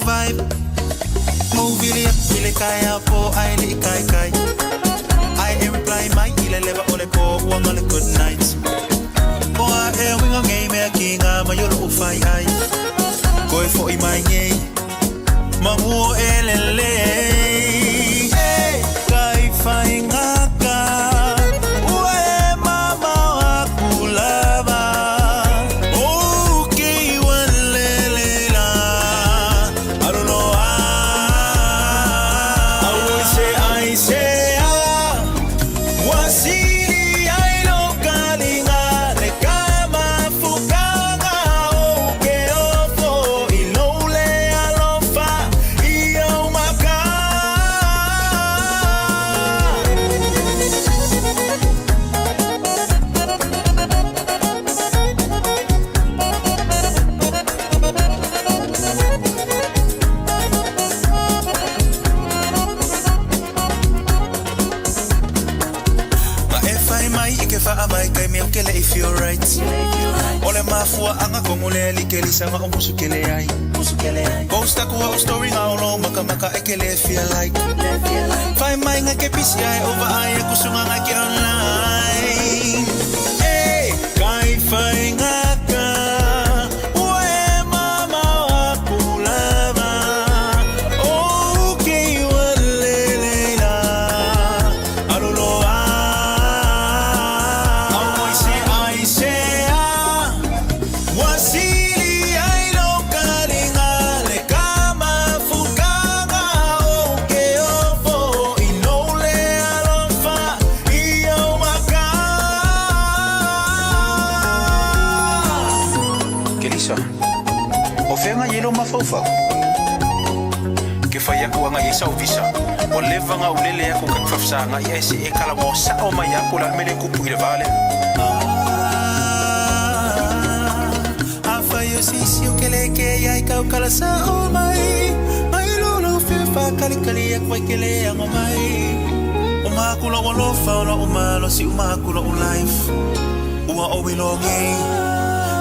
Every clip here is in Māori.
vibe. Movie ile kaya po ai li kai kai. I imply my ile leva ole po one on a good night. Boa e winga game e kinga mayolo ufai ai. Koi fo I mai ngai. Mamu elele. Hey, kai fai ngaka. Ue mama wakulava. Okay, walele la. I don't know how. I say wasili ai lo kalinga le kama fukanga oke ofo ilole alofa iyo maka. Ma if I mai ike fa amai kai mi kele if you're right. Ole mafua anga komule likeli sama omusu kele ai. Posta kuwa story nga olo maka maka ekele feel like. Find my nga ke pisi ai over ai kusunga nga ke online. Hey, kai fai nga ka. Ue mama wakulava. Okay, walele la. I don't know how. I say wasili ai lo kalinga le kama fukanga oke ofo inole alofa iyo maka. Kelisa, ofenga yelo mafofa. Ke fa yako nga yesa ofisa. O leva nga ulele yako kakfafsa nga yesi e kala mo sa o mayako la mele kupu ile vale. Afa yo sisi o kele ke ya ika kala sa o mai. Mai lolo fefa kali kali ya kwa kele ya ngomai. Umakula wolofa ola umalo si umakula u life. Uwa o bilongi.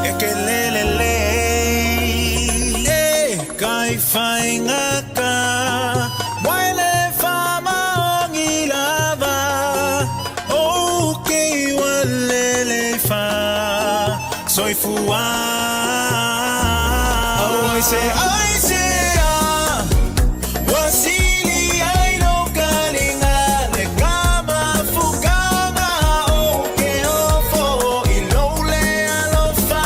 Ekelelele. Kai fai ngaka. Waile fama ongilava. Okay, walele fa. Soy fua. I say, wasili ai lo kalinga le kama fukanga oke ofo ilole alofa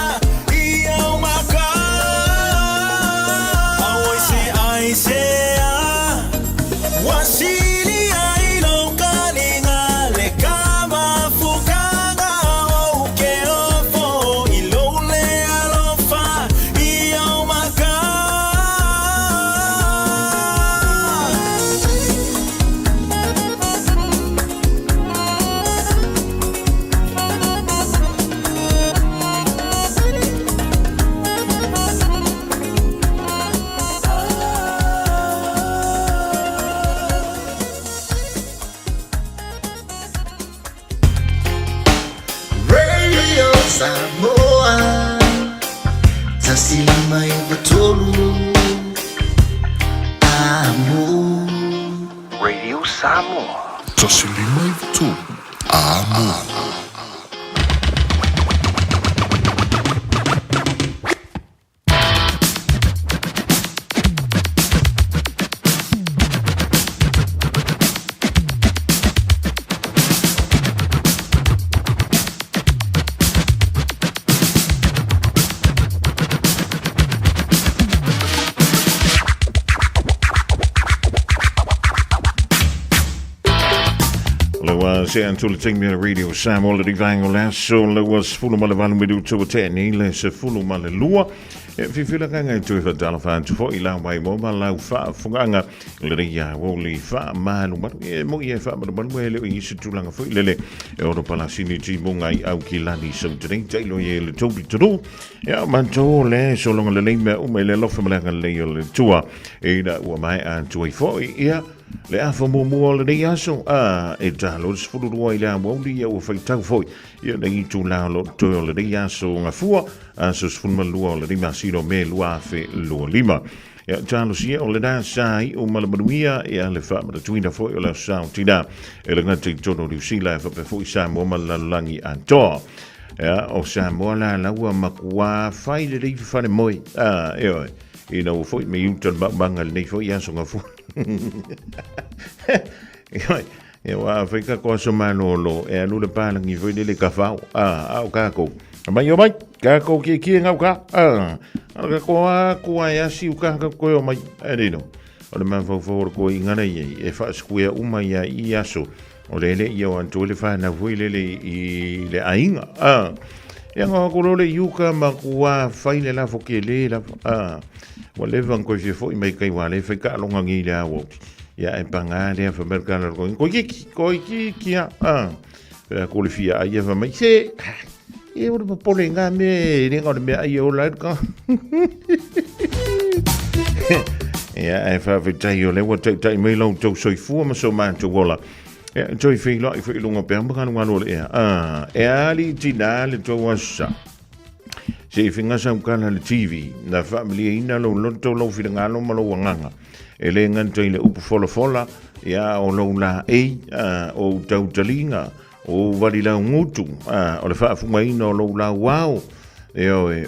iyo maka. I say, wasili ai lo kalinga le kama fukanga oke ofo ilole alofa iyo maka. Radio Samoa Tasilima Ivatolu Amo Radio Samoa. Tasilima Ivatolu Amo. Se antal ting med radio Sam already vang og lad så lad os fulde mig valg med ud til at hele så fulde mig lure. Vi føler gange til for dollar fan til for I lang vej må man lave far for gange eller jeg rolig far mal må jeg far men man må lave I så lang for lille og der bare sin i mange I afkilani som det det loyal to be to ja man to lad så langt længe med eller lov for mig længe tur der var mig an to for ja le a fa mo mo le dia so a e talo se fu do ile a mo dia o fa tau foi ia nei tu la lo to le dia so nga fu a so fu ma lu le dia si do me lu a fe lu lima Ya talo sia o le da sai o malamanuia e le fa ma tuina fo o le sa tina e le ngati tono New Zealand fa pe fo sa mo malalangi anto ya o sa mo la ua makua fai le ri fa le moi e no fo me yutan bangal nei fo ya so nga fo e wa Afrika ko so manolo e anu le palangi fo le ka fa o ka ko mai yo mai ka ko ki ngau ka ka ko ya si ka ko mai e no o le man fo ko ingana e fa square uma ya i aso o le yo anto le fa na vuile i le ainga e nga ko le yuka makua faile la fo ke le la o le van ko fo mai kai wa le fa ka longa ngi la wo ya e panga le fa merkana ko ki ko le fia ai fa mai se e o le polenga me le ngor me ai o la ka ya e fa vitai o le wa tai mai long to soi fu ma so man to wola e toi fi lo i fi lunga pe amba kan ngalo e ali tina le to wasa se finga sa kana le TV na family ina lo to lo fi ngalo ma lo nganga e le ngan toi le upu fola ya o lo la o tau talinga o valila ngutu o le fa fu mai no lo la wow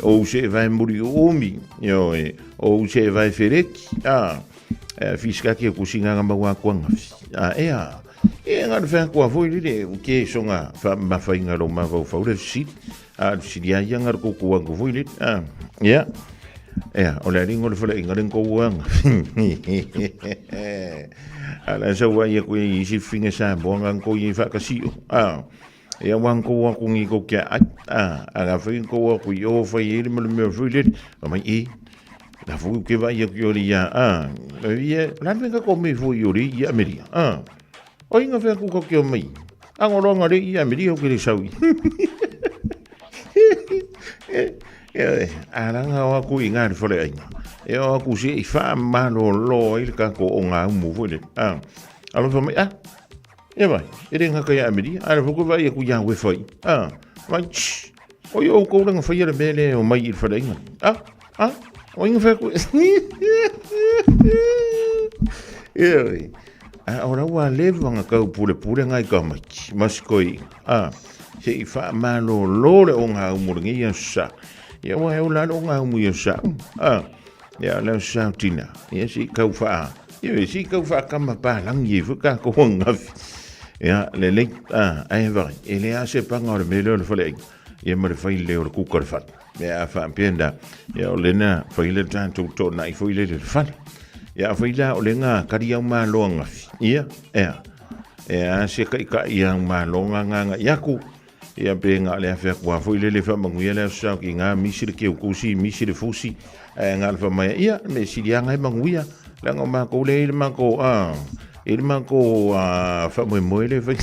o se vai muri omi o se vai fereki fiska ki kusinga ngamba wa kwanga e nga fa ko foi le ke songa fa ma fa inga lo ma fa le sit si dia yanga ko ko ngo foi le o le ringo le fa inga ringo wang ala sa wa ye ko i si finga sa bonga ko i fa ka si e wang ko ko ngi ko ke aga fa ko ko yo fa ye me foi le ma i la fu ke va ye ko ya ye la venga ko me foi yo ri ya me o inga fe ku ko ke mai angolonga le ia me dio ke le saui aranga wa ku inga le fole ai e o ku si fa malo lo il ka ko onga mu fole alo fa mai e vai e ringa ka ya me dia ala fu ku vai ku ya we foi vai o yo ko ringa fa ye le bele o mai il fole ai o inga fe ku ora wa leva nga ka pule ngai ka mai maskoi se i fa malo lo le onga umuringi ya sa ya wa e la onga umu ya sa ya la sa tina ya si ka fa ya si ka fa kama pa lang ye fu ka ko nga ya le ai va e le ase pa nga le melo le fole ya ma le fa ile o ku ko fa ya fa pienda ya le na fa ile tanto to na i fo ile le fa ya faila o lenga karia ma longa ia se ka ia ma longa nga yaku ia benga le fa kwa foi le fa mangu ia sa ki nga misir ke ku si misir fusi nga fa mai ia me si dia nga mangu ia la nga ma ko le ma ko il ma ko fa mo le fa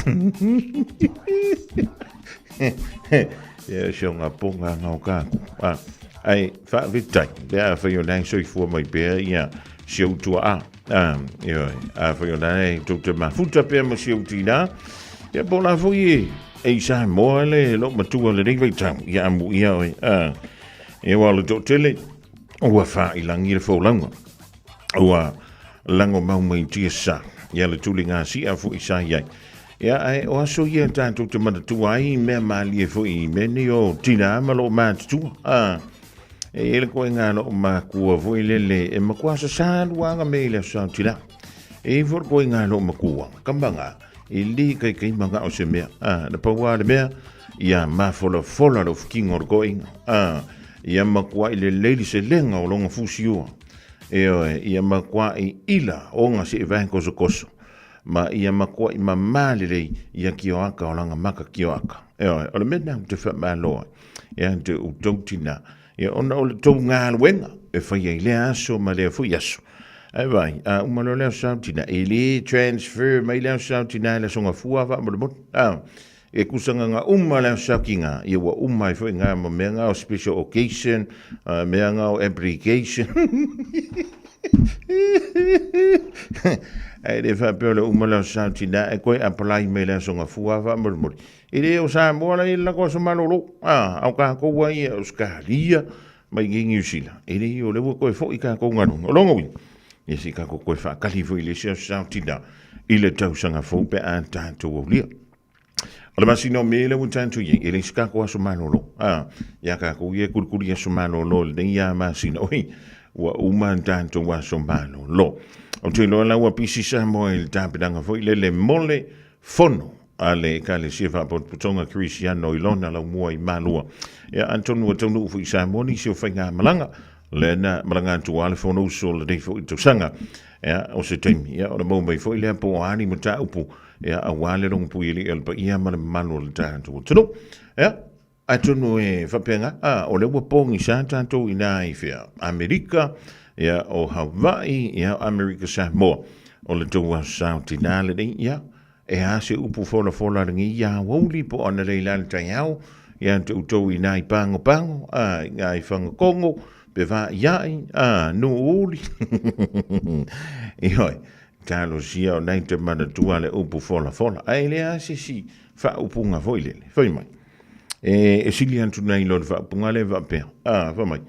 ia so nga ponga nga ka ai fa vitai ia fa yo lang so fu mai be ia siu tua fa yo dai tu ma futa pe mo siu tina ya bona foi e sa mo le lo ma tu le ring tam ya mu ya e wa le tele o fa i langi le fo lango o lango ma mo ti sa ya le tu linga si a fu i sa ya ai o so ye tanto te ma tu ai me ma li fo i me ni o tina ma lo ma tu e ele ko nga no ma ku vo ile e ma kwa sa luanga me le sa tila e for ko nga no ma ku kambanga e li kai manga o se me na pa wa le me ya ma fola of king or going ya ma kwa ile le se lenga o longa fusio ya ma kwa ila o nga se va ko so ma ya ma kwa ma male ya ki o aka o langa maka ki o aka o le me na te fa ma lo ya te u tontina ya ona o to nga wenga e fa ye le aso ma le fu yaso ai vai uma lo le sautina ele transfer mai le sautina le songa fua va mo e kusanga nga le sakinga ye wa mai fo nga mo me nga special occasion me nga application ai le fa pe le le sautina e ko apply mai le songa fua va mo ele o sa mo la ko so malolo au ka ko wa ye o skalia mai New Zealand. Ele o le ko fo ika ko ngano. O longo wi. Ye si ka ko fa kali fo ile se Southina. Ile tau sanga fo pe an tanto o lia. O le masino mele un tanto ye. Ele ska ko aso manolo. Ya ka ko ye kulkuli aso manolo le ya masino. Oi. Wa uman tanto wa aso manolo. O te loa wa pisi sa mo il tapidanga fo ile le mole fono. Ale kale sifa po putonga Cristiano ilona la mua I malua ya Antonu wa tonu fu isa moni si ofenga malanga le na malanga tu ale fono sol de fu to sanga ya o se temi ya o mo mai fo ile po ani mata upu ya awale long pu ile el pa ia mal manual ta tu tunu ya Antonu e fa penga o le wo pongi sa tanto ina ifia Amerika ya o Hawaii ya Amerika Samoa o le tu wa South Inale ya e a se upu fola ringi ya woli po ana leilani taiau ya te utou ina I pango nga I whanga kongo pe wha iai no oli I hoi talo sia o nei te mana tua le upu fola ai le a se si wha upunga foilele whai mai e sili antu nei lo wha upunga le wha pea wha mai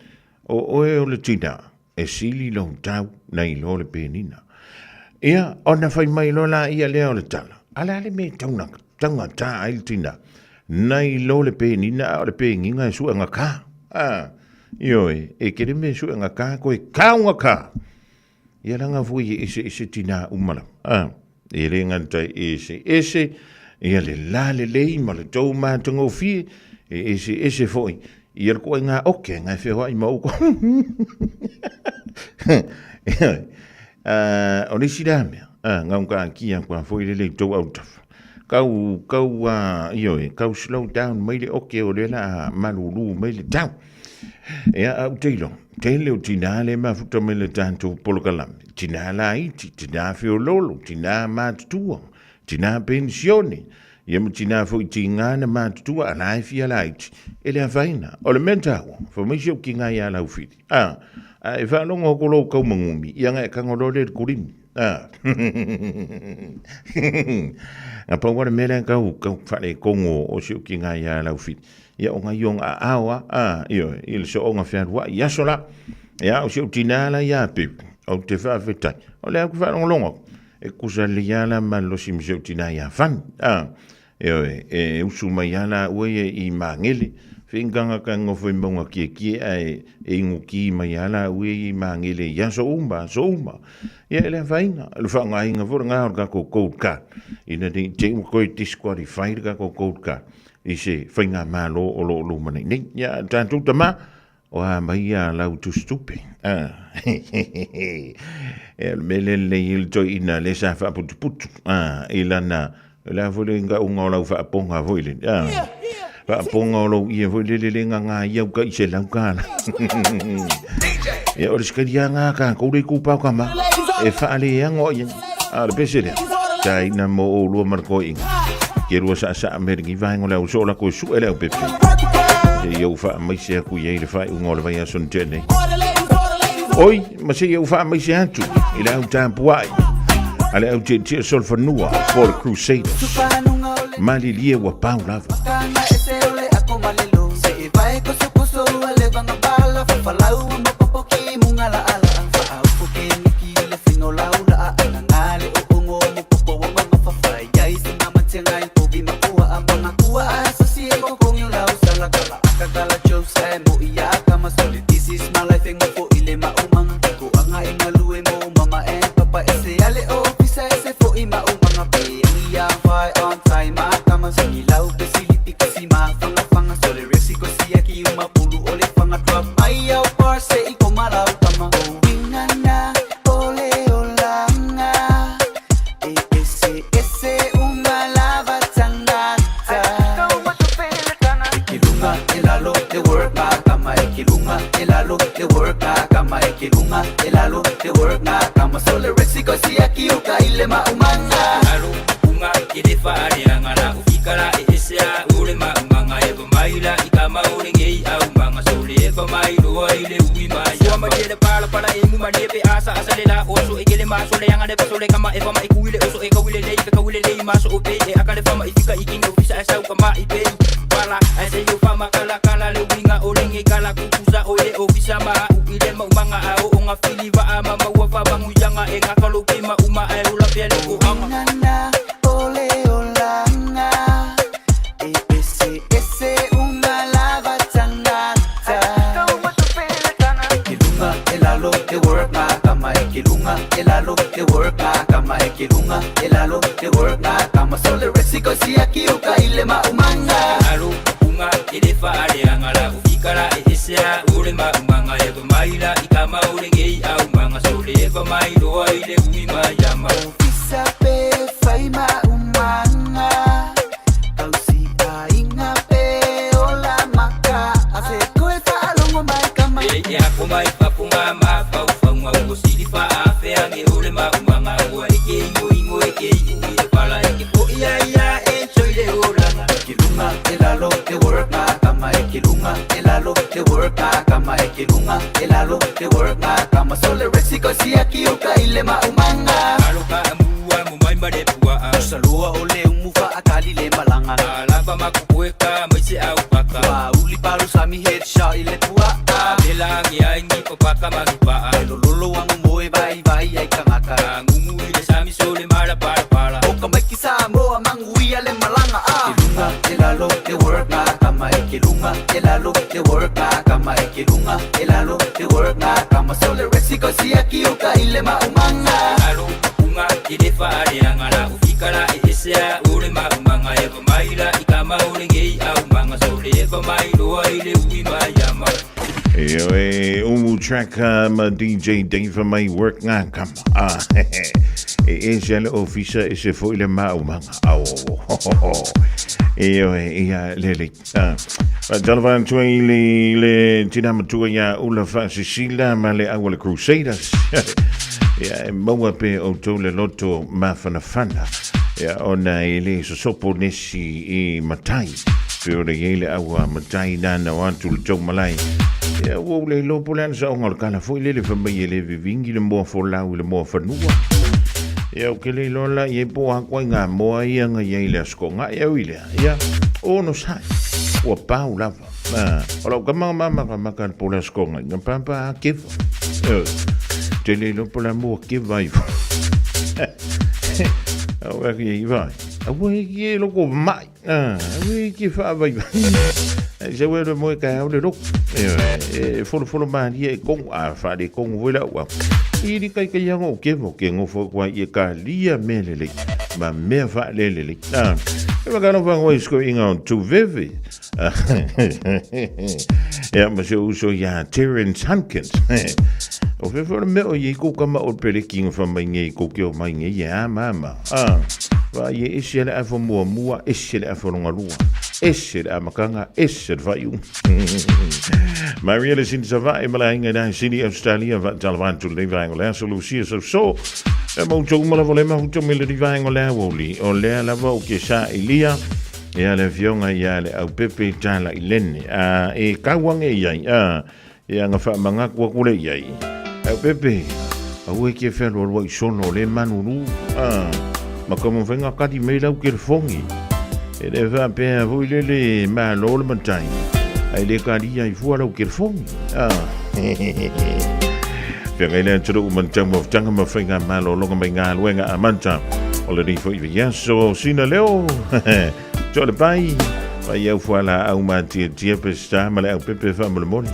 o le tina e sili lo tau nei lo le penina ia ona whai mai lo la ia leo le tala ala le me tanga ta ai tina nai lo le pe ni na le pe nginga su nga ka ioi e kere me su nga ka ko e ka nga ka ia langa vui ese tina umala e le nganta ese ia le la le ma le tau ma tango fi ese foi ia ko nga oke nga fe ho I mo ko o sidame ngauka kia kwa foi le to out kau kau slow down mai le oke o le la malulu mai le down ya tele o tinale ma futa mai le tanto polokalam tinala iti tina fiololo tina matutua tina pensione ia tina foi tingana matutua ana fia light ele avaina o le mentao fo mai sio kinga ya la ufiti e fa longo ko lo ko mangumi ia nga ka ngolo le kurimi apa wa mele ka fa le kongo o sio kinga ya la ufiti ia o nga yonga awa io il so nga fa wa ya sola ia o sio tinala ya pe o te fa feta o le ku fa longo e kusa le ya la man lo sim sio tinaya fan e usuma ya la we I mangeli Finganga ka ngofo mbonga ki ai e nguki mayala we mangile ya so umba ya le vaina le fanga inga for nga ka ko ka ina de te ko disqualified ka ko ka ise finga malo o lo mane ni ya tantu tama o mai ya la tu stupe el melele il to ina le sa fa put ilana la volinga unga la fa ponga voile pa ponga lo ia foi le nga ia ka ise la ka e o riskeria nga ka ko le ku pa ka ma e fa le ngo ia a le pesere dai na mo o lo marco in ke ro sa ameriki vai ngo la so la ko su ele o pepe e eu fa mai se ku ia le fa ngo le vai a son tene oi ma se eu fa mai se antu il a un tempo ai ale au te sol fa nua for crusaders mali lie wa paula o e o fisama u ile ma umanga au nga fili va ama ma wa fa bangu yanga e nga kaluki ma uma e ula pele ku anga na ole olanga ese una lava tangata kilunga elalo te work na kama kilunga elalo te work na kama kilunga elalo te work na kama sole resiko si aquí o kaile ma umanga alo unga ele fa ale angala ufikara esa ule ma umanga e go maila ikama ule gei au manga sole va mai do ile ui ma yama isape faima umanga kausi ainga pe ola maka ase koe fa alongo mai kama e ako mai papunga ma pa ufanga ugo sili fa afe ange ule ma umanga ua eke ingo eke ui pala eke po ia e choile olanga kilunga elalo te work na kama kilunga elalo te work na kama kilunga elalo te work na kama sole resiko si aquí o kaile ma umanga aloka amua mo mai mare pua salua ole umufa akali le malanga alaba makuweka maise au paka wa uli paru sami headshot ile tua belangi aingi papaka magipa lolo wangu moe vai ai kamaka ngumu ile sami sole mala para oka makisa mo amangui ale malanga kilunga elalo te work na kama kilunga elalo te work na kama kilunga elalo te work na kama sole resiko si aquí o kaile ma umanga alo unga ile fa ale angala ufikara esa ule ma umanga e maila ikama ule gei au manga sole va mai do ile ui ma yama umu track ma DJ Dave may work nga kama siya officer isa fo ile ma umanga iya lele Jalvan tuay le tinama tuay ya ula fa Sicila male awal Crusaders ya mawa pe auto le loto mafana ya ona ile sosopo nesi e matai pero ile awa matai na wantul jog malai ya wo le lo polan sa ngol kala fo ile fa baye le vingi le mo fo la le mo fa nuwa ya o ke le lola ye po akwa nga mo ia nga ye le sko nga ya wile ya o no sai o pa u lava ola ka mama ka po la sko nga pampa ke te le lo pola mo ke vai o ye vai o ye lo ko mai we ke fa vai je we le mo ka o le lo folo ma ye kong a fa de kong wela wa iri kai yang o ke mo ke ngo fo kwa ye ka lia melele ma me fa lele e va gano va ngoi sko inga tu veve ya ma se uso ya Terence Hankins o fe fo me o ye ko kama o pele king fa mai nge ko ke o mai nge ya mama va ye isele afo mo mua isele afo ngalua isele amakanga isele va yu Marielle sin sava e malange na sini Australia va talvan tu le va ngola so lucia so e mo to mala volema hu to mele di va ngola woli o le la vo ke sa ilia e ale vionga ya le au pepe tala ilene e kawang e yai e anga fa manga kwa kule yai au pepe au e ke fe lo wo sono le manuru ma como venga kati me la ke fongi e le va pe vo le ma lo le mantai ai le karia i fuara o ke fongi Fengele tru mantang mo tanga ma fenga malo longa menga luenga amanta already for so sina leo jo le pai vai eu fuala au ma tie pesta ma le pepe fa mo moni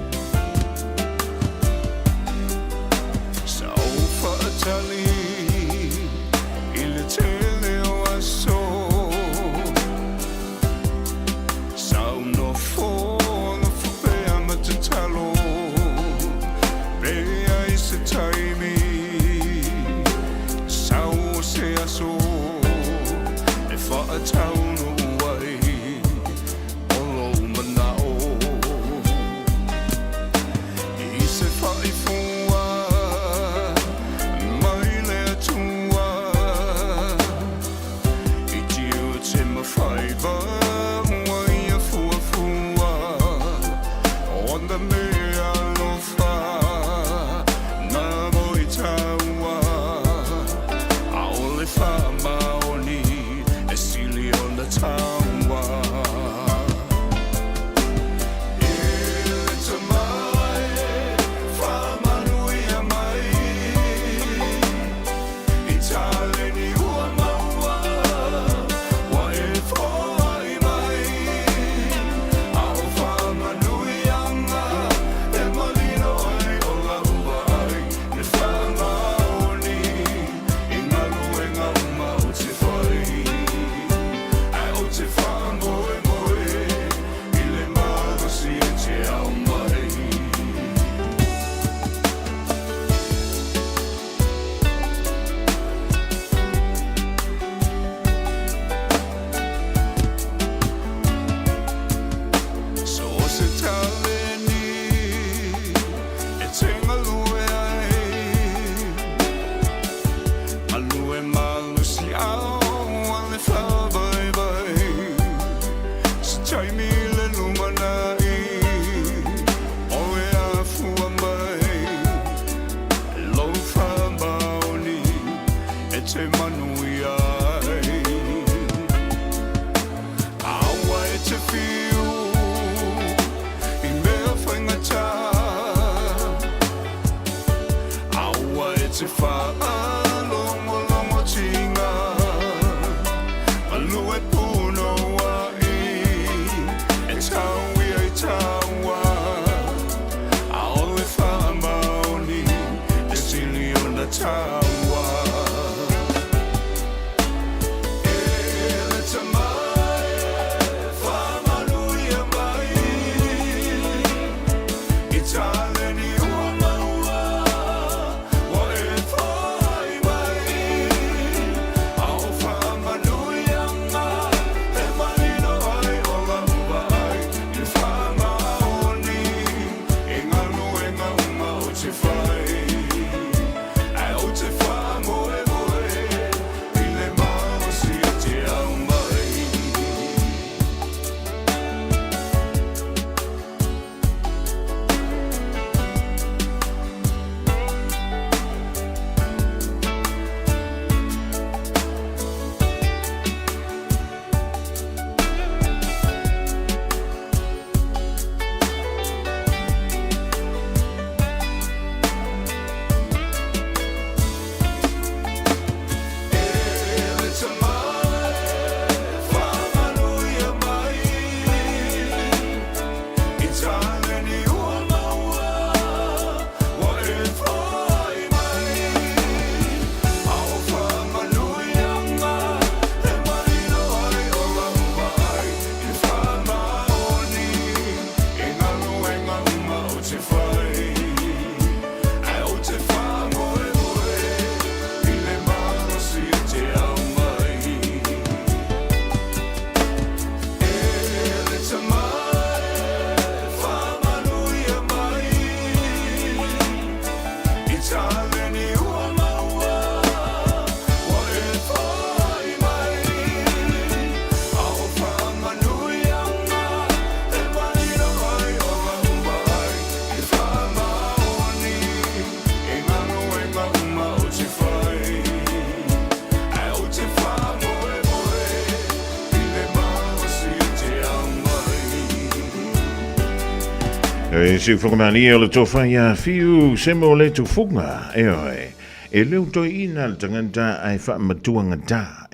Si whakamani o le tofa ia fiu semo le tu funga e leo toi ina le tanganta ai wha matuanga ta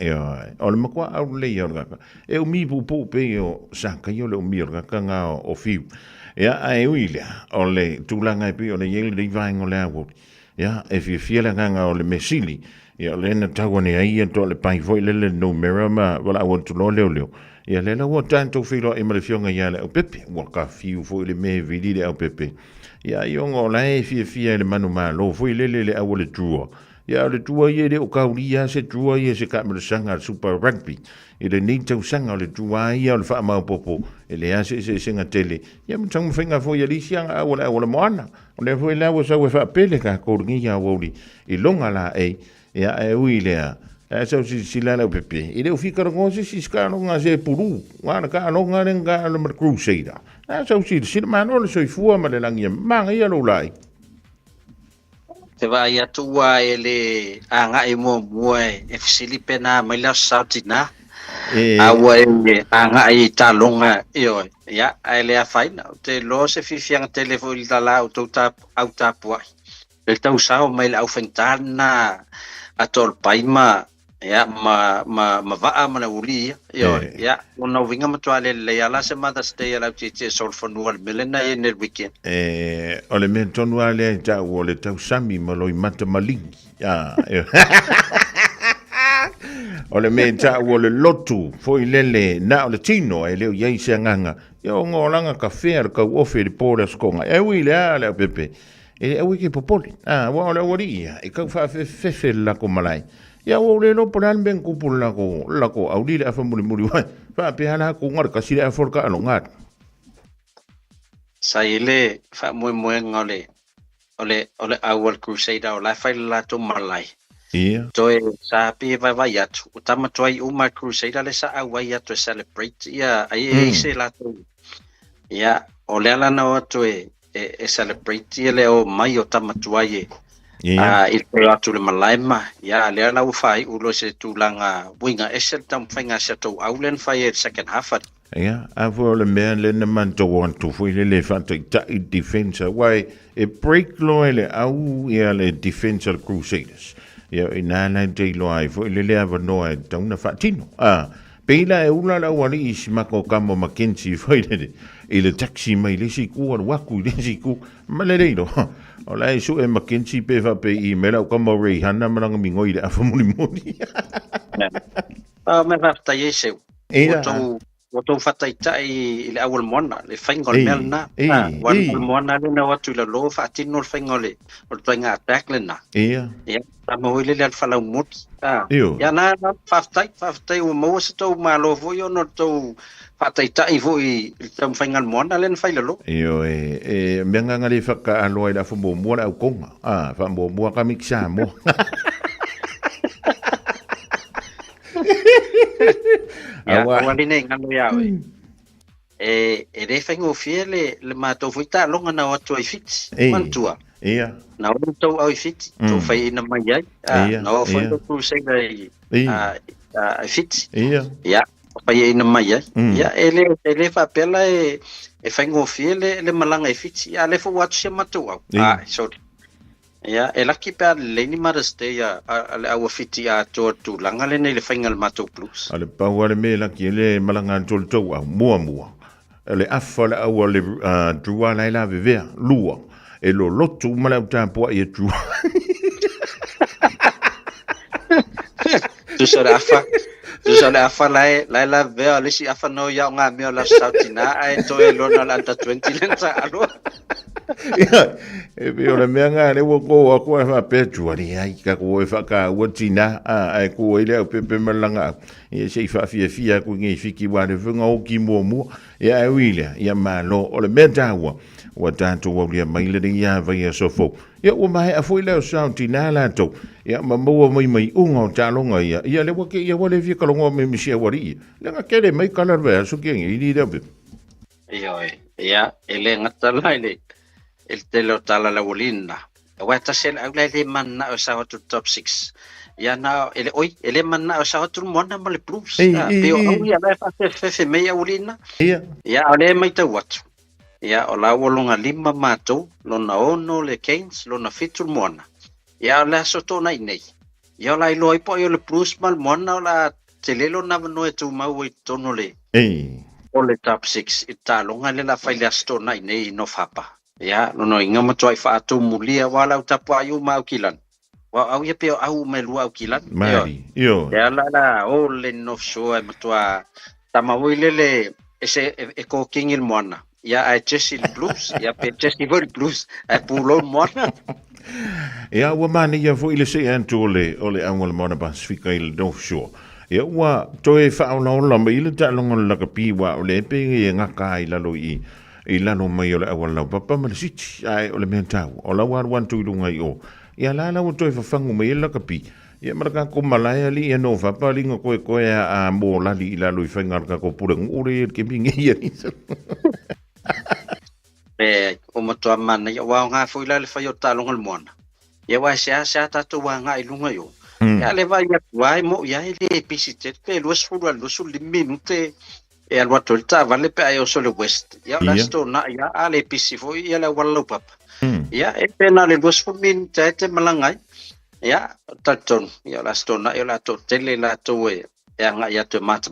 o le makua au le ia orgaka e o mi pupu pe o saka i o le o mi orgaka ngā o fiu ia ai uilea o le tūlanga i pe o le yele le vaingo le awo ia e fiela nganga o le mesili ia le na tawane ai ia to le pai foi le no mera ma wala awo tu lo leo ia le la wa tanto filo e male fionga ia le o pepe wa ka fiu foi le me vidi le o pepe ia iongo la e fia le manu malo foi le awo le tua ia le tua ia le o kauria se tua ia se ka me sanga super rugby i le ni tau sanga le tua ia le fa ma popo e le ase se singa tele ia mo tang finga foi ia lisianga awo le moana o le foi la wa sa wa fa pele ka ko ngia woli i longa la ia e uilea e sa si lala pepe i le fika ngosi si ska no nga se puru ngana ka no nga nga le crusader e sa si mano le soi fua ma le langia manga ia lo lai te vai atua ele anga e mo e fisili pena mai la sautina awa e anga e talonga io ia ele a faina te lo se fifianga telefone la auto tap pua le tau sao mai la aufentana atol paima ya ma va ma na uli ya una vinga matwale le ala se mother's day ala chiche sol for nual milena in el weekend ole men tonuale ja wole tau sami maloi mata malingi ya ole men ja wole lotu foi lele na ole tino e leo yai se nganga yo ngolanga kafe ka ofe de pole skonga e wi le ala pepe e wiki popoli wala waria e ka fa fe la ko malai ya o le no polan ben kupul la ko audi le fa muri fa pe hala ko ngar ka sira forka no ngar saile fa mo ngole ole our crusader la fa la to malai toi sa pe va ya tu tama toi uma crusader le sa awaya to celebrate ya ai se la to ya ole la no to e celebrate le o mai o tama tuai il pe atu le malaima ya le la ufai ulo se tulanga winga esel tam fainga se to aulen fai second half ya avo le men le na man to want to foi le fa to ta defense why e break lo ele au ia le Defensor Crusaders. Ia ina na te lo ai fo le le ava no e tauna fatino. Peila e ula la wali isi mako kamo Mackenzie foi le taxi mai le si ku waku le si ku maleleiro. Ola e su e Mackenzie pe fa pe I mela o kamo rei hana malanga mingoi le afa muni. Me va ta yese. O tau whataitai le awal moana, le whaingol mel na. Wal moana le na watu la lo whaatino le whaingole. O toi ngā back le na. Ia. Ta maui le al whalau muti. Ia na whaftai o maua se tau malo vo yo no tau whataitai vo I tau whaingal moana le na whailalo. Io menga ngale whaka aloa I la whambo mua au konga. Whambo mua ka miksa mo. Ya, wali nei ngalo ya. E re whaingo fie le mātou fuita longa na watu ai fiti. Mantua. Ia. Na o tau au fiti. Tau whai ina mai ai. Na o whaingo tu sega ai fiti. Ia. Ia. Whai ina mai ai. Ia, ele whapela e whaingo fie le malanga ai fiti. Ia, le whau atu se matou au. Sorry. Ya, laki pe le ni maraste ya ale awa fiti a to langa le nei le final mato plus. Ale pa le me laki le malanga tol to mua. Le afa le awa le drua la vevea lua. E lo lotu mala uta po e tu. Tu sora afa la vea le si afa no ya nga me la sautina ai to e lo na la 20 lenta alo. Ia, e pio le mea ngā rewa ko ako e wha petua ni ai ka ko e whaka watina ai ko e leo pepe malanga ia sei fia ko ngai fiki wa le whunga o ki mua ia e wile ia malo o le mea taua wa tātou wau lia maile ni ia vai a sofo ia ua mahe a fui leo sautina lato ia mamua mai unga o tālonga ia le wake ia wale fia kalonga me misia wari le nga kele mai kalarwea suki ngi ili reo pepe ia ele ngata laile el telo tala la wolina wa tasel agla le manna o sa tu top 6 ya na ele manna o sa tu mona male plus pero au ya la fa meia wolina ya ole mai ta wat ya ola wolonga lima mato lona ono le Keynes lona fitul mona ya la soto nei ya la loi po yo le plus mal mona la telelo na no tu mau tono le ole top 6 italonga le la faila sto nei no fapa. Ya, no inga matuai whaatu mulia wala utapa ayu mau kilan. Wa au ia peo au me lua au kilan. Mari, yo. Ya la ole no show matua tamawi lele ese ko kingil moana. Ya ai Chelsea Blues, ya pe Chelsea Blues, ai pulo moana. Ya wa mani ya fo ile se antole ole angol moana Pacifica il no show. Ya wa toe fa no la ile ta longon la kapi wa ole pe ngaka ila lo I lano mai o le awala papa ma le siti ai o le mea tau o la wan tu lunga I o ia la o toi whafangu mai la kapi ia maraka ko malaya li ia no whapa linga koe a mo lali I lalo I whaingar ka ko pura ngure ke pingi ia nisa o matua mana ia wao ngā fui la le whai o talonga le moana ia wai sea tatu wa ngā I lunga yo ia le vai ia tuai mo ia le pisite pe luas furu lusu minute e al wato ta vale pe ai o sole west ya la sto na ya ale pisi fo ya la wala pap ya e pena le dos min te malangai ya taton ya la sto na ya la to tele la to e nga ya to mat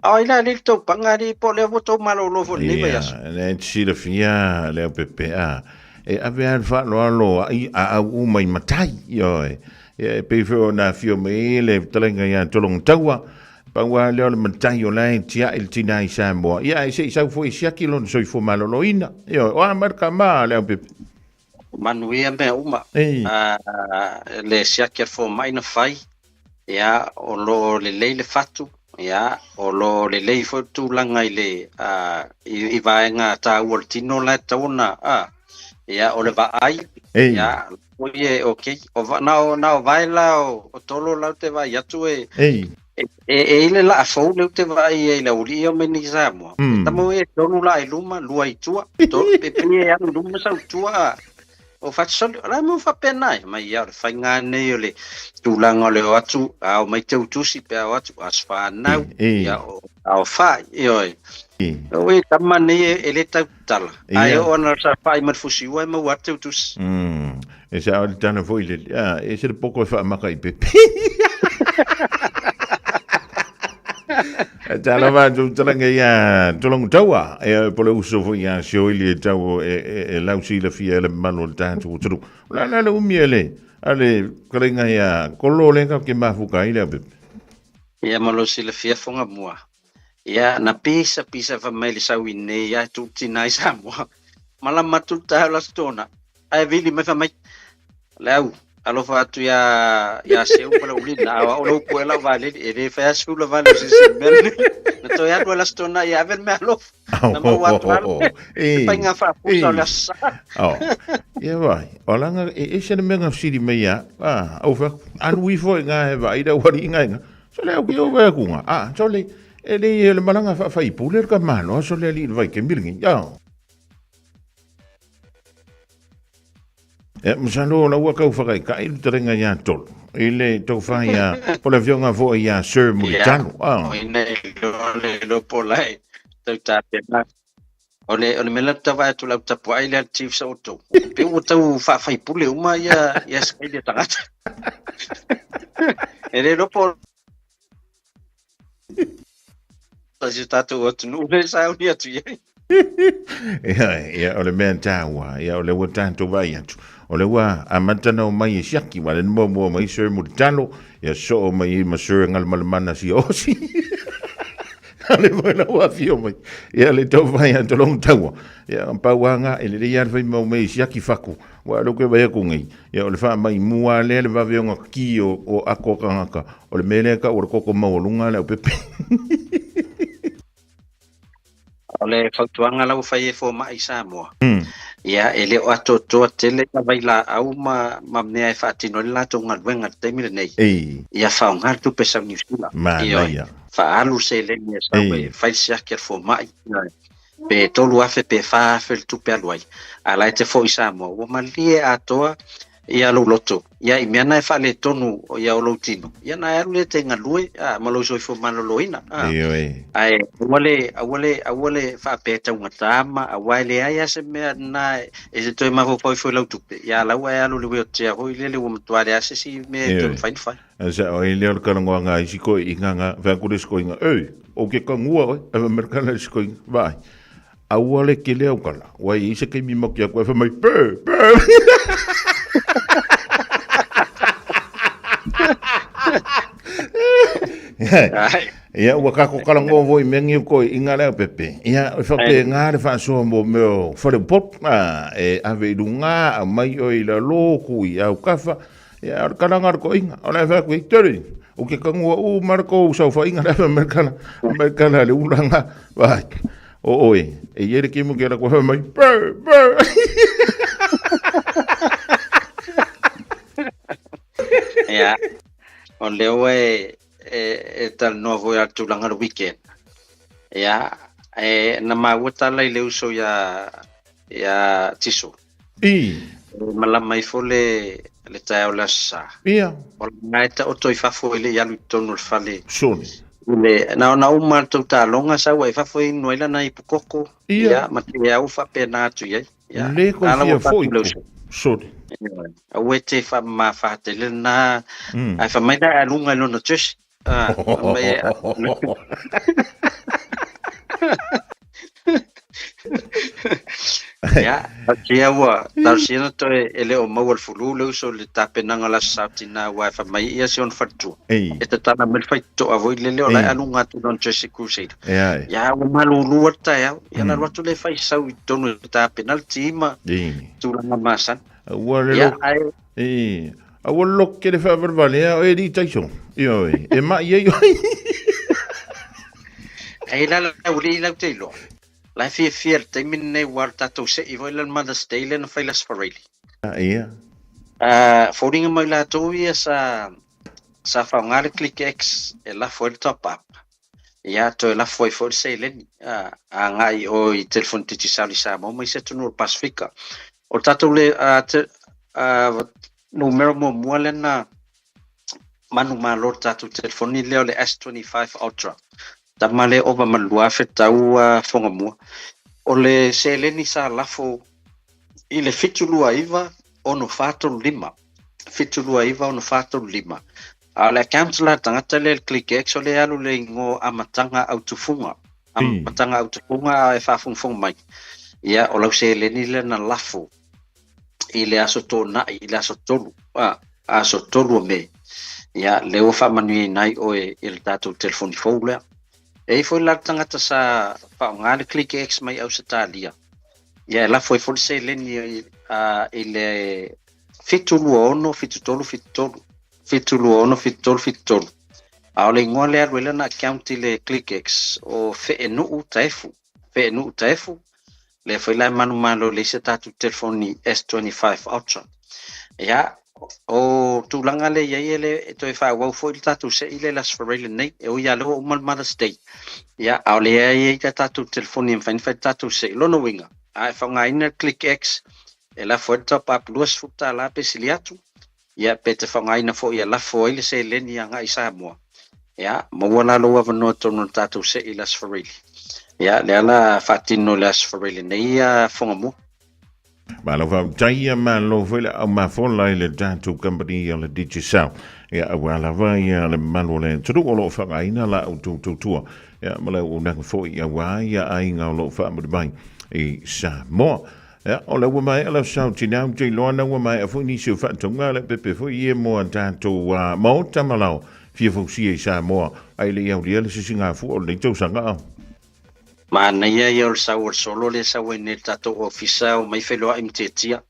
ai la le to pangari po le voto malo lo fo ni ya le si le fia le pepe e ave al fa lo a u mai matai yo e pe fo na fio me le tlenga ya tolong tawa Paua leo le matai o lai tia il tina I Samoa. Ia I se I sau fo I siaki lon soi fo maloloina. Ia o a marka maa leo pepe. Manuia mea uma. Le siaki fo mai na fai. Ia o lo le lei le fatu. Ia o lo le lei fo tu langa I le I vaenga ta ua tino la tauna. Ia o le vaai. Ia oye okay. O nao vaila o tolo lau te vai atu ele la fo le te vai e la uli o meni Samoa. Tamo e tonu la luma lua I tua. To pe pe e anu luma sa tua. o fatsoli la mo fa pena mai ia le fainga nei o le tulanga o le atu au mai te utusi pe au atu asfa nau ia au fa ioi o tamane ele tala ai ona sa fa mai fusi wa mo watu utus e sa o tana foi le e se pouco fa makai pe tala va tu tranga ia tolong taua e pole uso foi ia shoili tau e lausi le fia le manuel tantu tru la le umiele ale krenga ia kolole ka ke mafuka ile be ia malosi le fia fonga mua ia na pisa fa mai le sawine ia tu tinai sa mua mala matu ta la stona ai vili me fa mai lau alo fatu ya seu pala ulina o lo puela vale e fa su la vale si ben na to ya do la stona ya ver me alo na mo wa pa nga fa pusa la sa ia vai olanga e se me nga siri me ya o fa an wi fo nga va ida wari nga so le o ki o va kunga so le le malanga fa i puler ka mano so le li vai ke mirngi ya Msano la waka ufakai ka ilu terenga ya tol. Ile to fa ya pola vionga vo ya Sir Mulitano. Ine lo polai. Tau tapena. Ole mela tava tu la tapu ai le chief sa auto. Pe o tau fa pule uma ya skai de tangata. Ele lo pol. Tasi tatu o tu no le sa o dia tu ye. Ya ole mentawa ya ole wotanto vai atu. Ole wa amatana o mai siaki wale mo mai Sir Mulitano ya so mai masur ngal malmana si osi. Ale bona wa fio mai. Ya le to vai atu long tawa. Ya pa wanga ele ya vai mo mai siaki faku. Wa lo ke vai ku ngai. Ya ole fa mai mua le va vionga ki o akokanga. Ole mele ka o koko mo lunga le pepe. Ole fautuanga lau fai fo mai Samoa. Ia ele o atotoa tele ka vaila au ma mea e whaatino le lato ngalwenga teimile nei. Ia whaunga tu pesa New Zealand. Ia whaalu se le mea sawe fai siaki al fo mai. Pe tolu afe pe whaafe le tupe aluai. Ala e te fo i Samoa. Wa malie atoa ia lo loto. Ia i mea nai whaale tonu o ia o loutino. Ia nai alu le te ngalue. Malo soi fo manololoina. Ai awale fa peta unha tama awale ai ase mea na e se toi mako koi foi lautupe ia lau ai alu le te hoi lele o mtuare ase si me te fai fai asa o ile o kalonga nga isiko inganga va kuresko inga o ke kangua e merkana isiko vai awale ke leo kala wai ise ke mi mokia ko fa mai pe ia waka ko kala ngo voi mengi ko ingale pepe ia fa pe ngare fa so mo me for the pop e ave lunga mai o ila loku ia kafa ia kala ngar ko inga ona fa ko victory o ke kango o marco so fa inga fa merkana le ulanga va o e yere ki mo ke la ko mai ia on le we e tal novo ya tulanga le weekend ya na mawata lai le uso ya tiso malama i fole le tau la sa o ngai ta o toi fafo ile ya lutonu le fale soni le na uma to ta longa sa wa fafo i noila na i pukoko ya mate ya ufa pena tu ya le ko fia foi soni awete fa ma fa tele na ai fa mai da lunga no tus ya kia wa tarsina to ele o mawal fulu le so le tapenanga la satina wa fa mai ia sion fatu e tana mel faito avoi le le la alunga tu don chesi kuseida ya o malulu wata ya na watu le fai sau tonu ta penalty ma tu la masa ya awol lok ke le fa verbale o e di taison io e ma io ai la uli la telo la fier te minne warta to se i voile mother style na failas farili foding mai la to ia sa fa ngar click x e la foi top up ia to la foi se le a ngai o i telefon ti sali sa mo mai se tu no Pacifica o tatou le numero mua lena manu malo tatou telefoni leo le S25 Ultra tamale ova malua fetau fongamua o le seleni sa lafo i le fitulua iva ono fatolu lima a le account la tangata le ClickX o le alu le ingo amatanga autofunga e whafungfung mai ia o lau seleni le na lafo i le aso tōna i le aso tolu o me ia leo whamanui nai o e le tātou telefoni fau lea e foi la tangata sa whaonga le ClickX mai au sa tālia ia la foi foli seleni i le fitulu ono a o le ingoa le aluela na account i le ClickX o wheenuu taefu le foi la manu malo le se tātou telefoni S25 Ultra ia o tūlanga le iai ele e toi whāwau fo i tātou se i le Las Ferreira nei e o ia leo o Mother's Day ia a o le iai ta tātou telefoni e whainwhai tātou se i lono winga a e whaunga ina ClickX e la fo top up luas futa la pesili atu ia pe te whaunga ina fo ia la fo i le se leni anga i Samoa ia mawala loa vanoa tono tātou se i Las Ferreira ia le ala whatino Las Ferreira nei a whangamu Ma lo fa taia ma lo vela au ma fola le datu company le Digicel. Ya wala vai le manuale tru o lo fa aina la au tu ya ma le una fo ya wa ya ai nga lo fa mo bai e sa mo ya o le wa mai la sa ti na ti lo na wa mai fo ni su fa tonga le pepe fo ye mo datu wa mo tamalao fi fo si sa mo ai le ya le singa fu o le tu sanga ma na ia ia o sau solo le sau ne tatou ofisa o mai felo a mtetia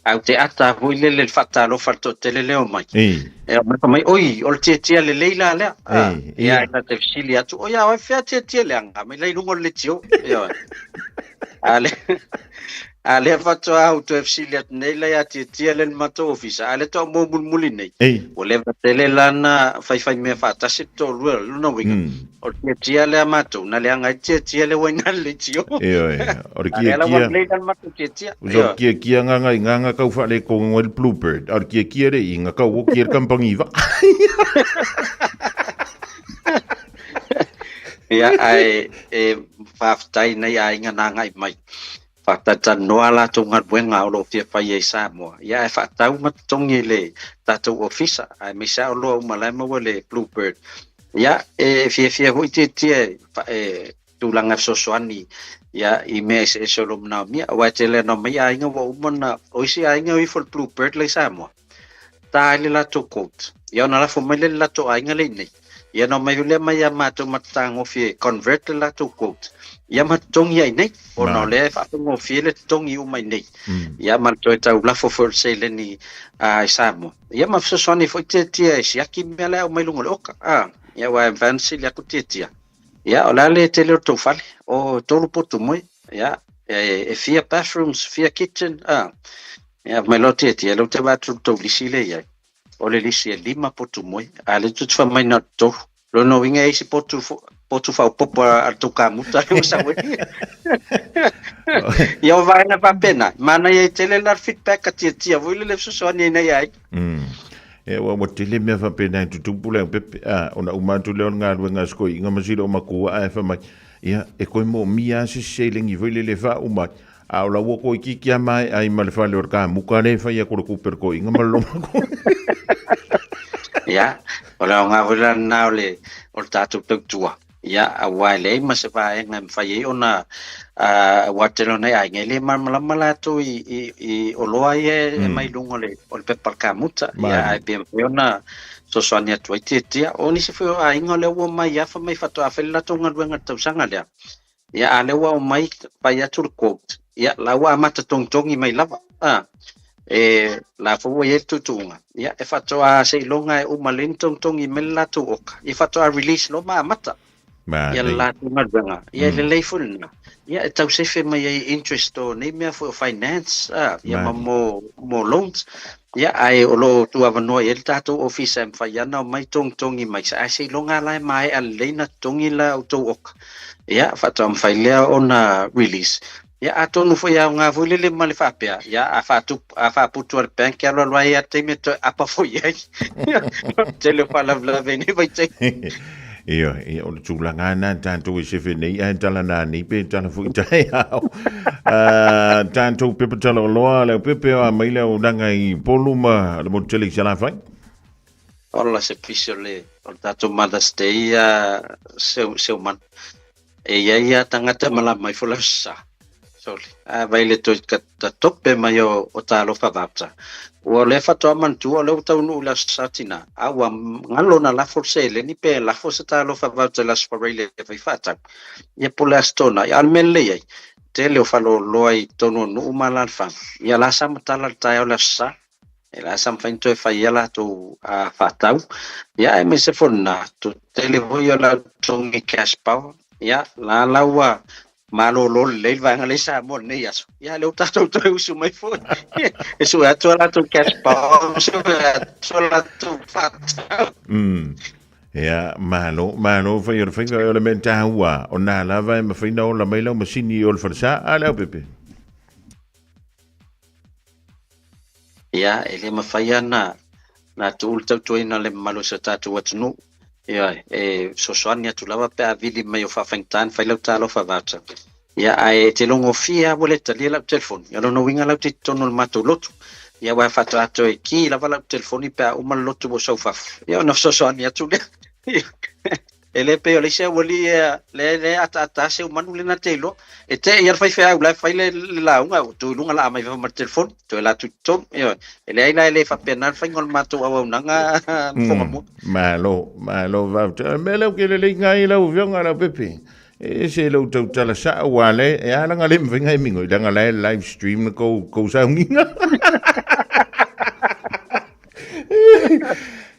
au te ata huile le fatalo farto tele leo mai e mai oi o te tia le leila le ia ta te fili atu o ia o fia te tia le anga mai le lungo le tio ia ale fatto auto fili at nei la te tia le mato ofisa ale to mo mulmuli nei o le tele lana fai me fata se to lu winga o te tia le mato na le anga te tia le wena le tio o kia nganga kau fa le ko ngol bluebird or kia re inga kau kia kampangiva ia ai e faftai nei ai ngana mai fatata noa la tonga buenga o lo fia fai e Samoa ia e fatau matongi le tatou ofisa ai me sa lo malama le bluebird ia e fia hui te tulanga sosoani ia i me se solo na mia wa tele no mai ai nga wo mona o si ai nga wi for bluebird le Samoa ta le la to coat ia na la fo mai le la to ai nga le nei ia no mai le mai ma to matango fi convert la to coat ia matongi ai nei o no le fa ngo fi le tongi u mai nei ia ma to ta la fo for se le ni ai Samoa ia ma sosoani fo te si aki me la o mai lungo oka ia wa vansi le ku te ia o la le tele to fale o tolu poto moi ia e fia bathrooms fia kitchen ia mai lo te lo te bathroom to lisile ia o le lisi e 5 poto moi ale tu fa mai na to lo no winga isi poto fa popo al to kamuta o sa we ia vai na pa pena mana ia tele la feedback tia voi le so ni nei ai e wa tele me fa pena tu pule pepe ona uma tu le nga nga sko inga masilo maku a fa mai ia e ko mo mia se sailing i vile le fa uma a la wo ko ki kia mai ai mal fa le orka muka le fa ia ko per ko inga malo ia ola nga vila na le o tatu tua ia a wale ma se va ngam fa ye ona watelo nei ai ngele mala to i oloa ye mai lungo le o pe parka muta ia ai bem ona so soania tu tia oni se foi ai ngole wo mai ya fa mai fa to afela to nga tau sanga le ia ale wa mai pa ya tur coat ia la wa mata tong i mai lava la fo ye tutunga ia e fa to a se longa e umalin tong i mella to oka e fa to a release lo mata ia la tunga ia le leifulna ia e tau sefe mai interest o nei mea for finance ia mo loans ia ai olo tu avano el tato office em fa yana mai tong i mai sa se longa lai mai al leina tongi la auto ok ia fa tam failea ona release ia atonu foi au ngā vui lele ma le whapea ia a whaputu al bank alo aloa ia te me to apa foi ai te le whalavlave ni vai te Ia, o le tūlanga ana, tātou e sewe nei, tala nā ni, pe tala fui tai au. Tātou pepe tala o loa, leo pepe o maile o ranga I poluma, le mo tele I salawhai? ola se pisio le o tātou Mother's Day seu man e ia tangata malama I fulasa soli vai le toi ka tope mai o talo whawapta ua le whatoa mantu o leo taunu ula satina awa ngalo na lafo se le ni pe lafo se talo whawapta las whareile e vai whatau ia pole astona ia almele iai te leo whalo loa I tono nu umalan whang ia la samatala tai o la sa e la sam fain to fa yala to a fatau ya e me se fonna to tele voy la tongi cash power ya la lawa malo lo le va ngale sa mo ne ya ya le ta to usu mai fo eso ya to la to cash power so la to fatau Ya, malo fa yor finga elementa hua o na lava ma fina o la maila masini o le farsa ala pepe ya ele mafaya na tul tau ina le malo sa tatu watnu ya so soania tu lava pe avili mai o fa fangtan fa lau talo fa vata ya ai te longo fia wole tali la telefon ya no winga la ti tono mato lotu ya wa fa trato e ki la vala telefoni pe o mal lotu bo sofa ya no so soania tu le ele pe ole se woli le ata se o manu le na telo e te ia fai fai la fai le la unga tu lunga la mai fa mar telefon tu la tu tom yo ele ai la le fa penal fai ngol mato au nanga fomo malo va melo ke le ngai la u vionga la pepe e se lo tau tala sa wale e ala nga le mvinga I mingo danga la live stream ko sa nginga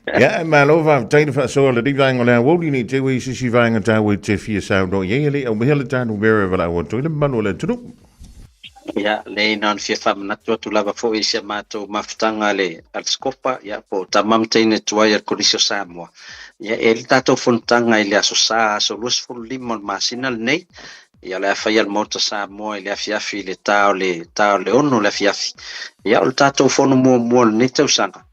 Ja, malo va taina fa so le divang ola wodi ni te we si vanga ta we te fia sound o yele o hele tanu wherever I want to le manole tu ya le non fia fam na tu lava fo I se mato maftanga le al scopa ya po tamam teine tuaia kolisio Samoa ya el tato fontanga ile aso sa so lus ful limon masinal nei ya le fa al moto Samoa ile afia fi le tao le ono le afia ya el tato fono mo ne te usanga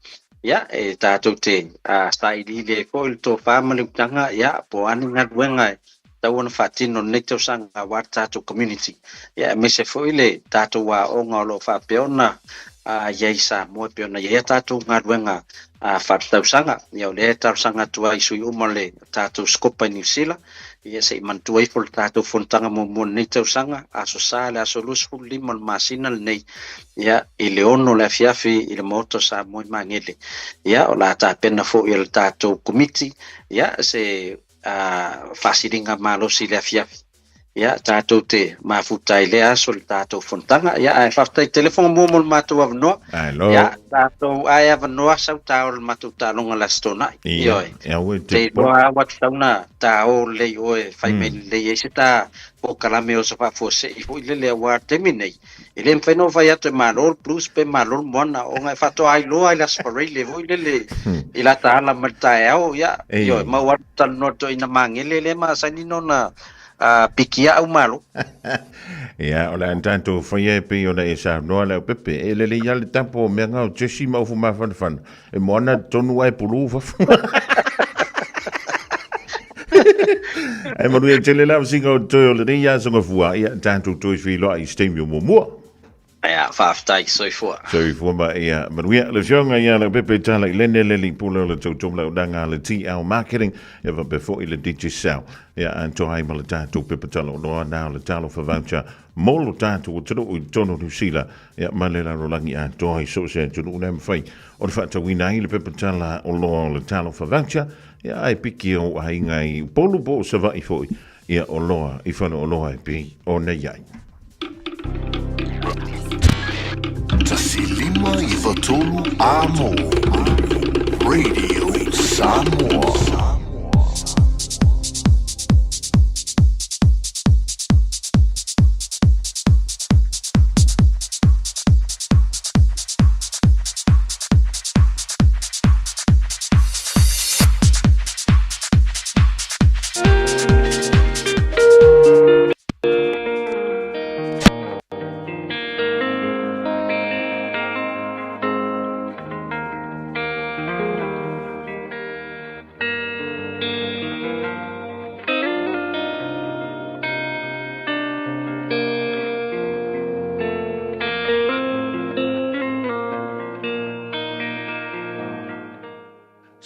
ya e tato te sai le ko il to family tanga ya po ani ngadwenga tawon fatino ne te usanga wa tato community ya me se foi le tato wa onga lo fa peona ya isa mo peona ya tato ngadwenga fa tausanga ya le tausanga tua isu umole tato skopa New Zealand ia se mantua I fol tato fontanga mo nei tausanga aso sale aso lusful limon masinal nei ia I leono le fiafi I le moto sa mo mangele ia o la ta pena fo il tato committee ia se fasiringa malo si le fiafi ia tato te mafutai le aso le tato fontanga ia ai faftai telefon mo mato avno ia tato ai avno sa tao le mato talonga la stona ia te boa wat tauna tao le oe fai me le ese ta o kalame o sa fo se I fo le wa terminei ele me no vai ato malor plus pe malor mona o ngai fato ai lo ai la spray le vo le ila ta la mata o ya yo ma wa tal no to ina mangele le ma sanino na pikia au malo ya ola tanto foi pe ona esa no la pepe ele le ya le tampo me nga jesi ma fu ma fan e mona tonu ai pulu fa ai mo ye tele la singo to le ya so ngofua ya tanto to fi lo I stem yo mo ja faftai so for ma ya ma we le jonga ya le pepe tala lene le pulo le to la danga le TL marketing ya va before ile digital ya anto ai mal tanto pepe tala no na le talo for voucher molo tanto o tono New Zealand ya malela rolangi anto ai so se tu no fai o fa to wina ile pepe tala o lo le talo for voucher ya ai pikio ai ngai polo bo se va I foi ya o lo I fa o lo ai pi o ne ya Tasilima I Vatolu Amo Radio Samoa.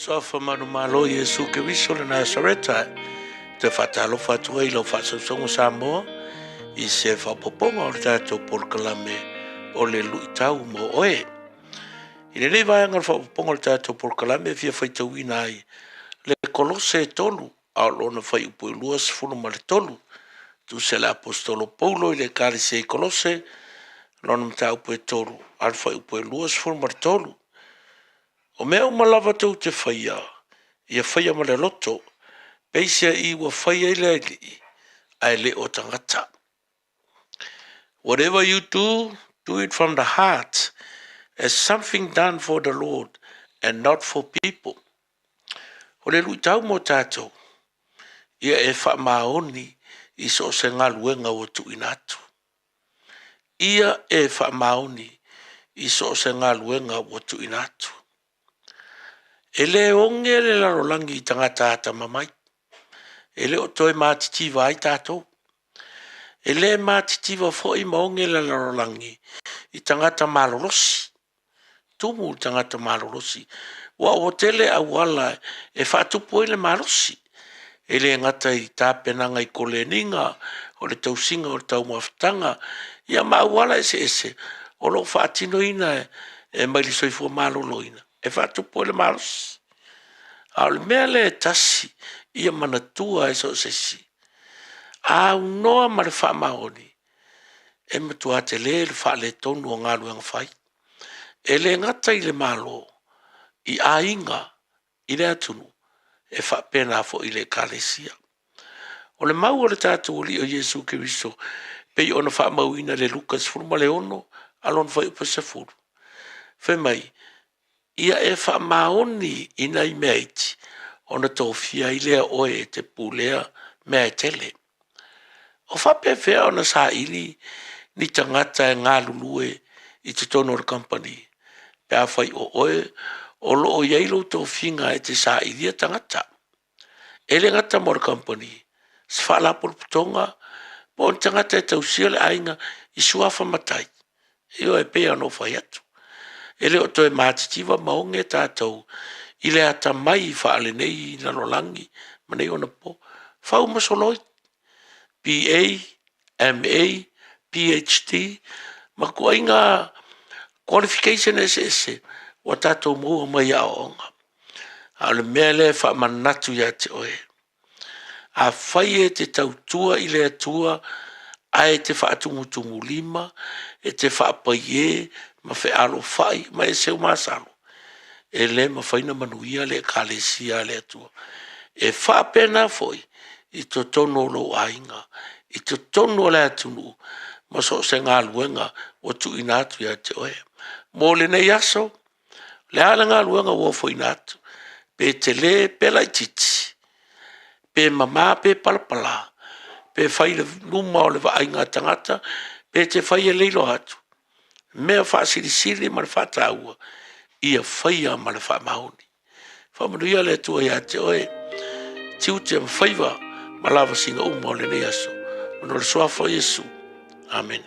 So fa manu malo Yesu ke viso le Nazareta te fatalo fatua i lo fasosongo Samoa i se fa poponga o tato por kalame o le luitau mo oe. I le rei vai angar fa poponga o tato por kalame fia faitau ina ai le kolose tolu a lona fai upo i luas funu ma le tolu tu se le apostolo Paulo i le kari se i kolose lona mta upo e tolu al fai upo i luas funu ma le tolu. O mea umalava tau te whaia, ia whaia ma le loto, peisia i wa whaia i le ai le o tangata. Whatever you do it from the heart, as something done for the Lord and not for people. O le luitau mo tātou, ia e wha maoni i so se ngā luenga o tu inatu. Ia e wha maoni i so se ngā luenga o tu inatu. E le onge le larolangi i tangata ata mamai. E le o toi mātitiva ai tātou. E le mātitiva fōi maonge le larolangi i tangata malorosi. Tumu tangata malorosi. Wa o tele au wala e whātupo i le malorosi. E le ngata i tāpenanga i koleninga o le tausinga o le tau mawhitanga. Ia mawala ese. O lo whātino ina e maili soifua malolo ina. E whātupo le maros. A le mea le tasi ia manatua e so sesi. A unoa ma le whaamaoni. E matua te le wha le tonu o ngā luenga whai. E le ngata i le malo. I a inga i le atunu. E whapena fo i le kalesia. O le mau o le tātou li o Jesu Kiristo. Pei ona whaamauina le Lukas furuma le ono. Alon whai upa se furu. Whemai. Ia e wha maoni ina i mea iti, ona tōwhia i lea oe te pūlea mea tele. O whapewhea ona sa ili ni tangata e ngā lulue i te tono o company. Pea whai o oe, o loo iailo tōwhinga e te sa ili a tangata. Ele ngata mo company, sfala pulputonga, po tangata e tausia le ainga i suafa matai. Io e pea no whai atu. Ele o toe mātitiva maonge tātou, i le ata mai whaale nei na rolangi, manei ona po, whau masoloi, PA, MA, PhD, ma kua inga qualification ese, wa tātou mua mai a onga. A le mea le wha manatu ya te oe. A whai e te tautua i le atua, a e te wha atumutumu lima, e te wha paie, ma fe alo fai ma e seu masalo e le ma faina manuia le kalesia le atua e fa pena foi i to tono lo ainga i to tono le atunu ma so se ngā luenga o tu inatu ya te oe mo le nei aso le ala ngā luenga o fo inatu pe te le pela titi pe mama pe palpala pe fai le luma o le vainga tangata pe te fai e leilo atu mea whaasirisiri ma le whataua ia whaia ma le whamaoni. Whamanuia le tua ia te oe, tiu te mwhaiva ma lava singa uma o le nei aso. Mano le soafa Yesu. Amen.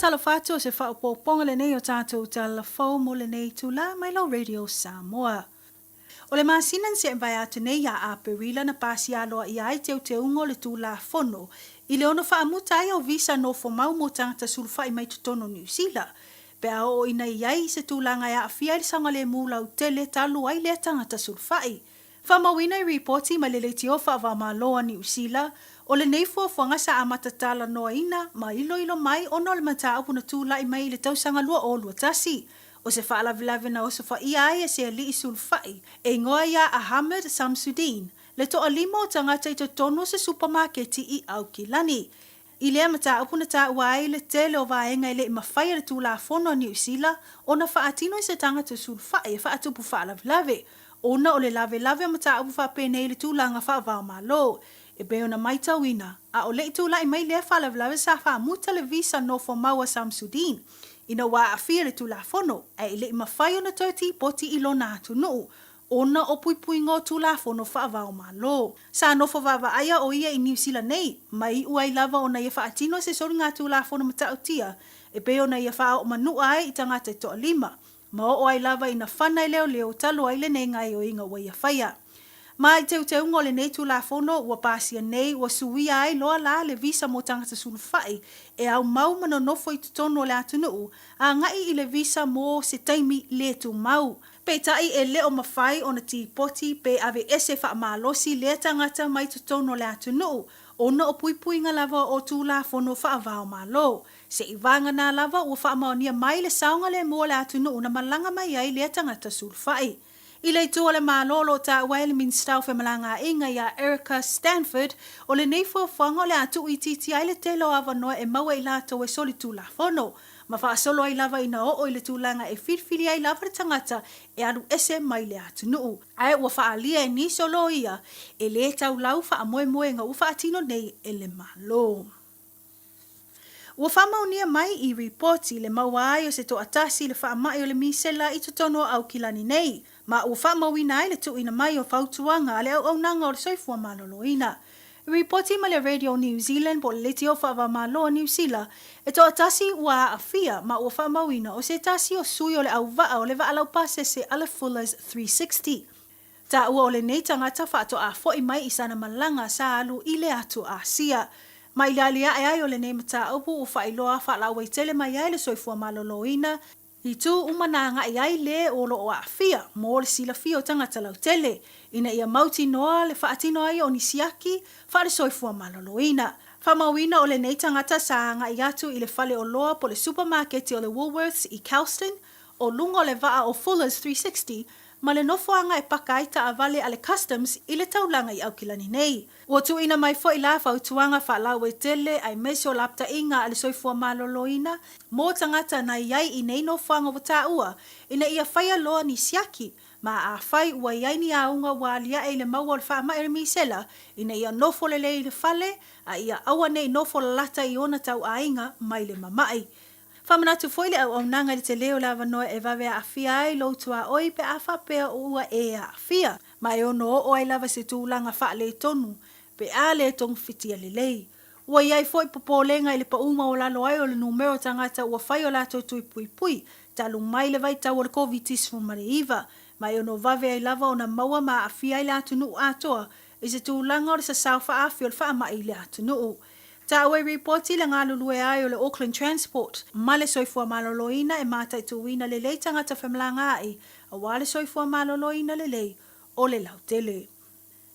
Tala fatu se fa poponga le nei o tātou tala fau mo le nei tula mai lo Radio Samoa. O le masinan se vai atu nei a aperila na pasi aloa i ai te ungo le tula fono. I le ono wha amuta ai o visa no fo mau mo tangata sulfa i mai tutono New Zealand. Pea o ina i ai se tula ngai a fia i sanga le mula u tele talu ai le tangata sulfa i. Wha mawina i reporti ma le le tiofa wa maloa New Zealand. O le nei fuafuanga sa amatatala noa ina, ma ilo mai ono le mata upu na tūla i mai le tausanga lua o lua tasi. O se whaalavilawe na o se wha ia ai e se li i sulfai, e ngoa ia Ahmed Samsudin, le toa lima o tangata i to tono se supermarketi i Aukilani. I lea mata upu na ta uai le tele o vaenga i le i mawhai le tūla fono New Zealand, o na whaatino i se tangata sulfai e whaatupu whaalavilawe. Ona o le lave mata upu whapene i le tūlanga wha malo. E beo na mai tauina, a o le itula i mai lea whalavlawe sa wha muta le visa no fo maua Samsudin. Ina wā a fia le tula fono, e i le i mawhai o na tauti poti i lo nā tunu. ona o pui ngo tulafono whaavao malo. Sa nofo vavaaya o ia i New Zealand nei, mai uai lava ona ia whaatino se sori ngā tulafono matautia, e pe ona ia whaao manua ai i tangata i toa lima. Ma o ai lava ina whanai leo talo ai le nei ngai o inga waia whaia. Mai teu ngole nei tulafono ua pasia nei ua suia ai loa la le visa mo tangata sulufai e au mau mana nofo i tutono le atunuu a ngai i le visa mo se taimi le tu mau. Pe tai e leo mawhai o na tipoti pe ave ese wha malosi le tangata mai tutono le atunuu ona o pui nga lava o tulafono wha avao malo. Se i vanga na lava ua wha maonia mai le saunga le mua le atunuu na malanga mai ai le tangata sulufai. I le tua le malolo ta waile min stau fe malanga inga ya Erica Stanford o le nei fuafanga o le atu i titi ai le telo ava noa e maua i lato e soli tulafono. Ma wha solo ai lava ina o i le tūlanga e whirwhiri ai lava le tangata e alu ese mai le atu nuu. Ai ua wha alia e ni solo ia e le tau lau wha moe nga uwha atino nei e le malo. Ua whamaunia mai i reporti le maua ai o se to atasi le whaamai o le misela i tutono au kilani nei. Ma ua whamauina ai le tuina mai o whautuanga le au nanga o le soifua maloloina. Reporti ma le Radio New Zealand po le leti o whaava malo New Zealand e to atasi ua afia ma ua whamauina o se tasi o sui o le au vaa o le vaa lau pase se ala Fullers 360. Ta ua o le nei tangata whaato a foi mai i sana malanga sa alu i le atu a sia. Ma i lalia e ai o le nei mata upu u whailoa whalaua i tele mai ai le soifua maloloina i tu umananga i ai le o lo o afia mo le sila fia o tangata lau tele. Ina ia mauti noa le whaatino ai o nisiaki wha le soifua maloloina. Whamauina o le nei tangata saanga i atu i le whale o loa po le supermarket o le Woolworths i Calston o lungo le vaa o Fullers 360 ma le nofoanga e pakaita a vale ale customs i le taulanga i aukilani nei. Ua tu ina mai fo i la whautuanga whalau e tele ai mesi o lapta inga ale soifua maloloina mo tangata na iai i nei nofoanga wata ua ina ia whaia loa ni siaki ma a whai ua iai ni aunga walia e le maua le wha maere misela ina ia nofo le le whale a ia awa nei nofo le lata i ona tau ainga mai le mamai. Whamanatu foile au nanga le te leo lava noa e vawe a awhia ai loutua oi pe a whapea o ua e a awhia. Mai ono o ai lava se tūlanga wha le tonu pe a le tong fitia le lei. Ua iai foi popolenga i le pauma o lalo ai o le numero tangata ua whai o lato tui pui talu mai le vai tau o le COVID-19 mare iwa. Mai ono vawe ai lava o na maua ma a awhia i le atunu atoa i se tūlanga o le sa sauwha awhia o le wha mai i le atunu. Ta awe reporti le ngā lulue ai o le Auckland Transport. Ma le soifua maloloina e mātai tuwina le lei tangata whamlanga ai. A wā le soifua maloloina le lei o le lautele.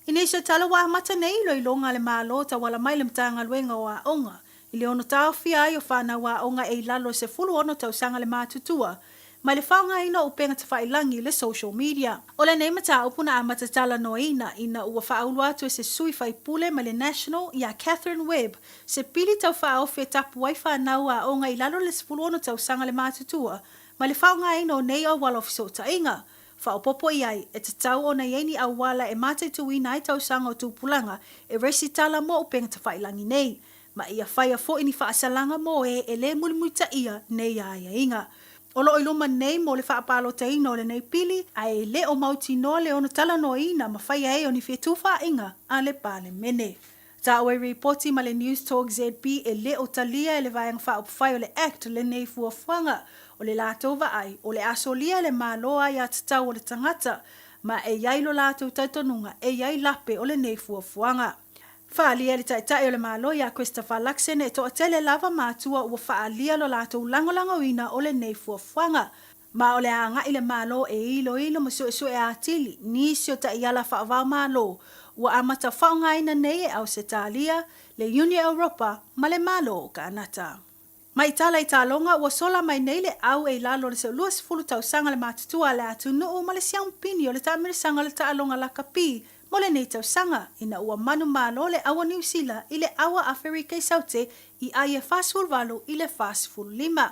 Inisha tala wā mata nei lo i longa le malo ta wala mai le mtanga luenga o a onga. I le ono tau fia ai o whana wā onga e lalo se fulu ono tau sanga le mātutua. Ma le whaunga ina upenga ta whailangi le social media. O le nei mata upuna a matatala no ina ua whaaulu atu e se sui whaipule ma le National ia Catherine Webb se pili tau whaofe tapu wai whanau a onga i lalo le sefulu ono tau sanga le mātutua. Ma le whaunga ina o nei o walofiso ta inga. Whaopopo iai e te tau o na ieni au wala e mātai tuina ai tau sanga o tūpulanga e resi tala mo upenga ta whailangi nei. Ma ia whaia fo ini whaasalanga mo e le mulimuita ia nei a ia inga. O lo iluma nei mo le whaapalo te ino le nei pili, a e le o mauti no le ono tala no ina ma whaia e o ni whetuwha inga a le pale mene. Ta oe reporti ma le News Talk ZB e le o talia e le vaiang whaopwhai o le act le nei fuafuanga o le lātova ai, o le asolia le māloa i atatau o le tangata, ma e iai lo lātou taitonunga e iai lape o le nei fuafuanga. Whaalia le taitai o le malo ia Christopher Luxon e toa tele lava mātua ua whaalia lo lātou langolango ina o le nei fuafuanga. Ma o le anga i le malo e ilo ma sue a atili, nisi o ta iala whaavau malo, ua amata whaunga ina nei e au se talia, le Union Europa ma le malo o ka anata. Mai tala i talonga ua sola mai nei le au e lalo le se luas fulu tau sanga le mātutua le atu nuu ma le siampini o le tamere sanga le taalonga la kapi, mo le nei tau sanga ina ua manu malo le awa New Zealand i le awa Afrika i saute i aia fastful valu i le fastful 5.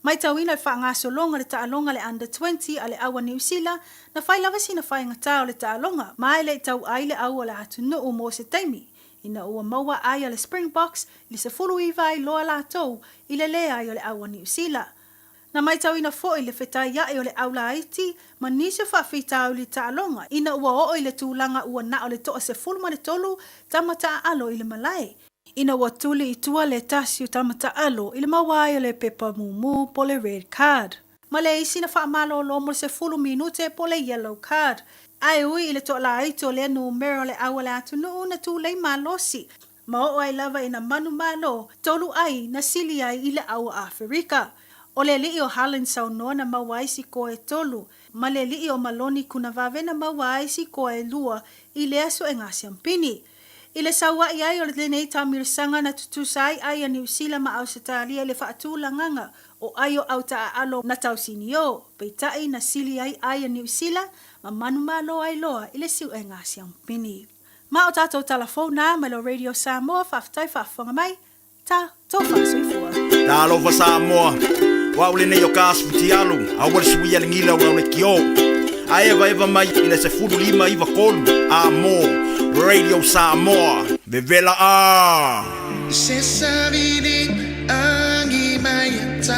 Mai tau ina le whaangaso longa le taalonga le under 20 a le awa New Zealand na whai lavasi na whai ngata o le taalonga mai le tau ai le awa le atu nuu mo se taimi. Ina ua maua ai le Springboks li se fulu iwa ai loa lātou i le lea ai o le awa New Zealand. Na mai tau ina fo i le whetai ia e o le aula aiti, ma nisi whawhita o le taalonga, ina ua o le tūlanga ua na o le toa se fulma le tolu, tamata alo i le malai. Ina ua tuli i tua le tasi o tamata alo, i le mawai o le pepa mumu po le red card. Ma le isi na whaamalo lo mo se fulu minute po le yellow card. Ai ui i le toa la aiti o le numero le awa le atunu na tu lei malosi. Ma o ai lava ina manu malo, tolu ai na sili ai i le awa Afrika. O le li o Helen Saunoa na mawai si koe tolu, ma le li o Maloni kuna vave na mawai si koe lua i le aso e ngasi ampini. I le sawa i ai o le nei tamirisanga na tutusai ai a New Zealand ma Australia le whaatu langanga o ai o au taa alo na tausini o. Peitai na sili ai a New Zealand ma manu malo ai loa i le siu e ngasi ampini. Ma o tātou telefona ma lo Radio Samoa whaftai whafonga mai, ta tofa suifua. Ta alofa Samoa. Wa ule nei o kasputi alu, a wale sui ale ngila o le kio. A eva mai i le se furu lima iwa kolu, a mo, Radio Samoa, vevela a. Se savini angi mai ta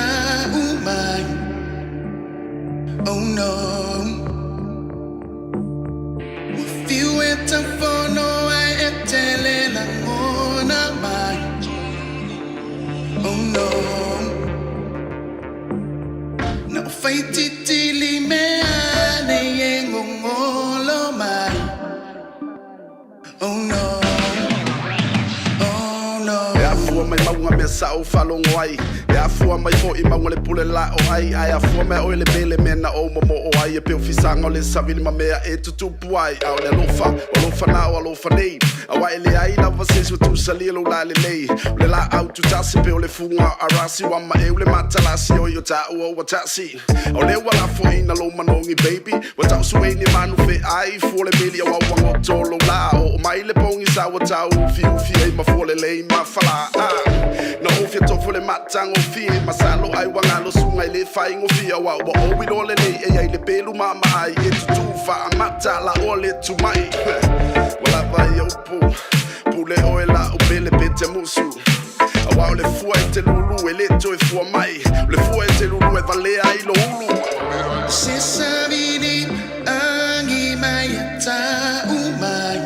umai. Oh no. Fiu e tafono ai e tele la mona mai. Oh no. No fight tili me ane yengo ngolo mai. Oh no. Oh no. E a fua mai maunga me sa o falongo ai. E a fua mai fo I maunga le pule la o ai. Ai a fua me o le bele mena o momo o ai. E peo fisanga o le savili ma mea e tutupu ai. A o le alofa na o alofa nei. A wa ele ai la vasesu tu salilo la le lei. Le la au tu tasi pe o le funga arasi wa ma e o le matalasi o yo ta o wa tasi. O le wala fo ina lo manongi baby. Wa ta suwe ni manu fe ai fo le mili wa wango tolo la o mai le pongi sa wa ta ufi e ma fo le lei ma fala. Na ofia tofu le matang o fi masalo ai wanga lo sunga le fai ngo fi wa o wi lo le nei e ai le pelu mama ai e tu fa mata la o le tu mai. Wala vai o pule o la o bele pete musu. Awa o le fua e te lulu e le to e fua mai. Le fua e te lulu e vale ai lo ulu. Se savini angi mai ta umai.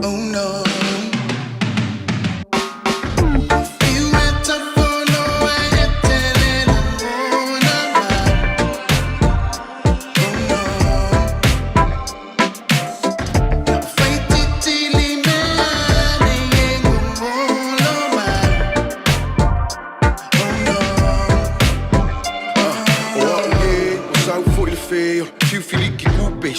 Oh no.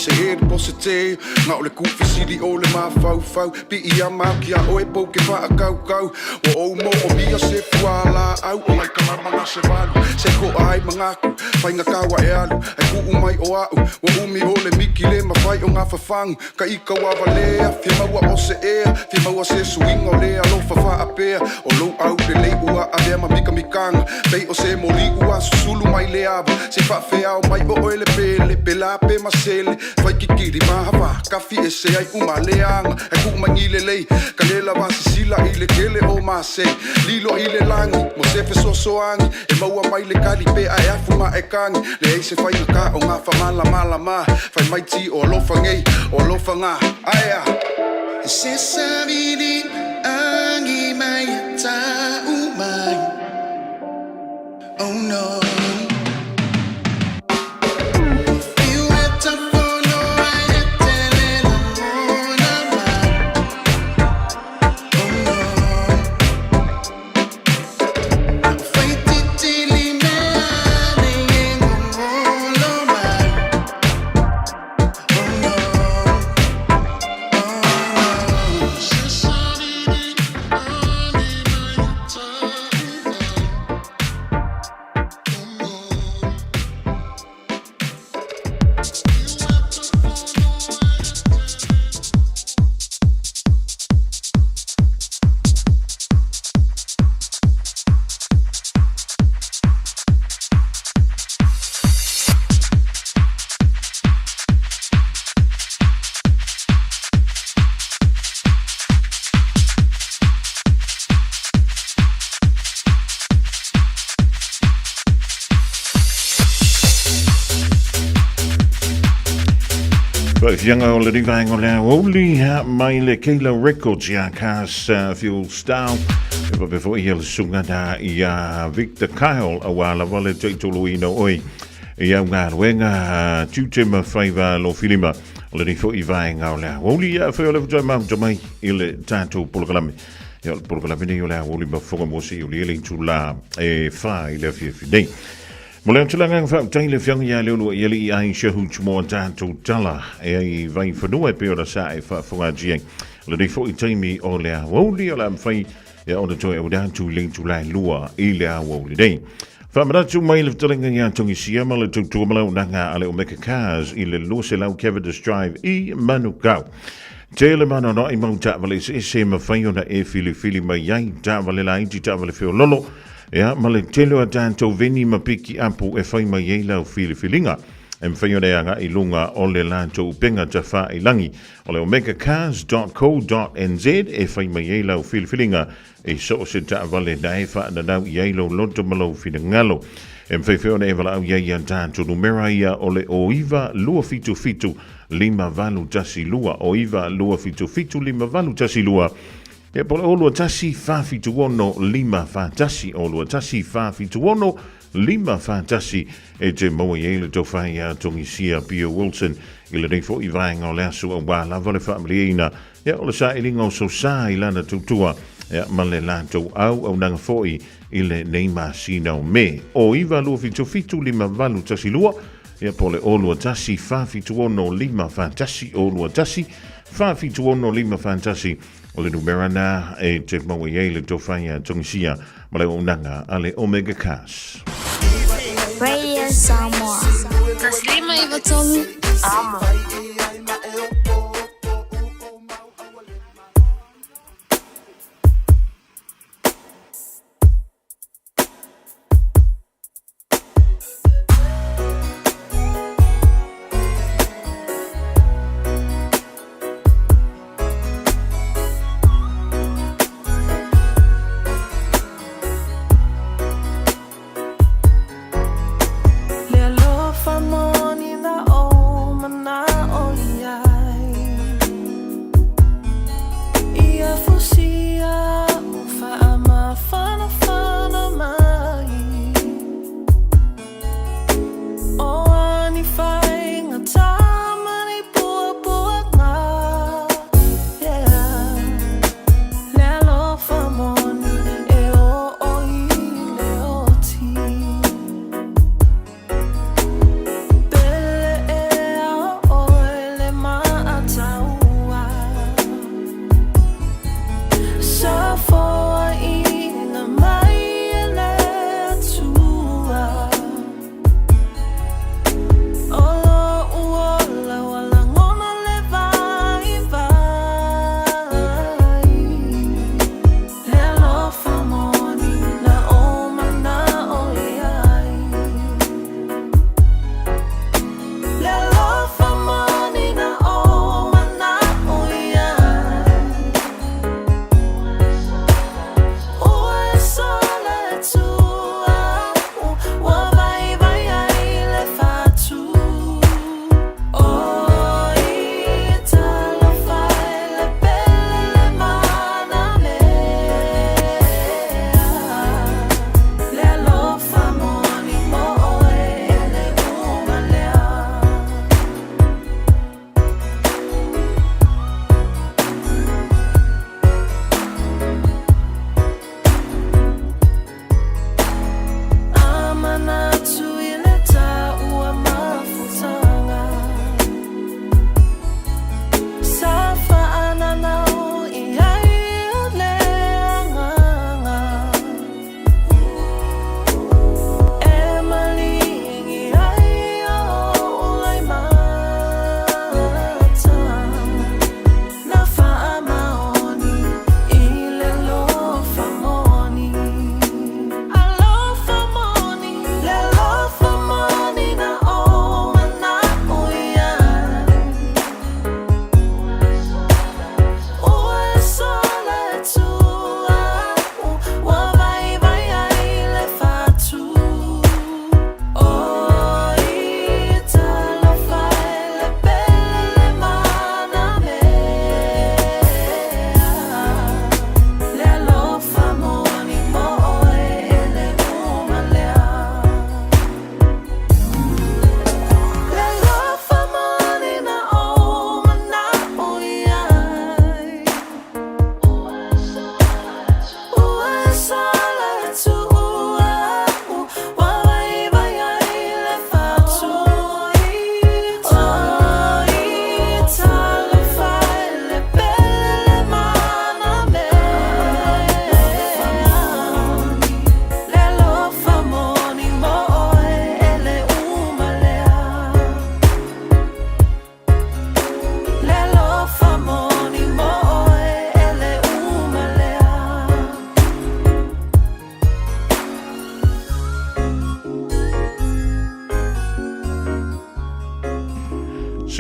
Se he pose te nga o le kufi sili o le mafau pi ia makia o e poke fa kau o mo o mia se fuala au o mai kama se valu se ko ai mangaku fai nga kawa e alu ai ku mai o au o umi o le miki le mafai o nga fafang ka ika wa vale fi maua o se e fi maua se swing o le alo fa ape o lo au le le ua ave ma mika mikang pei o se moli ua susulu mai le ava se fa fe au mai o ele pele pela pe masele vai kikiri mahava kafi e se ai umaleanga e ku mangile lei kalela wasi sila ile kele o mase lilo ile langi mo se fe sosoangi e maua mai le kali pe ai afuma e kangi le se fai ka o nga fa mala ma fai mai ti o lofa ngei o lofa nga aya se savini angi mai ta umai. Oh no. fianga o le rivainga o le aoli ha mai le Kayla Records ia kas fuel style e pa befo ia le sunga da ia Victor Kyle a wala wale teitolo ino oi ia ngā ruenga tūtema whaiva lo filima o le rifo i vainga o le aoli ia whai o le futai mau tamai i le tātou polokalame ia le polokalame nei o le aoli ma whonga mosi o le ele tu la e whai le fiafi nei. Mo le tulanga fa tai le fianga ia le ulu ia li ai shehu tumo tātou tala e ai vai whanua e pe ora sa e whaagia le rifo i taimi o le aoli o le amwhai ia o le toi au dātu le tu lai lua i le aoli nei. Whamaratu mai le vtalinga ia tongi siama le tautua malau nanga ale o Mecca Cars i le Lose Lau Cavendish Drive i Manukau. Te le mana no i mau tāwale se mawhai o na e fili mai iai tāwale la inti tāwale whio lolo ia ma le telo a tātou veni mapiki apu e whai mai ei lau filinga e mwhai o reanga i lunga o le lātou penga ta wha i langi o le omegacars.co.nz e whai mai ei lau filinga e so se tāwale na e wha na nau i ei lau lonto malau fina ngalo e mwhai whio na e wala au iei an tātou numera ia o le oiva lua fitu lima valu tasi lua oiva lua fitu lima valu tasi lua e pole olua tasi whawhitu ono lima whātasi olua tasi whawhitu ono lima whātasi e te maua i eile tau whai a tongi sia Pia Wilson i le reifo i vaenga o le asu a wā lava le whaamiliina e o le sa i linga o so sa i lana tutua e ma le lātou au nanga fōi i le neima sina o me o iwa lua fitu lima valu tasi lua e pole olua tasi whawhitu ono lima whātasi olua tasi whawhitu ono lima whātasi o le numera na e te maua i eile tō whaia tongisia ma le unanga a le Omega Cars. Radio Samoa. Taslima Ivatolu. Amo. Le alofa moni na o mana o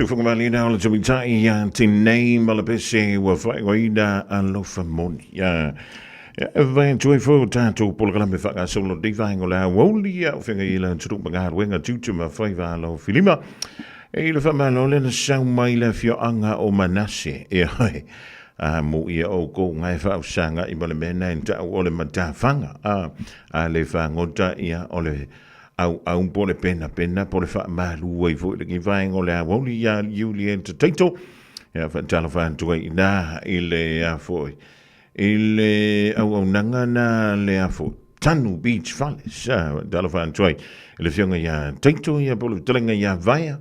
So from Malina to Mitai to name Malabese were Faida and Lofamoni. Vai joyful tato polgame fa solo divine la woli finger ila to bagar wenga tutu ma faiva lo filima e le fa malo le sa mai le fio anga o manase e hai mo ia o ko ngai fa sanga I mole mena nta o le mata fanga a le fa ngota ia o le au pole pena pole fa malu e vo le vai ngole woli ya yuli entertaito ya fa telefon to ina ile ya foi il au nanga na le afo Tanu Beach Falls telefon toi le fionga ya taito ya polo telenga ya vai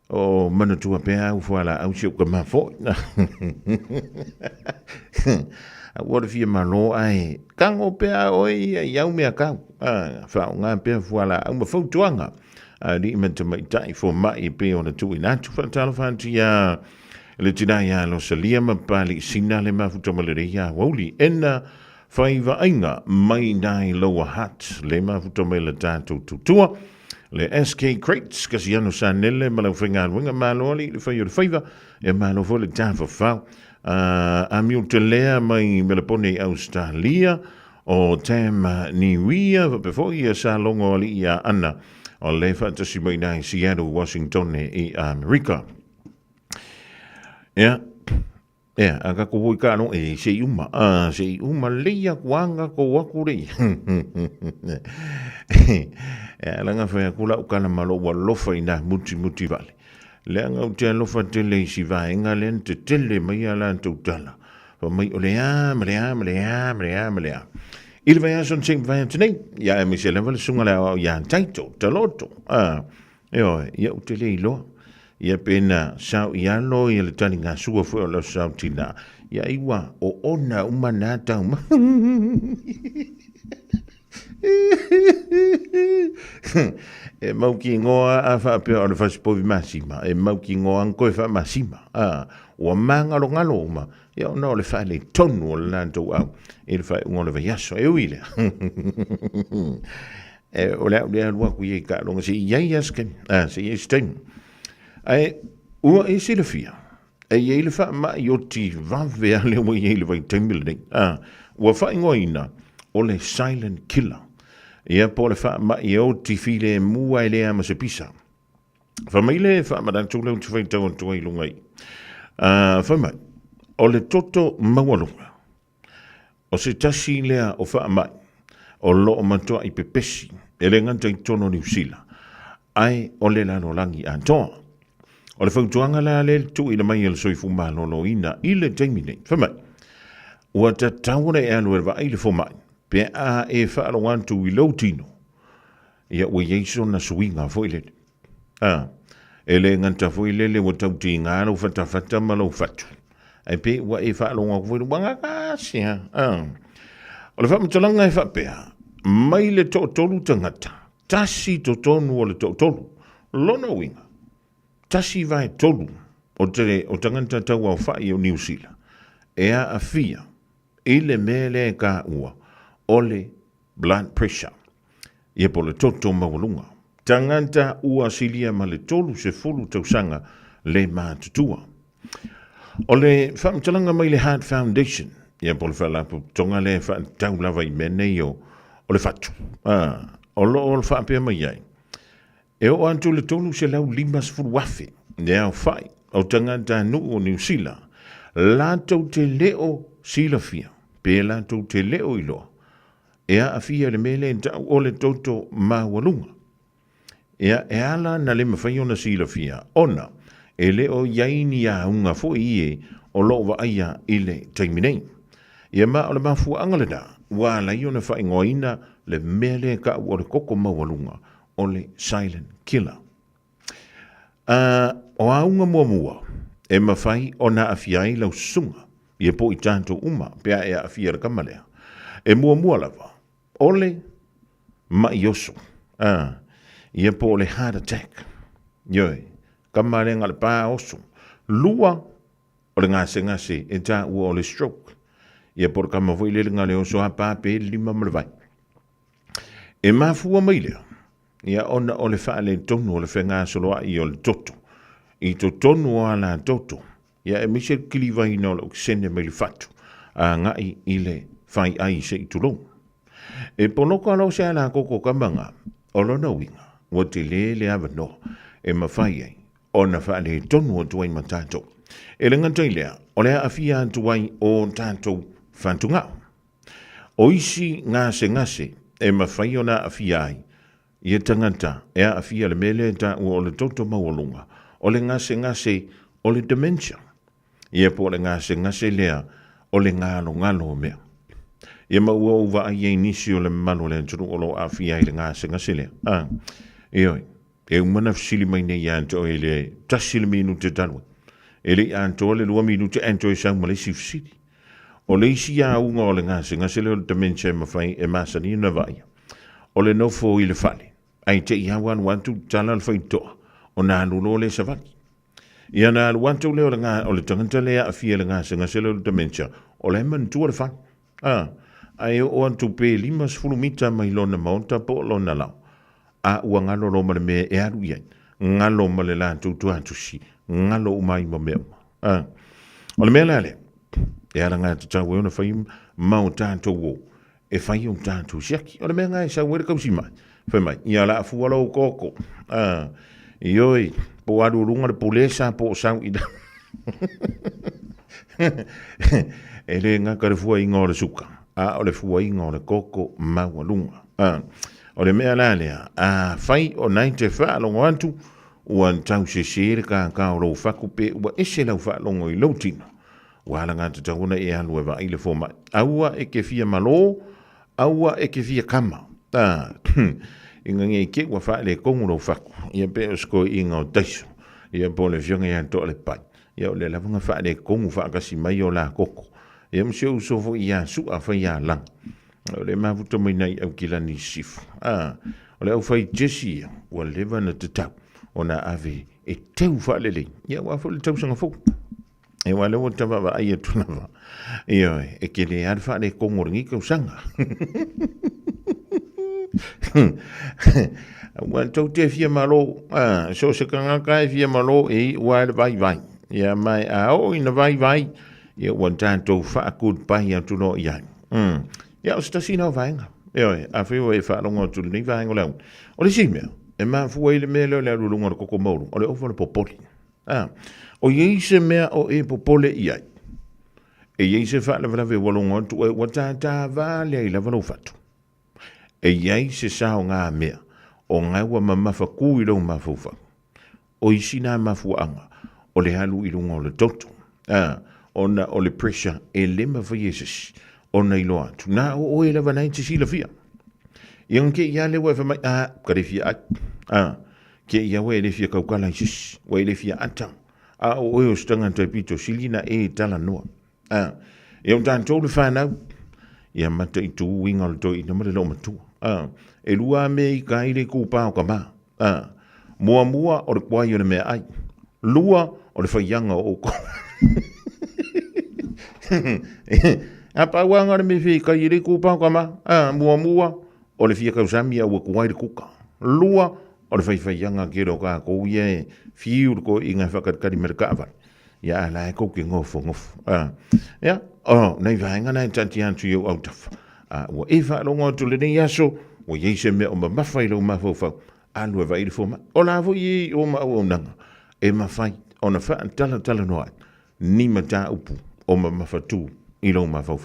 o manatua pe au fala au siu ka mafo what if you malo ai kango pe oi ya me ka fa nga pe fala au mafo tuanga di menta mai tai for mai pe ona tu ina tu fa telefon ya le tina ya lo salia ma pali sinale ma futo malere ya woli ena faiva ainga mai nai lower hat le ma futo mele tatu tutua le SK crates casiano sanelle ma lo fenga winga maloli le faio le faiva e malo vole tava fa a miu te lea mai me le pone Australia o tema ni wia pe foi sa longo ali ya ana o le fa tasi mai nai Seattle Washington e America. Ja, aga ko voi ka no e se uma leia kuanga ko wakuri. Langa fa kula ukana malo wa lofa ina muti vale. Langa u te lofa te le si va enga len te tele mai ala tu tala. Fa mai ole mlea. Il va son sing va tene. Ya mi se level sunga la ya taito taloto. Yo te le lo. Ia pena sau ia lo ia le tani ngā sua fo lo sau tina. Ia iwa o ona umana tau. E mau ki ngoa a wha pia o le whasipovi masima. E mau ki ngoa ankoe wha masima. Ua mangalo ngalo uma. Ia o nao le wha le tonu o le nantou au. E le wha ungo le vaiaso. E uile. O le au lea lua kui e ka longa se iai asken. Se iai stein. Ai ua e se le fia e ye le fa ma yo ti va ver le mo ye le vai temble ding ua fa ngoina o le silent killer ia po le fa ma yo ti file mua le ama se pisa fa mai le fa ma dan tu le tu vai tau tu ai lungai fa mai o le toto mawalunga o se tasi lea o fa mai o lo o matua I pepesi e le nganta I tono New Zealand ai o le lano langi antoa o le whautuanga la le tu ina mai el soifu malolo ina I le taimine. Whamai, ua ta tawana e anu erwa I le whamai, pe a e whaarongantu I lau tino, ia ua yeiso na suinga foilele. E le nganta foilele ua tauti ngā anu whatawhata malau whatu. E pe ua e whaaronga foilele, wanga kasi ha. O le whamatalanga e whapea, mai le tolu tangata, tasi to tonu o le tolu, lona winga. Tasi vai tolu o tanganta tau au whai o New Zealand. Ea a fia, I le mele ka ua, o le blood pressure. Ia po le toto mawalunga. Tanganta ua silia ma le tolu se fulu tausanga le mātutua. O le whamtalanga mai le Heart Foundation. Ia po le whalapu tonga le tau lava I menei o le whatu. O lo whapea mai ai. E o antu le tolu se lau limas furuafe, ne au whai, au tangata nu o New Zealand, lātou te leo silafia, pe lātou te leo iloa, ea a fia le mele o le toto mawalunga. Ea e ala na le mawhai ona silafia, ona, e leo yaini a unga fo ie o loo wa aia ile taiminei. Ia ma o le mafua angaleda, wa la iona whai ngoina le mele ka o le koko mawalunga, o le silent killer. O aunga mua, e mawhai o na afiai lau sunga, I po I tanto uma, pea e afia rakamalea. E mua lava, o le maioso, I po le heart attack. Yoi, kamalenga le pā oso. Lua, o le ngase, e tā ua o le stroke. I po le kamawai le ngale oso hapa pe lima malvai. E mafua mailea. Ia ona o le whaale tonu o le whenga soloa I o le toto. I to tonu ala toto. Ia e mise kili vai no lo sene me le fatu. A ngai ile fai ai se i tulou. E ponoko alo se ala koko kamanga. Olo na winga. Wa te le ava no. E mawhai ai. O na whaale tonu o tuai ma tātou. E le ngantai lea. O lea awhia tuai o tātou whantunga. O isi ngase. E mawhai o na awhia ai. Ia tangata. E a awhia le mele ta o le toto maualunga. O le ngase o le dementia. Ia po le ngase lea o le ngalo mea. Ia maua uwa ai e nisi o le malo le tunu o lo awhia i le ngase lea. Ioi. E umana fsili mai nei anto e le tasile minute tanwa. E le anto le 2 minute anto e sang malesi fsili. O le isi a unga o le ngase lea o le dementia mawhai e masani na vai. O le nofo i le fale. Ai te ihawan wantu tala al whaitoa. O nā lulo le savaki. Ia nā luantu leo o le tanganta lea a fia le ngase leo le dementia. O le mantua le whan. Ai o antu pe 5 mita mai lona maunta po lona lau. A ua ngalo lo male me e aru iai. Ngalo male la tu si. Ngalo umai ma mea. O le mea lale. E ara ngā tau e ona whai mau tātou o. E whai o tātou siaki. O le mea ngai sa uere kausi mai. Whai mai. Ia la fuala o koko. Ioi. Po aru runga le polesa po sau ida. E le ngā kare fua inga o le suka. O le fua inga o le koko maua lunga. O le mea lalea. Whai o naite whaalongo antu. Ua tau se sere ka o lau whaku pe. Ua ese lau whaalongo i lau tina. Wala ngā te tauna e alu e wa ile fo mai. Aua e ke fia malo. Aua e ke fia kama. Inga nge ke wa whaale kongu lau whaku. Ia pe o sko inga o taiso. Ia po le fionga ia to le pai. Ia o le lavanga whaale kongu whaakasi mai o la koko. Ia mse usofo ia su a whai a lang. O le mafuta mai nei au kilani sifu. O le au whai jesi ia. Ua lewa na te tau. O na ave e tau whaale le. Ia wafo le tau sanga fok. E wale o tawa wa ai atuna wa. Ia e ke le ar whaale kongu ringi kau sanga. Ua tau te fia malo. So se kanga kai fia malo e ua le vai. Ia mai a o ina vai. Ia ua tātou whaakud pai atu no iai. Ia o stasi nao vaenga. Ia a whio e whaalonga tulu ni vaenga lau. O le simea. E maa fua i le mea leo leo lunga koko mauru. O le ofa le popoli. O yeise mea o e popole iai. E yeise whaala walawe walonga tu e watata vale i lava lau fatu. E yeise sao ngā mea. O ngaiwa mamafa ku i lau mafaufa. O isi nā mafuanga. O le halu i lunga o le toto. Ona o le pressure e lema fa yeses. Ona i loa tu. Nā o e lava naiti si la fia. Iang ke ia le wefa mai. Kare fia at. Ke ia we le fia kaukala isis. We le fia atang. O e o stanga te pito silina e tala noa. E o tātou le whanau. Ia mata i tū winga le toi na mare lo matua. E lua me i ka ile kūpao ka mā. Mua o le kwai o le mea ai. Lua o le whaianga o ko. Apa wanga le me whi ka ile kūpao ka mā. Mua o le fia kausami au kwai le kuka. Lua o le whaianga kero ka kou ie fiu ko inga whakatkari merkawa. Ia la e kou ke ngofo. Ia, nei vaenga nei tanti antu i au tafa. Ua e whaalonga tu le nei aso. Ua yeise mea o ma mawhai lau mawhau. Alu e vaire foma. O la vo i o ma au nanga. E mawhai o na wha tala noa. Ni ma tā upu o ma mawhatu i lau mawhau.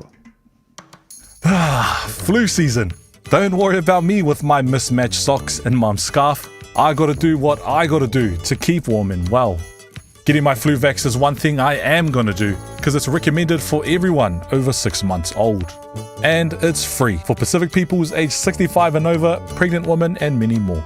Flu season. Don't worry about me with my mismatched socks and mum's scarf. I gotta do what I gotta do to keep warm and well. Getting my flu vax is one thing I am gonna do because it's recommended for everyone over 6 months old. And it's free for Pacific peoples aged 65 and over, pregnant women and many more.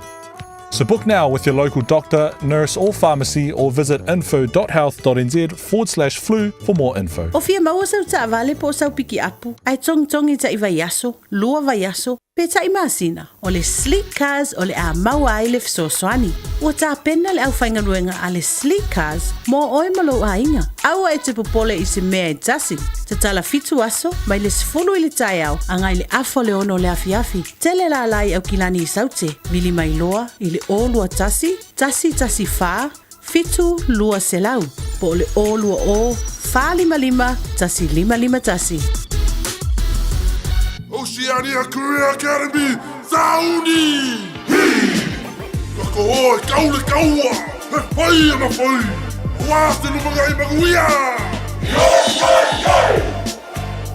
So book now with your local doctor, nurse or pharmacy or visit info.health.nz/flu for more info. O fia maua sau ta avale po sau piki apu. Ai tong i ta iwa yaso, lua va yaso, pe ta imasina. O le sleek cars o le a maua ai le fsoswani. Ua ta pena le au whainga luenga a le sleek cars mo oe malo a inga. Aua e te popole i se mea e tasi. Te tala fitu aso, mai le sifulu i le tai au, angai le afo le ono le afiafi. Tele la lai au kilani i saute, mili mai loa i le olua tasi fa, fitu lua selau. Po le o lua o, fa lima lima, tasi lima lima tasi. Oceania Career Academy, Sauni! Kako hoi, kaule kaua! He whai ama whai! Wāste lumagai maguia!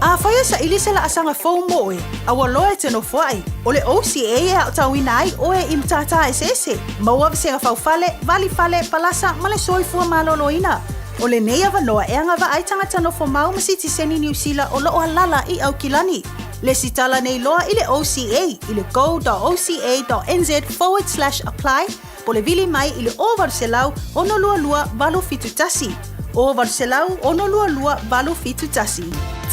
A whaia sa ili sela asanga fau moe, a waloe te no whai. O le OCA e au tawina ai o e imtata e sese. Maua visenga fau fale, vali fale, palasa, male soifua maloloina. O le nei avanoa e anga wa ai tangata no whamau masiti seni New Zealand o loo halala I au kilani. Le sitala nei loa I le OCA, I le go.oca.nz/apply, po le vili mai I le o varselau ono lua lua valo fitu tasi. O varselau ono lua lua valo fitu tasi.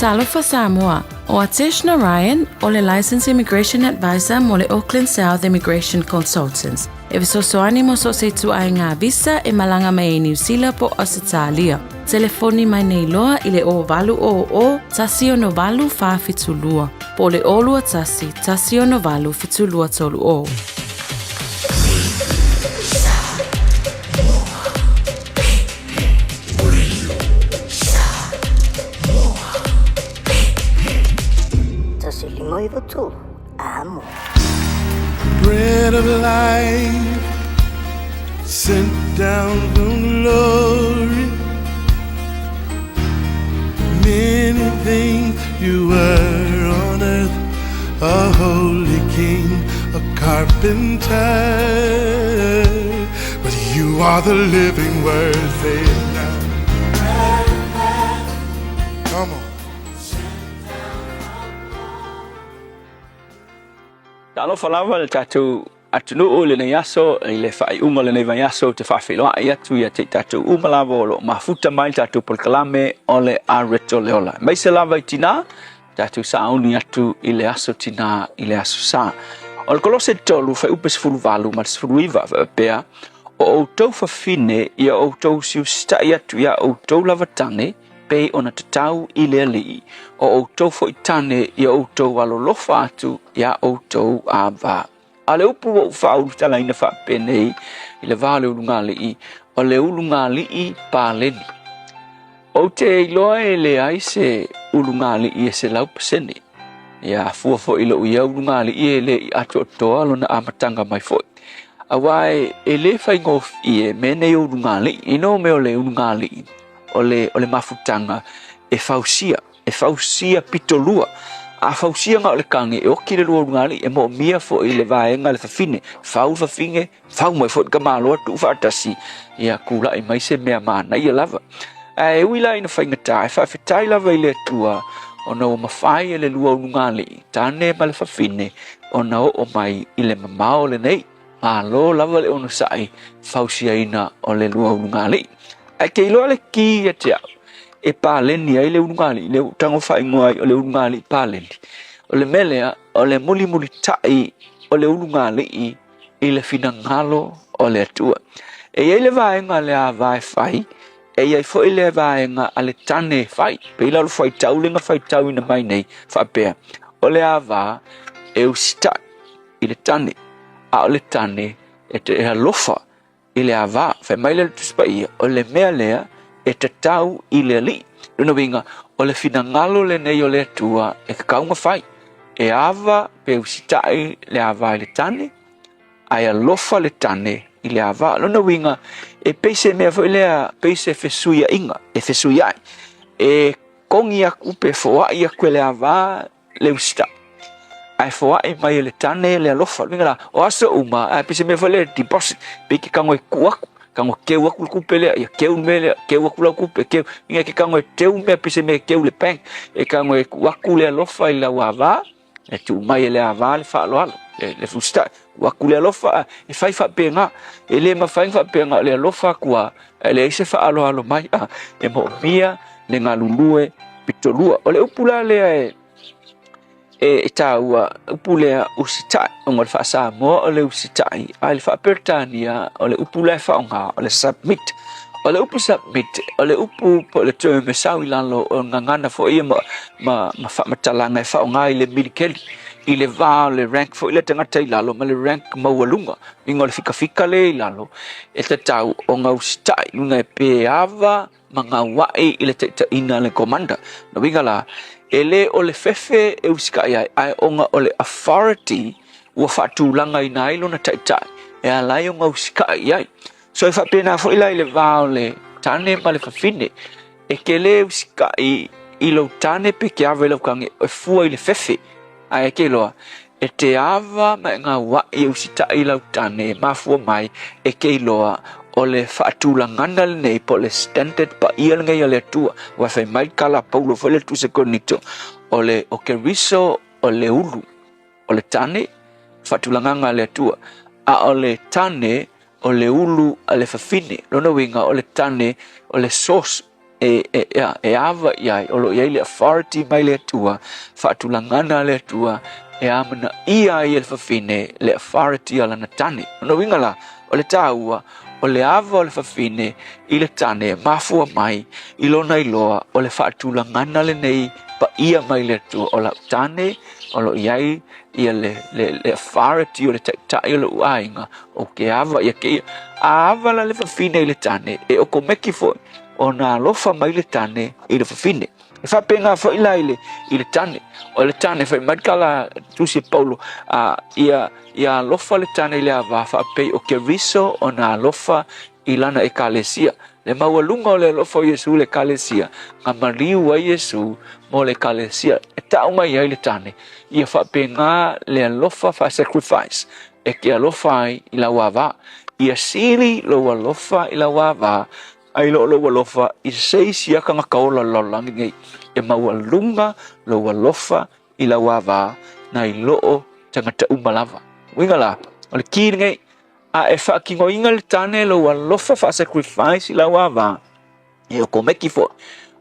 Talofa Samoa, o Atish Narayan, o le Licensed Immigration Advisor mo le Auckland South Immigration Consultants. E visosoani mo so se tu ai ngā visa e malanga mai New Zealand po Australia. Telefoni mai nei loa I le o valu o tasi ono valu fa fitulua. Po le olua tasi ono valu fitulua tolu o. Bread of life sent down from glory. Many things you were on earth, a holy king, a carpenter, but you are the living word. Say it now. Come on. Talo falawa le tatu atunu o le nei aso I le fai uma le nei vai aso te whawhiloa I atu ia te tatu uma lava o lo mafuta mai tatu polkalame o le areto leola. Mai se lava I tina tatu sauni atu I le aso tina I le aso sa. O le kolose tolu fai upe sifuru valu ma sifuru iwa pea o outou whawhine ia outou siu stai atu ia outou lava tane pei ona tatau I le alii o outou fo itane ia outou alolofa atu ia outou ava. A le upu o whau tala ina whapenei I le vale ulunga lii o le ulunga lii pāleni. O te iloa e le aise ulunga lii e se lau pasene. Ia fua fo ilo uia ulunga lii e le I atu o toa lo na amatanga mai foi. Awai e le whaingof I e mene ulunga lii. Ino me o le ulunga lii. O le mafutanga e fausia pitolua a fausia nga o le kange e oki le lua ngali e mo mia fo I le vaenga le fafine fau fafinge fau mai fo kamalo tu fatasi ia kula I mai se mea mana ia lava e wila ina faingata e fafetai lava I le tua ona o mafai le lua ngali tane ma le fafine ona o mai I le mamao le nei malo lava le ono sai fausia ina o le lua ngali e ke ilo le ki e te e pāleni ai le unungali, le tango whaingoai o le unungali pāleni. O le melea, o le muli tai o le unungali I le finangalo o le atua. E iei le vaenga le a vae whai, e iei fo I le vaenga a le tane whai, pe ila lo whai tau lenga whai tau ina mai nei whapea. O le a va e usita I le tane, a o le tane e te alofa I le a va, whai mai le tuspai o le mea lea, e te tau I le li. Luna winga, o le finangalo le nei o le atua e kakaunga whai. E ava pe usitai le ava I le tane, ai alofa le tane I le ava. Luna winga, e peise mea fo ilea peise fesuia inga, e fesuia ai. E kongi aku pe foa I aku le ava le usitai. Ai foa I mai le tane le alofa. Winga la, o aso uma, ai peise mea fo le deposit, pe ki kango e kuaku. Kango keu aku kupele ia keu mele keu aku la kupe keu inga ke kango teu me pise me keu le peng e kango e aku le lofa I la wava e tu mai le ava le fa lo le fusta aku le lofa e fai fa penga e le ma fai fa penga le lofa kwa le se fa lo mai e mo mia le ngalulue pitolua o le upula le e taua upulea usitai o le whaasa moa o le usitai ai le whapertania o le upulea whaonga o le submit ole upu submit ole upu po le tue me sau ilalo o ngangana fo ia ma fa matalanga fa ngai le milikeli i le va le rank fo ile tanga tai lalo ma le rank mawalunga ingo le fika le lalo e te tau o ngau stai una pe ava manga wai ile te ina le commander no wingala ele o le fefe e usika ai onga o le authority ua faatulanga ina ai lona taitai e alai o ngau sika ai so e faapena fo ila ile va le tane ma le fafine e kele usika i lo tane pe ke ava le kange e fua ile fefe ai ke loa e te ava ma ngā wa e usita i lau tane mafua mai e ke loa o le faatulangana le nei po le standard pa ia le ngai le tua wa fai mai kala paulo fo le tu se konito o ke riso o le ulu o le tane faatulanganga le tua a o le tane o le ulu a le fafine lona winga o le tane o le source e ava iai o lo iai le authority mai le tua faatulangana le tua e amana ia i le fafine le authority ala na tane lona winga la o le taua o le ava o le fafine i le tane mafua mai i lona iloa o le faatulangana le nei pa ia mai le tua o la tane o lo iai ia le authority o le taitai o le uainga o ke ava ia ke ava la le fafine i le tane e o komeki fo o na lofa mai le tane i le fafine e fapenga fo ila i le tane o le tane fai madkala tusi paulo ia lofa le tane i le ava faapei o ke riso o na lofa i lana e kalesia le maualunga o le lofa o Yesu le kalesia nga mariu a Yesu mo le kalesia e tau mai ai le tane ia fapenga le lofa fa sacrifice e ke alofa ai i la wava ia sili lo alofa i la wava ai lo alofa i sei sia kanga kaola lolangi ngai e maualunga lo alofa i la wava na i loo tangata umalava wingala o le kiri ngai a e whaakingo inga le tane lo alofa fa sacrifice i la wava e o komeki fo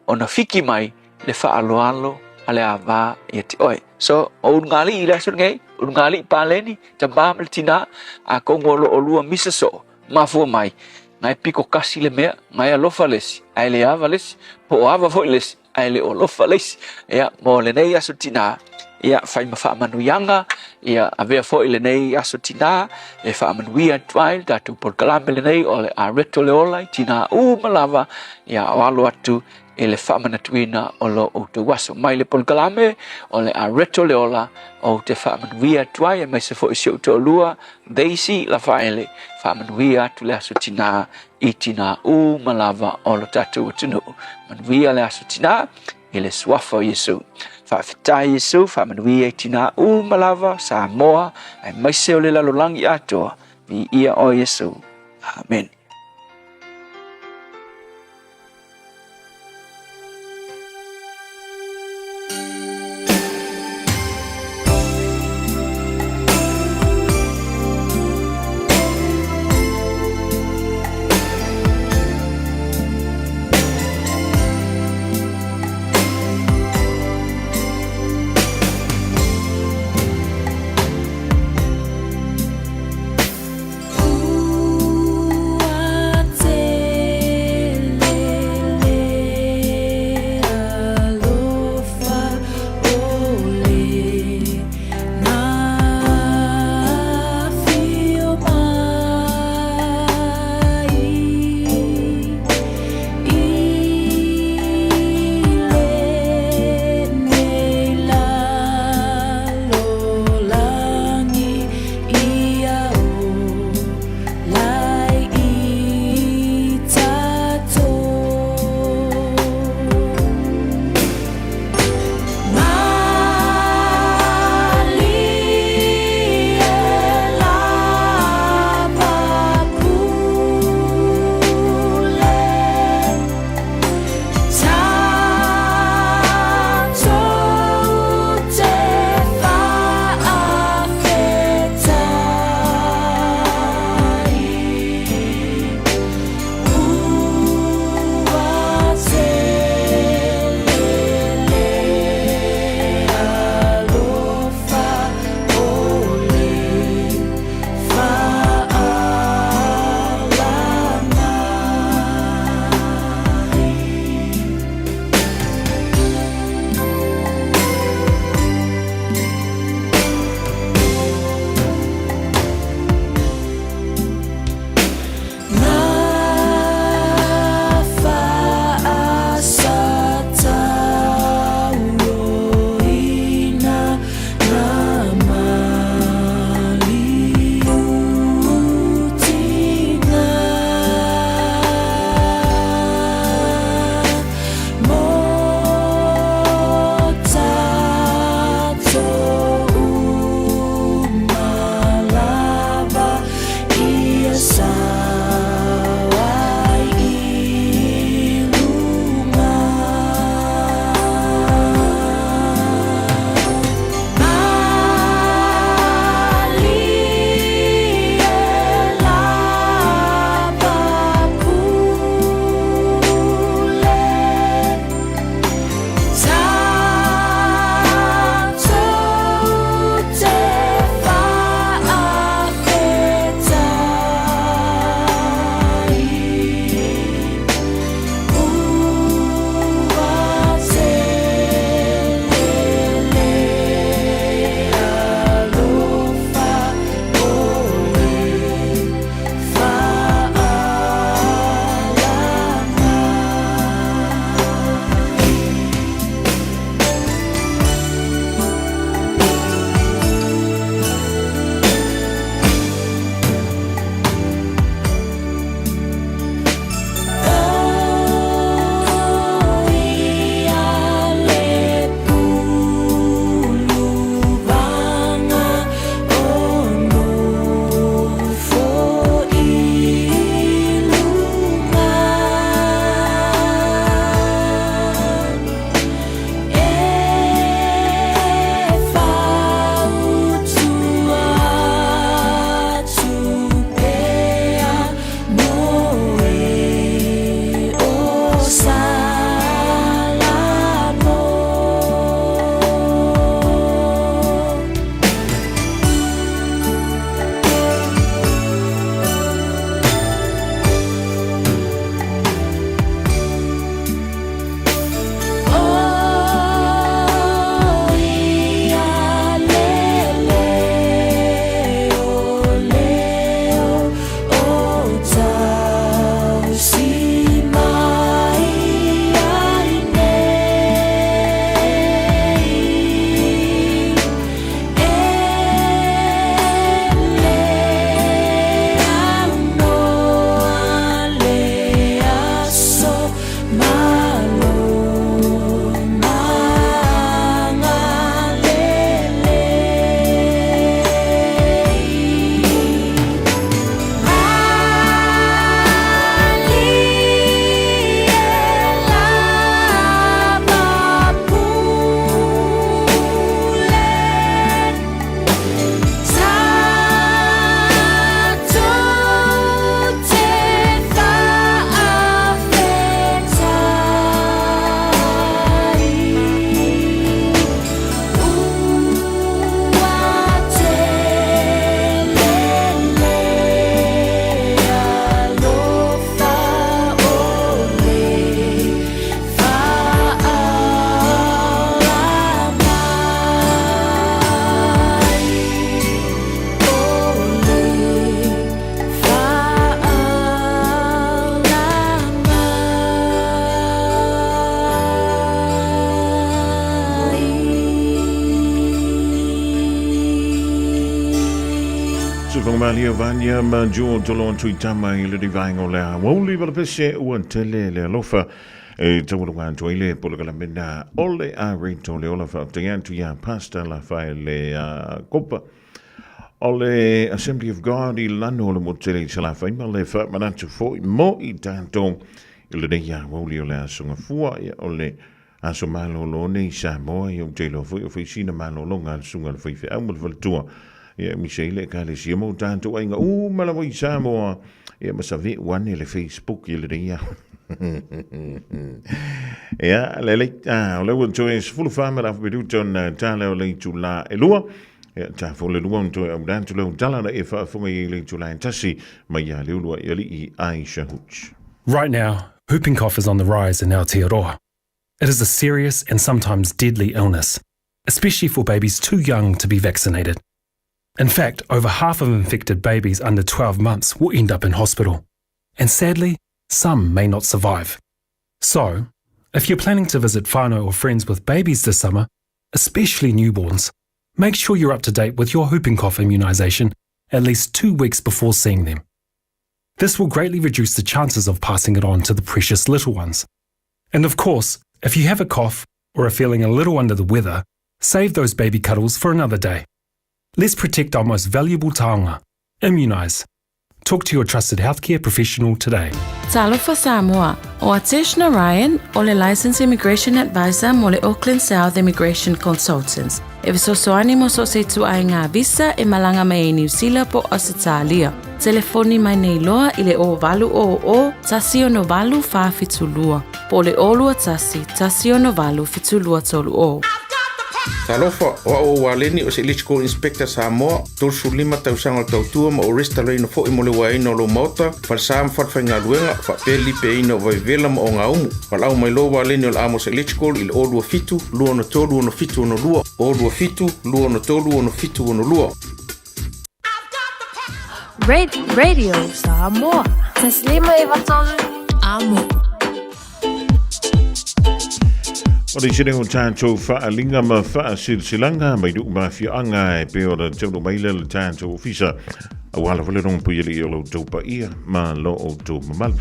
o na fiki mai le whaaloalo a le ava i te oe so o ungali i laso ngai ungali paleni tabam le tina a kongolo o lua misa so mafua mai ngai piko kasi le mea ngai alofa lesi ai le ava lesi po ava fo lesi ai le olofa lesi ia mo le nei aso tina ia fai mafa manuyanga ia avea fo le nei aso tina e fa manuia twile datu por kalambe le nei ole a reto le ola tina malava ia walo atu ele fa manatuina o lo o te waso mai le por kalame ole a reto le ola o te fa manuia twile mai se fo isio to lua daisy la fa ele fa manuia tu le aso tina itina malava o lo tatu tunu manuia le aso tina ele swafa Yesu fa Yesu fa manuia tina malava sa moa ai mai se o le lalolangi atoa vi ia o Yesu amen. Malia Vanya Majo Tolon Tuitama i le divango le woli vala pese uan tele le alofa e tawaluan toile polagala mena ole a rito le ola fa tiantu ya pasta la fa le copa ole Assembly of God I lano le motele sala fa ma le fa manatu fo mo I tanto il de ya woli ole asunga fua ya ole aso malo lo nei sa mo yo telo fo oficina malo longa sunga fa fa amul valtua ya Michele kale si mo tanto ainga malawa I Samoa ya masavi wane le Facebook ile de ya ya le le won to is full family of beduton tale le tula elua ya ta fo le won to dan to lo tala na if for me le tula tasi ma ya le lu ya li Aisha Hutch. Right now, whooping cough is on the rise in Aotearoa. It is a serious and sometimes deadly illness, especially for babies too young to be vaccinated. In fact, over half of infected babies under 12 months will end up in hospital. And sadly, some may not survive. So, if you're planning to visit whānau or friends with babies this summer, especially newborns, make sure you're up to date with your whooping cough immunisation at least 2 weeks before seeing them. This will greatly reduce the chances of passing it on to the precious little ones. And of course, if you have a cough or are feeling a little under the weather, save those baby cuddles for another day. Let's protect our most valuable taonga. Immunise. Talk to your trusted healthcare professional today. Talofa Samoa, o Ateshna Ryan, o le Licensed Immigration Advisor mo le Auckland South Immigration Consultants. E visosoani mo so se tu ai ngā visa e malanga mai e New Zealand po Australia. Telefoni mai nei loa I le o valu o tasi o no valu wha fitulua. Po le olua tasi o no valu fitulua tolu o. Talofa o waleni o se Electrical Inspector Samoa, tolsu 5 tausaga tautua ma o resta leina fo'i mo le waina o lo mota, falsa ma fatwhainga luenga, fa peli pe ina o vaivela ma o ngā umu. Falau mai lo waleni o le Amos Electrical I le olua fitu, lua no tolu ono fitu ono lua, olua fitu, lua no tolu ono fitu ono lua. Radio Samoa. Taslima iwatolu amo. O le sire o tātou whaalinga ma whaasilsilanga mai du ma whianga e pe o le tau maile le tātou ofisa a wala wale rong pui ili o lo taupa ia ma lo o tau mamalu.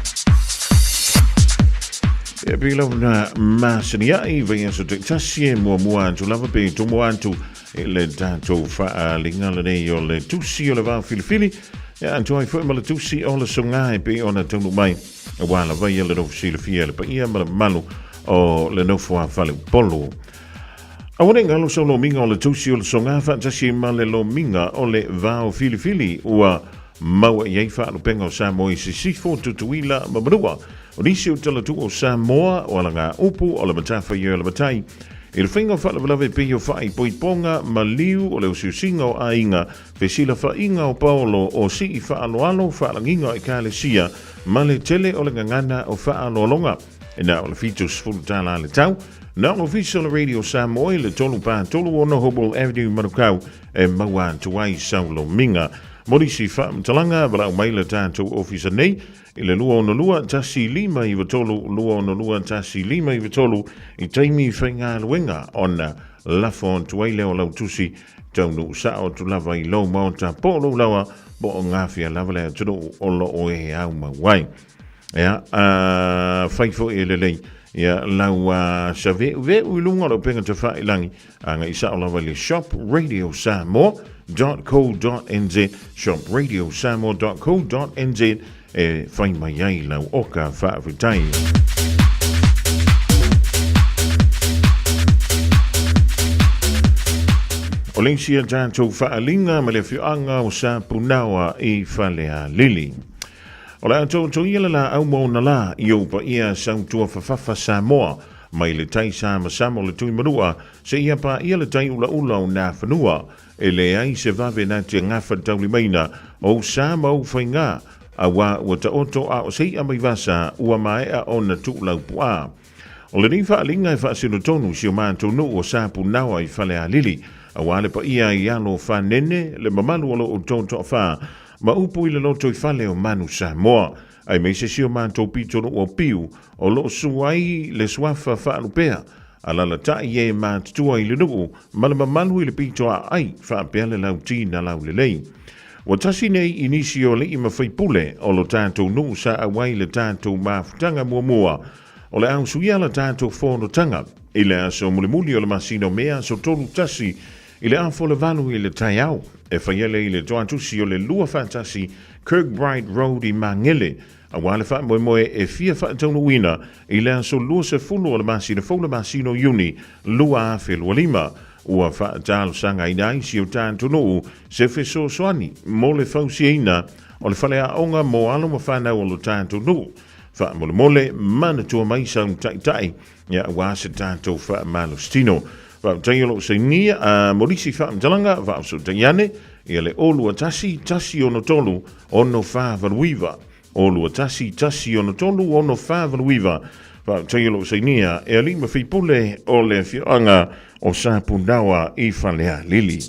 E pe lau na masani ai vai aso te tasi e mua antu lava pe tomo antu e le tātou whaalinga le nei o le tusi o le wā filifili e antu ai fwoi ma le tusi o le songa e pe o na tau mai a wala vai le no silifia le pa ia ma le malu o le nofua fale polo. A wane ngalo sa lo minga o le tusi o le songa fantasi ma le lo minga o le vao filifili ua maua iei wha alo penga o Samoa I se sifo tutuila ma marua o nisi o tala tu o Samoa o ala ngā upu o le matafa i o le matai I le whainga wha lawe pe o wha I poiponga ma liu o le usiusinga o a inga fesila wha inga o Paolo o si I wha alo alo wha langinga I ka le sia ma le tele o le ngangana o wha alo longa E na o le fitus fulu tala le tau, na o fiso le Radio Samoa le tolu pa tolu o no Hobble Avenue Manukau e maua tuai saulo minga. Morisi wha mtalanga wala o maila tātou ofisa nei, I le lua o no lua tasi lima I watolu, lua o no lua tasi lima I watolu, I taimi whainga luenga ona lafon tuai leo lau tusi, taunu sao tu lava I lau maota po lo lawa, bo o ngāwhia lava lea tunu o lo o e au mawai. Ya, faifo e lelei ya lau save ve ulunga lo penga te whailangi anga isa o lawa le shopradiosamoa.co.nz shopradiosamoa.co.nz e whai mai ai lau oka whaawitai. O lengsia tātou whaalinga ma le whianga o sa punawa I whalea lili. O la tau ia la au mo na la I o pa ia sau tua whawhawha Samoa mai le tai sa masamo le tui marua se ia pa ia le tai ula ula o nā whanua e le ai se vave nā te ngawha tauli maina o Sama o whainga a wā ua ta oto a o sei a mai vasa ua mai a o na tu lau pua. O le ni whaalinga e whaasino tonu si o mātou no o sāpu nawa I whale a lili a wā le pa ia I alo whanene le mamalu alo o tonto wha ma upu I le loto I whale o manu Samoa. Ai mei se sio mātou pito o piu o lo suai le swafa whaalupea. Ala la tai e mātua I le nuku, ma le mamalu I le pito a ai whaapea le lau tina lau le lei. Wa tasi nei inisi o le i mawhai pule o lo tātou nuu sa awai le tātou mafutanga mua o le au suia le tātou whonotanga i le aso mulimuli o le masino mea so tolu tasi i le afo le valu i le tai au e whaiele i le toatusi o le lua whatasi Kirkbride Road i Mangele a wale wha moe e fia whaatonu wina i le aso lua se fulu o le masino fo le masino uni lua a whelua lima ua whaatalo sanga i nai si o tātou nuu se wheso soani mo le whausiina o le whale a onga mo alo ma whanau o le tātou nuu wha mole mana tua mai saung tai ia wasa tātou wha malo stino wha taiolo se nia a morisi wha mtalanga wha so taiane ia le olu a tasi ono tolu ono wha valuiva olu a tasi ono tolu ono wha valuiva wha taiolo se nia e ali ma whipule o le whianga o sa pundawa i whalea lili.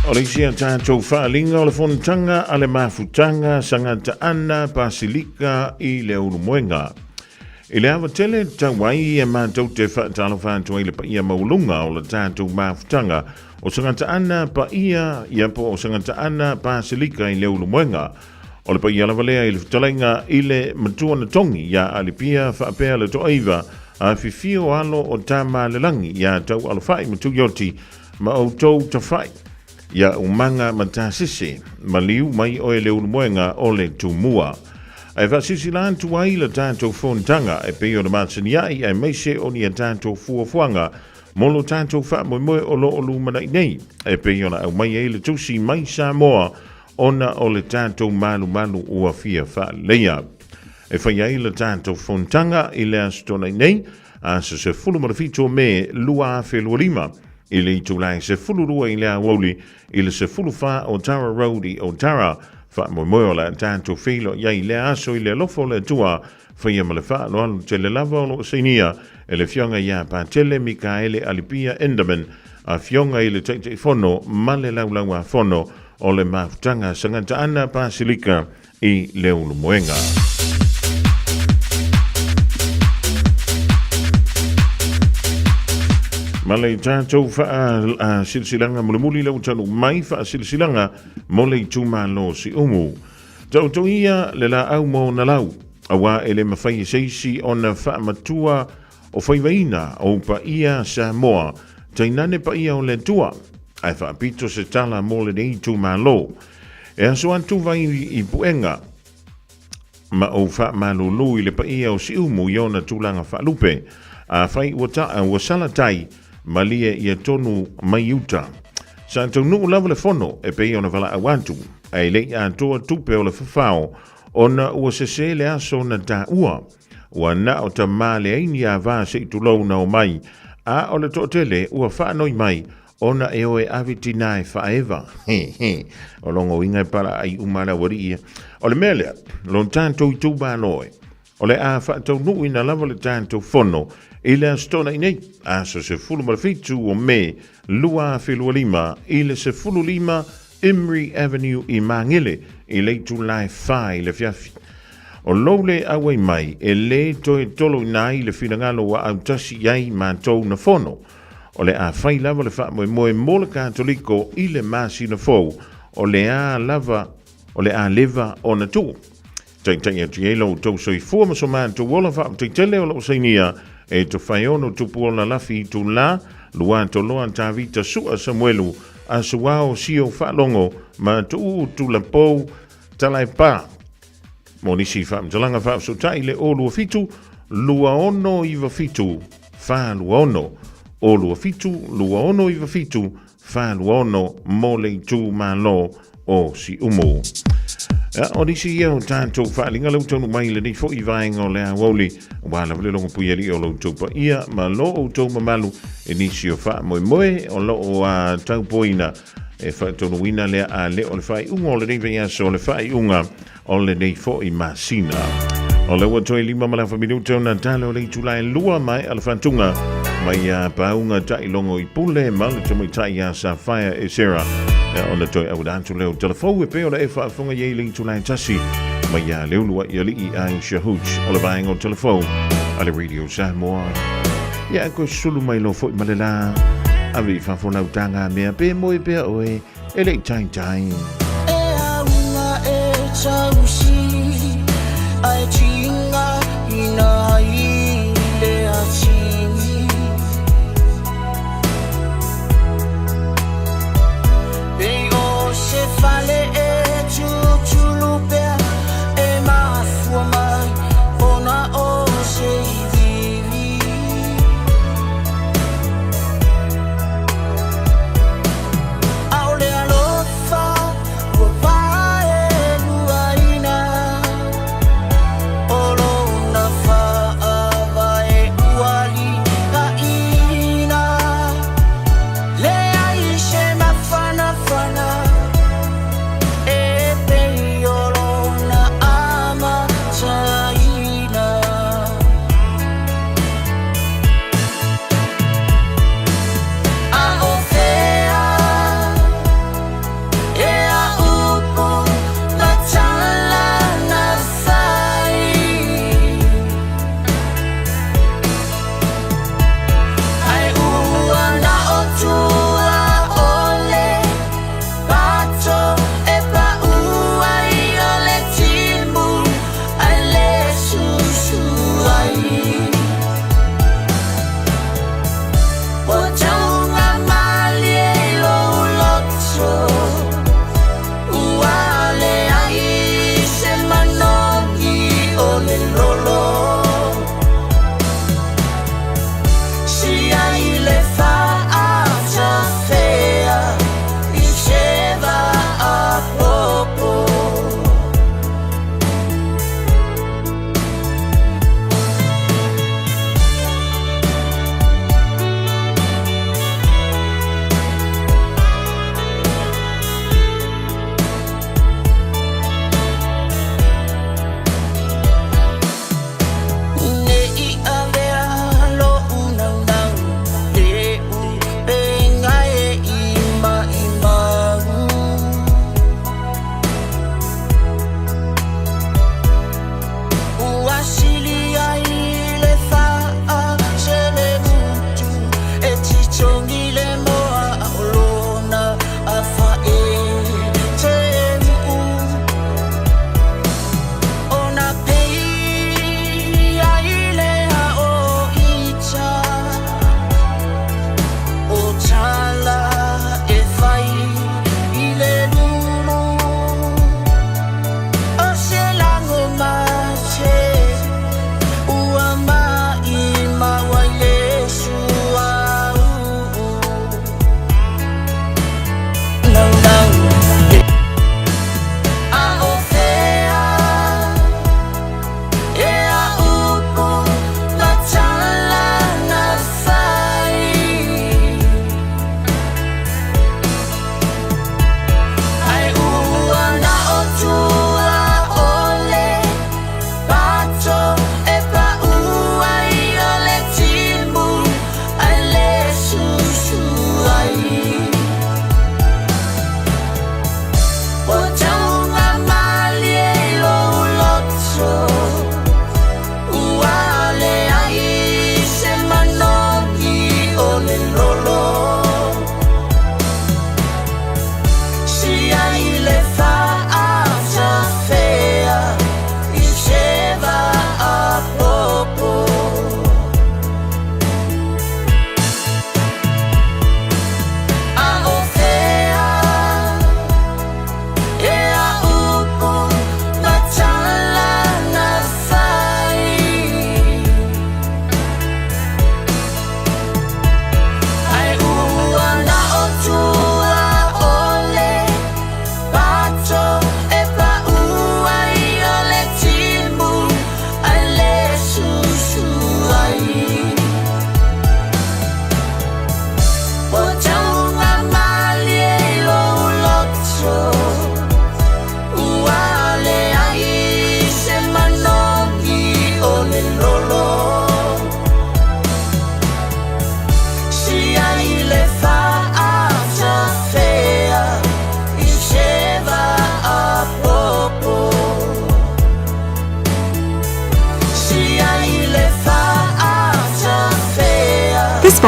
O le sia tātou whaalinga o le whonatanga a le mafutanga sangata ana pasilika i le urumoenga. I le awa tele tawai e mātou te whaatalo whātua i le paia maulunga o le tātou mafutanga o sangata ana paia iapo o sangata ana pasilika i le urumoenga. O le paia lavalea i le whatalenga i le matua na tongi ia alipia whaapea le toaiva a fifio alo o tāma le langi ia tau alofai matu yoti ma o tau tawhai. Ia umanga matasisi maliu mai o le urumoenga o le tumua. Ai vasisi lan tuai le tātou whontanga e peo na mātaniai ai meise o ni a tātou fuafuanga molo tātou wha moe o lo o lumana nei e peo na au mai e le tusi mai Samoa ona o le tātou malu ua fia wha leia. E whai ai le tātou whontanga i le astona nei a se fulu marafito me lua a whelua lima. I le itulai se fulurua i le awoli i le se fulufa o Tara Road i o Tara wha moe la tātou whilo iai le aso i le lofo le tua whaia ma le wha no alu te le lava o lo seinia e le fionga ia Pātele Mikaele Alipia Enderman a fionga i le teite fono ma le laulaua fono o le mafutanga sangata ana Pasilika i le ulumoenga. Malei tātou wha silsilanga mulimuli lau tanu mai wha silsilanga molei tūmalo si umu. Tautou ia le la au mo na lau. Awa ele mawhai seisi o na wha matua o whaiwaina o pa ia Samoa. Tainane pa ia o le tua. Ai wha pito se tala mo le nei tūmalo. E aso antu vai i puenga. Ma o wha malulu i le pa ia o si umu i ona tūlanga wha lupe. A whai ua sala tai. Malie ia tonu mai uta. Sa tau nuu lava le fono e pei ona wala awantu. Ai lei a toa tupe o le whawhao. Ona ua sese le aso na ta ua. Ua na o ta maa le aini a vaa se itulou na o mai. A o le tootele ua whanoi mai. Ona e oe aviti nai whaeva. O longo ingai para ai umara wari ia. O le melea, lon tātou i tūba noe. O le a whaatau nuu ina lava le tātou fono. I le astona inei, aso se fulu marafitu o me lua whelua lima, i le se fulu lima Emery Avenue i Mangele, i le tulai whai le fiafi. O loule awe mai, e le toe tolo nai le whingalo wa au tasi iai mātou na fono. O le a whai lava le wha moe le katoliko i le masi na fou, o le a leva o na tu. Tai atu elo tau soi fua maso mātou wola wha te tele o lo seinia, e to whaiono tupu o na lafi tu la, lua to loa ta vita sua Samuelu, a suao sio whalongo, ma tu la pou talai pā. Monisi whamtalanga whaapsotai le o lua fitu, lua ono iwa fitu, wha lua ono. O lua fitu, lua ono iwa fitu, wha lua ono, mole tu malo o si umo. O nisi ia o tātou whaalinga lau tonu mai le ni fo i vaenga o lea woli wala wale longo puieri o lau tau pa ia ma lo o tau mamalu e nisi o wha moe o lo o tau poina e wha tonu wina lea a le o le whai unga o le nei vea so le whai unga o le nei fo i masina o le ua toi 5 malafa minuto na tale o le itulai lua mai ala whantunga mai paunga tai longo I pule ma le tumi tai sa fire e sera ona toi au dantu leo telefou e pe ona e whaafunga yeling tu lai tasi mai leo lua I ali ai shahuch o le vaenga o telefou ale Radio Samoa ko sulu mai lo foi malela avi whafona utanga mea pe moi pe oe ele tai tai Chausi ai chinga ina ile achini Ei o se fale e chuchulupe e mafua mai ona o se vivi Aule alofa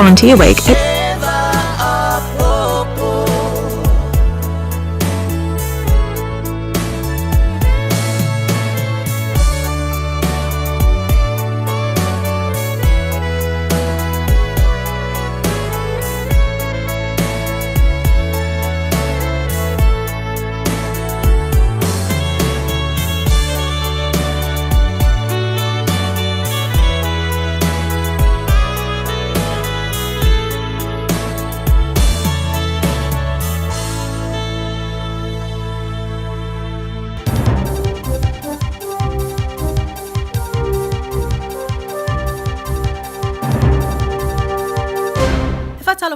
Volunteer Week.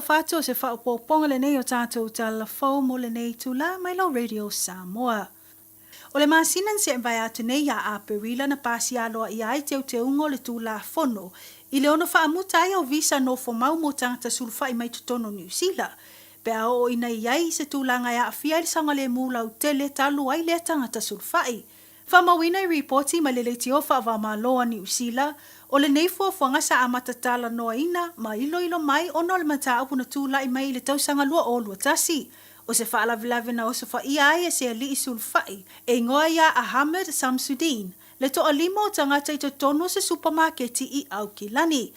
Fato se fa po ponga le nei o tatou talafou mo le nei tula mai lo Radio Samoa. O le masinan se vai atu nei ya a perila na pasi aloa i ai teu te ungo le tula fono. I le ono wha amutai o visa no fo mau mo tangata sulfa i mai tutono New Zealand. Pe a o ina iai se tula ngai a fia i sanga le mula u tele talu ai le tangata sulfa i. Wha mawina i reporti ma le le tio wha wa maloa New Zealand. O le nei fuafuanga sa amatatala noa ina, ma ilo mai ono le mata apu na tūla i mai le tausanga lua o lua tasi. O se whaalavilavi na o se wha ia e se ali i sulfai, e ngoa ia Ahmed Samsudin, le toa lima o tangata i tono se supermarketi i Aukilani.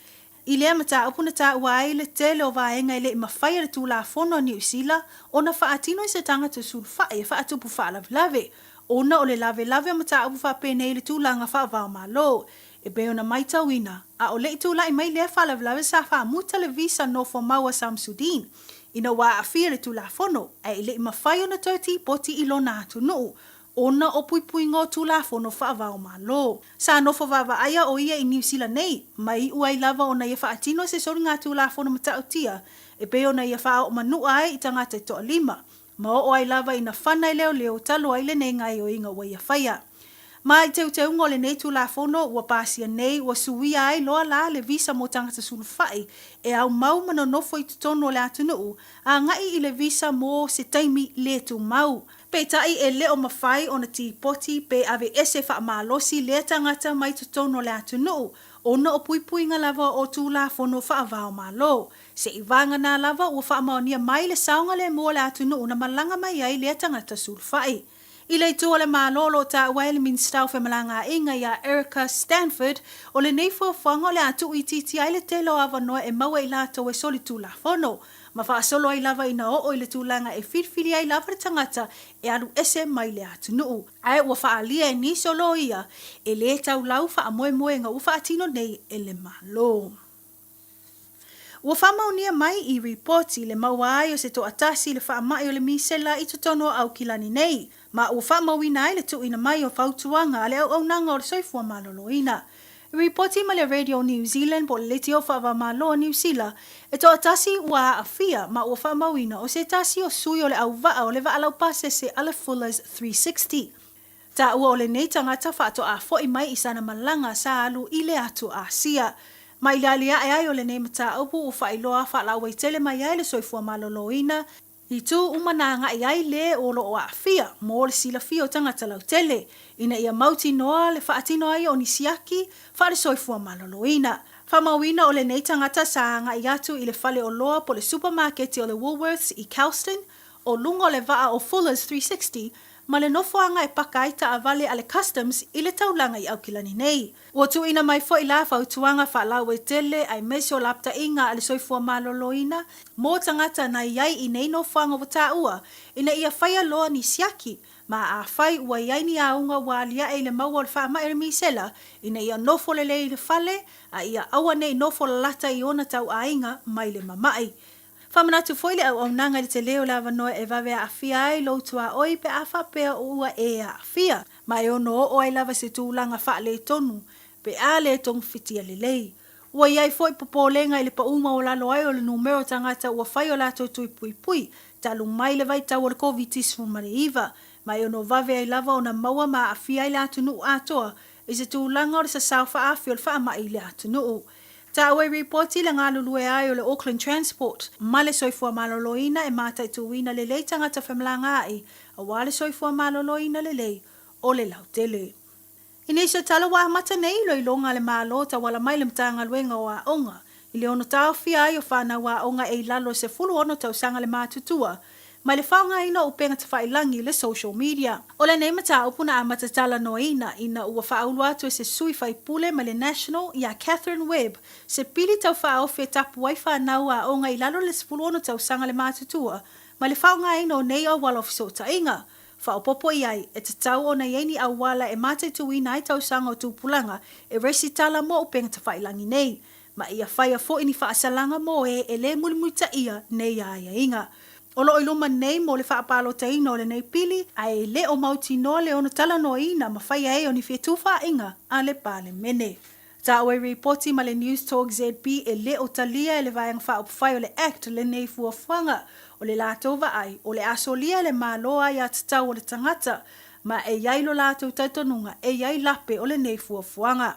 I lea mata apu na ta uai le tele o vaenga i le mawhai le tūla fono New Zealand, o na whaatino i se tangata sulfai e whaatupu whaalavilavi. Ona o le lave mata apu whapene i le tūlanga whaavao malo. E beo na mai tauina, a o le itula i mai lea whalavlawe sa wha muta le visa no fo maua Samsudin. Ina wā a fia le tula fono, e le ima whai o na tauti poti ilo nā tunu. Ona o pui ngō tula fono wha avao malo. Sa no fo wawa aia o ia i New Zealand nei, mai uai lava o na ia wha atino se sori ngā tula fono matautia. E beo na ia wha o manu ai i tangata i toa lima. Ma o ai lava ina whanai leo talo ai le nei ngai o inga waia whaia. Mai teu ngole nei tula fono ua pasia nei ua suia ai loa la le visa mo tangata sulfai e au mau mana nofo i tutono le atunuu a ngai i le visa mo se taimi le tu mau. Pe tai e leo mawhai o na poti pe ave ese wha malosi le tangata mai tutono le atunuu ona o pui nga lava o tula fono wha avao malo. Se i vanga na lava ua wha maonia mai le saunga le mua le atunuu na malanga mai ai le tangata sulfai. I le tua le malolo ta waile min stau fe malanga inga ya Erica Stanford o le nei fuafuanga o le atu i titi ai le telo ava noa e maua i lato e soli tula fono. Ma wha solo ai lava ina o i le tūlanga e whirwhiri ai lava tangata e alu ese mai le atu nuu. Ai ua wha alia e ni solo ia e le tau lau wha amoe nga uwha atino nei e le malo. Ua whamaunia mai i reporti le maua ai o se to atasi le whaamai o le misela i totono au kilani nei. Ma ua whamauina ai le tuina mai o whautuanga le au nanga o le soifua maloloina. I reporti ma le Radio New Zealand po le leti o whaava maloa New Zealand e to atasi ua a fia ma ua whamauina o se tasi o sui o le au vaa o le vaa lau pase se Ale Fuller's 360. Ta ua o le nei tangata whaato a fo i mai i sana malanga sa alu i le atu a sia. Ma i lalia e ai o le nei mata upu u whailoa whaalau i tele mai ai le soifua maloloina i tu umananga i ai le o lo o a fia mo le sila fia o tangata lau tele. Ina ia mauti noa le whaatino ai o nisiaki wha le soifua maloloina. Whamauina o le nei tangata saanga i atu i le whale o loa po le supermarketi o le Woolworths i Calston o lungo le vaa o Fuller's 360 ma le nofoanga e pakaita a vale ale customs i le taulanga i Aukilani nei. Ua tu ina mai fo i la whautuanga whaalau e tele ai mesi o lapta inga ale soifua maloloina mo tangata na iai i nei nofoanga wata ua ina ia whaia loa ni siaki ma a whai ua iai ni aunga walia e le maua le whaama ere misela ina ia nofo le le whale a ia awa nei nofo la lata i ona tau ainga mai le mamai. Whamanatu foile au nanga le te leo lava noa e vavea a fia ai loutua oi pe a whapea ua e a fia. Mai ono o ai lava se tūlanga wha le tonu pe a le tong fitia le lei. Ua iai foi popolenga i le pauma o lalo ai o le numero tangata ua whai o lato tui pui talu mai le vai tau o le COVID-19 mare iwa. Mai ono vavea i lava o na maua ma a fia i le atunu atoa i se tūlanga o le sa sauwha a fio le wha ma i le atunu. Ta ue reporti le ngā lulue ai o le Auckland Transport. Ma le soifua maloloina e mātai tuina le lei tangata whamlanga ai. A wā le soifua maloloina le lei o le lautele. Inisio tala wā mata nei lo ilonga le mālo ta wala mai le mtanga luenga o a onga. I le ono tawhia ai o whānau a onga e lalo se fulu ono tausanga le mātutua, mai le whaonga ina upenga te whailangi le social media. O le nei mata upuna a matatala noina ina ua whaaulu atu e se sui whaipule mai le National ia Catherine Webb, se pili tau whaofe tapu wai whanau a onga i lalo le se fulu ono tausanga le mātutua, mai le whaonga ina o nei au walofiso ta inga. Whaopopo i ai, e te tau o na yeini au wala e mate tu ina ai tausanga o tūpulanga, e resi tala mo upenga te whailangi nei. Ma ia whaia fo ini whaasalanga mo e le mulimuita ia nei a ia inga. Olo iluma nei mo le whaapalo te ino le nei pili, a e le o mauti no le ono tala no ina ma whaia e o ni whetuwha inga a le pale mene. Ta oe reporti ma le News Talk ZB e le o talia e le vaiang whaopwhai o le act le nei fuafuanga o le lātova ai, o le asolia le māloa i atatau o le tangata, ma e iai lo lātou taitonunga e iai lape o le nei fuafuanga.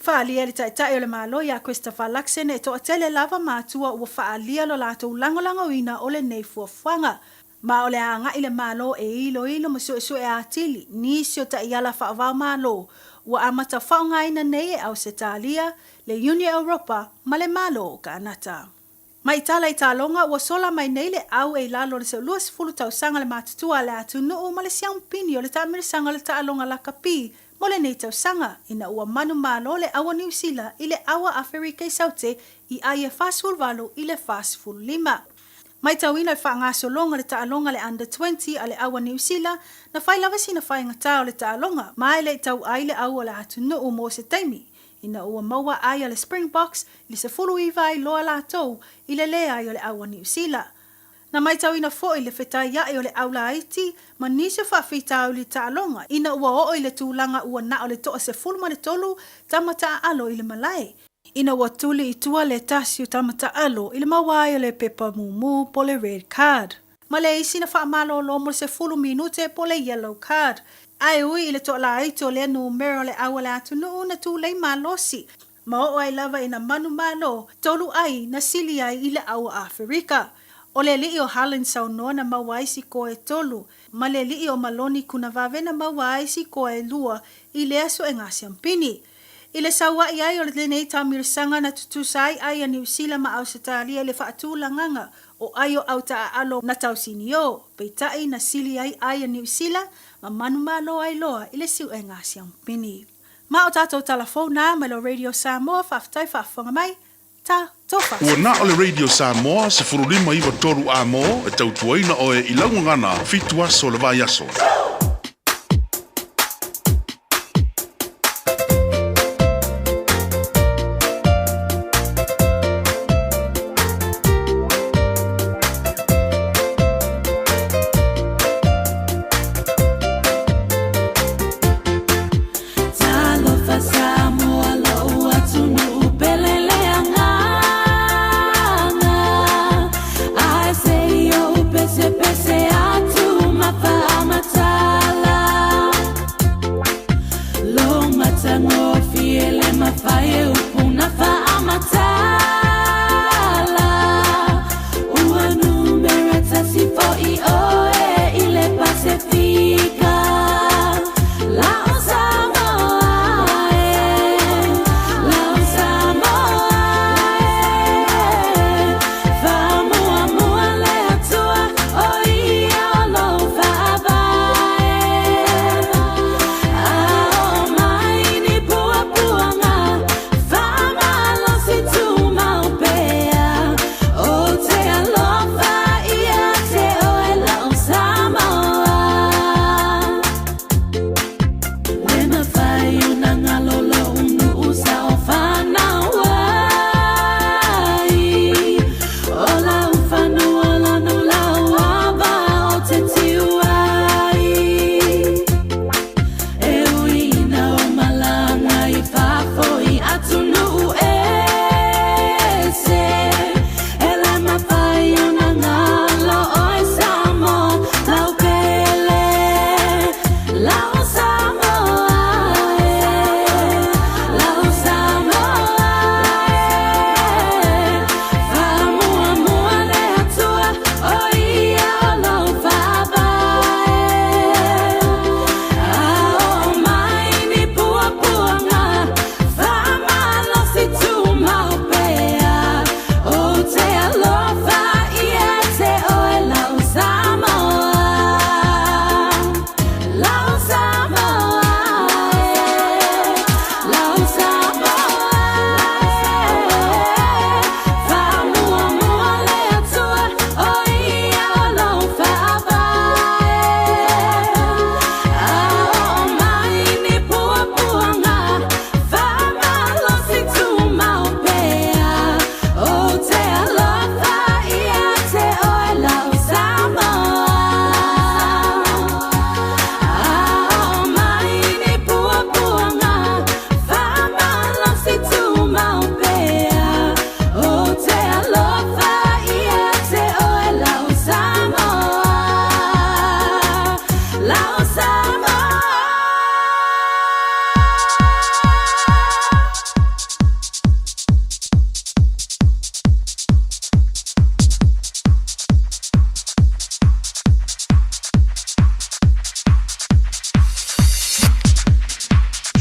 Whaalia le taitai o le mālo ia Christopher Luxon e toa tele lava mātua ua whaalia lo lātou langolango ina o le nei fuafuanga. Ma o le anga i le mālo e ilo mo sue a atili, nisi o ta iala whaavau mālo, ua amata whaonga ina nei e au se talia, le Union Europa, ma le mālo o ka anata. Mai tala i talonga ua sola mai nei le au e lalo le se luas fulu tau sanga le mātutua le atu nuu ma le siampini o le tamiri sanga le taalonga la kapi, mo le nei tau sanga ina ua manu malo le awa New Zealand i le awa Afrika i saute i aia fastful valu i le fastful 5. Mai tau ina i whaangaso longa le taalonga le under 20 a le awa New Zealand na whailawa sina whaingata o le taalonga mai le tau ai le awa le atu nuu mo se taimi. Ina ua maua ai le Springboks li se fulu iwa ai loa lātou i le lea ai o le awa New Zealand. Na mai tau ina fo i le whetai ia o le aula Haiti, ma nisi whawhita au li taalonga, ina ua o i le tūlanga ua na o le toa se fulu ma le tolu tamata alo i le malai. Ina ua tuli i tua le tasi o tamata alo i le mawai o le pepa mumu po le red card. Ma le isi na whaamalo lo mo se fulu minute po le yellow card. Ai ui i le toa la Haiti o le numero le awa le atu nuu na tūlei malosi. Ma o ai lava ina manu malo, tolu ai na sili ai i le awa Afrika. O le lii o Harlan Saunoa na mawai si ko e tolu, ma le lii o Maloni kuna vave na mawai si ko e lua i le aso e ngasi ampini. I le sawa i ai o le nei tamirisanga na tutusai ai a New Zealand ma Australia le whaatu langanga o ai o au taa alo na tausini o, peitai na sili ai a New Zealand ma manu malo ai loa i le siu e ngasi ampini. Ma o tatou talafona ma lo Radio Samoa whaftai whafonga mai, ta tofa. Ua na ole Radio Samoa se furulima iwa toru a mo e tautuaina o e ilaungangana fitua so le vai aso. Pese atu mafa amata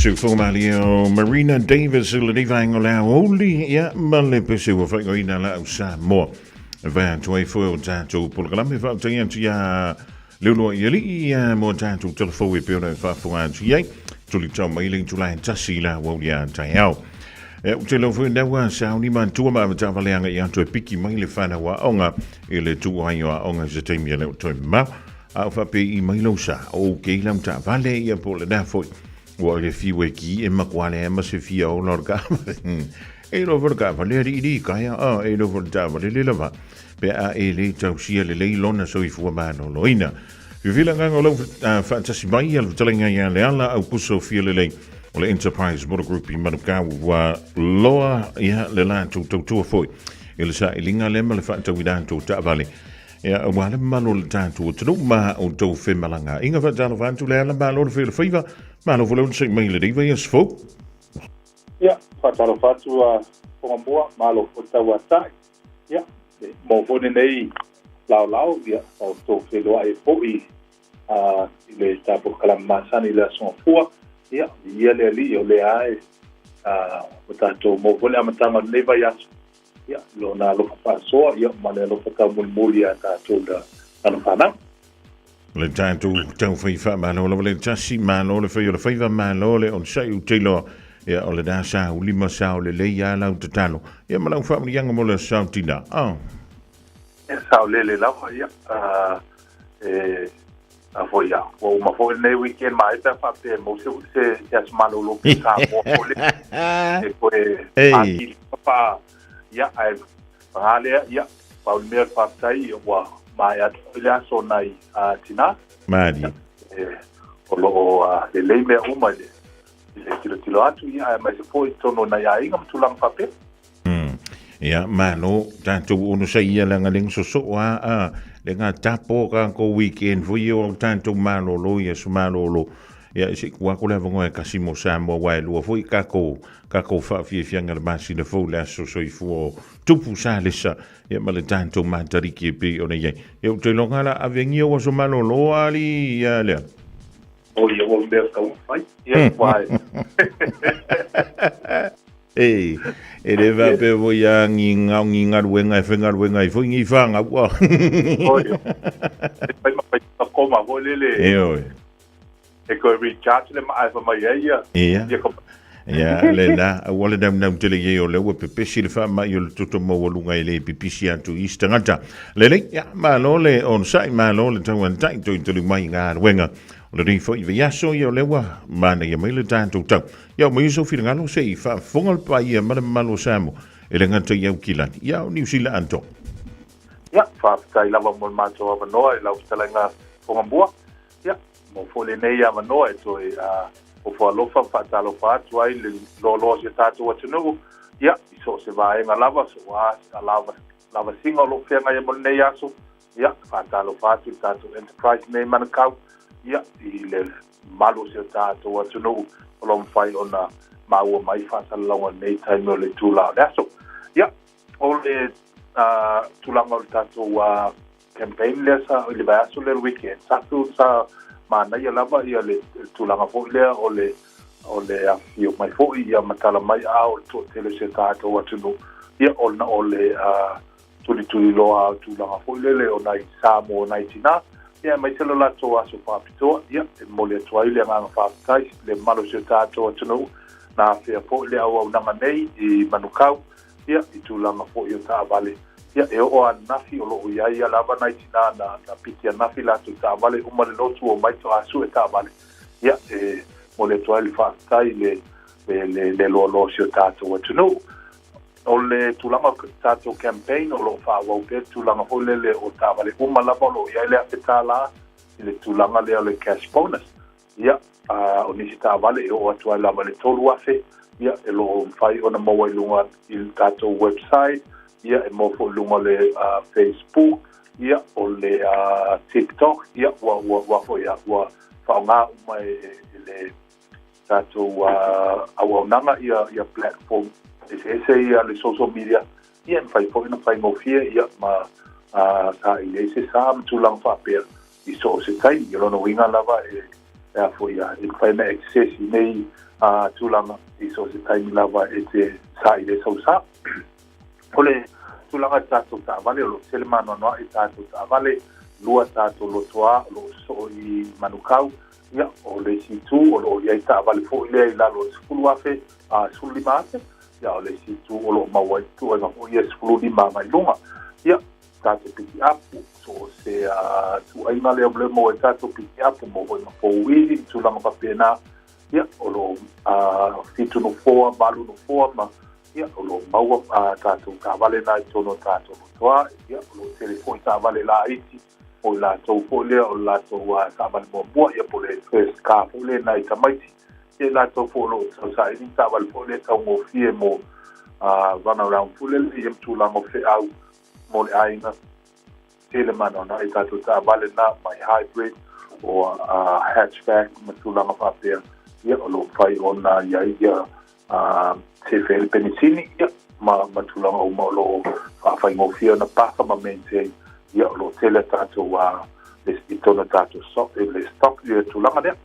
Pesu Fomalio, Marina Davis, Ladivango Laoli, ya, Male Pesu, Fagoina La Samoa. Van to a foil tattoo, Pulgalami, Tia, Luno Yeli, more tattoo, telephone with Pura Fafuan, Yay, Tulito mailing to line Tassila, Wodia, Tayao. Telephone that was sounding man to a Tavalanga Yanto a picky maili fanawa onga, ele tu ayo onga Zetamia to map, Alpha P. Milosa, O Galam Tavale, ya Poladafo. Well, if you wiki in Maquale, Massifia, Lorga, eight over Cavaleri, Kaya, eight over Tavalilla, Pea Eli, Tausia, Lay Lona, so if woman or Loina. You feel like all over Fantasy Maya, telling a Leala, Opuso, Fiele, or Enterprise Motor Group in Manuka, Loa, Leland to a foot. Ilsa, Ilinga Lemel, Fanta Widan to Tavali. Ja, maar een tattoo te doen, maar ook to Fimalanga. Inga van Zalvan to Lela, maar Lord veel fever, maar over ons mailen die wij eens vol. Ja, van Zalvan to Pomboa, maar ook voor Tawata. Ja, maar nee, Lau, ja, to veel ai poi. Il sta por Kalamasani la son voor. Ja, die le ai. Wat to mo volle amatama neva jas. Ja, lona lo paso, ja, maar lo pa mulmulia ta toda anfana. Le tattoo to fever, maar lo le chassi, maar lo le fever, maar lo le on sai utilo. Ja, alle daar sa lima sa le ja la totalo. Ja, maar dan van die jonge molle Santina. Ah. Sa le la ja. Avoya, o ma foi ne weekend mais tá fazer, mo se já semana lo que tá mo le. E aqui pa ja, ja, Paul meer partij, maar ja, ja, zo naar Tina. Madi. De leme umale. De tilo atu ja, maar ze foi tono na ja, ingam tulang pape. Ja, maar no, tanto uno sa iya lang aling suso lenga tapo ka ko weekend fu yo tanto malo lo ya sumalo lo. Ja, si kwa ko leva ngoe kasimo samo wa lo fu kako fa fi fianga masi de fo la so i fu tupu sa lesa ya male tanto mantariki pe ona ye yo te longala avenio o so malo lo ali ya le o ye wo be ka fai ye wai ele va pe vo ya nginga wenga fenga wenga i fu ngi fanga wa o yo pa koma vo lele e ko recharge le mai fa mai ya ja le la wala dam tele ye o le wo pe si le fa ma yo toto mo lunga ile pipisi antu istangata le ja ma lo le on sai ma lo le tawan tai to mai nga wenga le ri fo ya so yo le wa ma ne ye mai le tanto tau yo mo so fi ngalo sei fa fongal pa ye ma lo samo ele ngata yo kilan ya New Zealand to ja fa tai la mo ma to ba no la ustalanga fongambua ja mo fole nei ya no to o fo lo fa talo fa tu ai lo se tato wa tunu ya so se vai nga lava so wa lava singa lo fe nga mo nei ya so ya fa talo fa tu tato enterprise nei man ka ya le malo se tato wa tunu lo fai ona ma o mai fa talo nei time le tu la so ya o le tu la mo tato wa campaign lesa le ba so le weekend sa mana ia lava ia le tulanga fo le o le afio mai fo ia matala mai au to tele se tato watu ia ona o le tuli loa tulanga fo le o nai samo nai tina ia mai tele la to aso papito ia mo le to ile nga fa tai le malo se tato watu na fia fo le au na nei I manukau ia I tulanga fo ia ta vale ia e o nafi o lo ia ia lava nai tina na piti nafi la tu ta vale uma le lotu o mai to asu e ta vale ia mo le toile fa tai le lo sio tato what to know o le tulanga tato campaign o lo fa wa pe tulanga o le o ta vale uma lava lo ia le afetala le tulanga le cash bonus ia o ni ta vale o atu lava le tolu afe ia e lo fai ona mo wa lunga il tato website ia e mo fo lunga le Facebook ia o le TikTok ia wa fo ia wa fa nga mai le tato awa nanga ia platform ese ia le social media ia fai fo ina fai mo fie ia ma sa ile se sam tu lang fa per I so se tai ia no winga lava e fo ia in fai na access nei tulanga i so se taimi lava e te sa i le sausa. Ole tulanga tātou tā vale o lo tele mano noa i tātou tā vale lua tātou lo toa lo so i manukau ia o le situ o lo iai tā vale fo i lea i lalo sifulu afe sifulu lima afe ia o le situ o lo maua i tu anga o ia sifulu lima mai lunga ia tātou piki apu so se tu aina lea mle mo e tātou piki apu mo hoi ma po uili tulanga papena ia o lo fitu no foa balu no foa ma ia o lo maua tātou tā vale nai tono tātou lo toa ia o lo telefoni tā vale la iti o la tau fole o la tau ka mal mo ia pole first ka fole na i tamaiti e la tau folo tau sa i ta val fole tau mo fie mo run around fole i em tu la mo fe au mo le ainga tele mano na i tatu ta vale na my hybrid o hatchback ma tu la ma pe ia o lo fai ona ia te fel penicini ia ma tu la o mo lo fai mo fie na pa ma mente ia lo tele tātou le tona tātou le stock le tulanga lea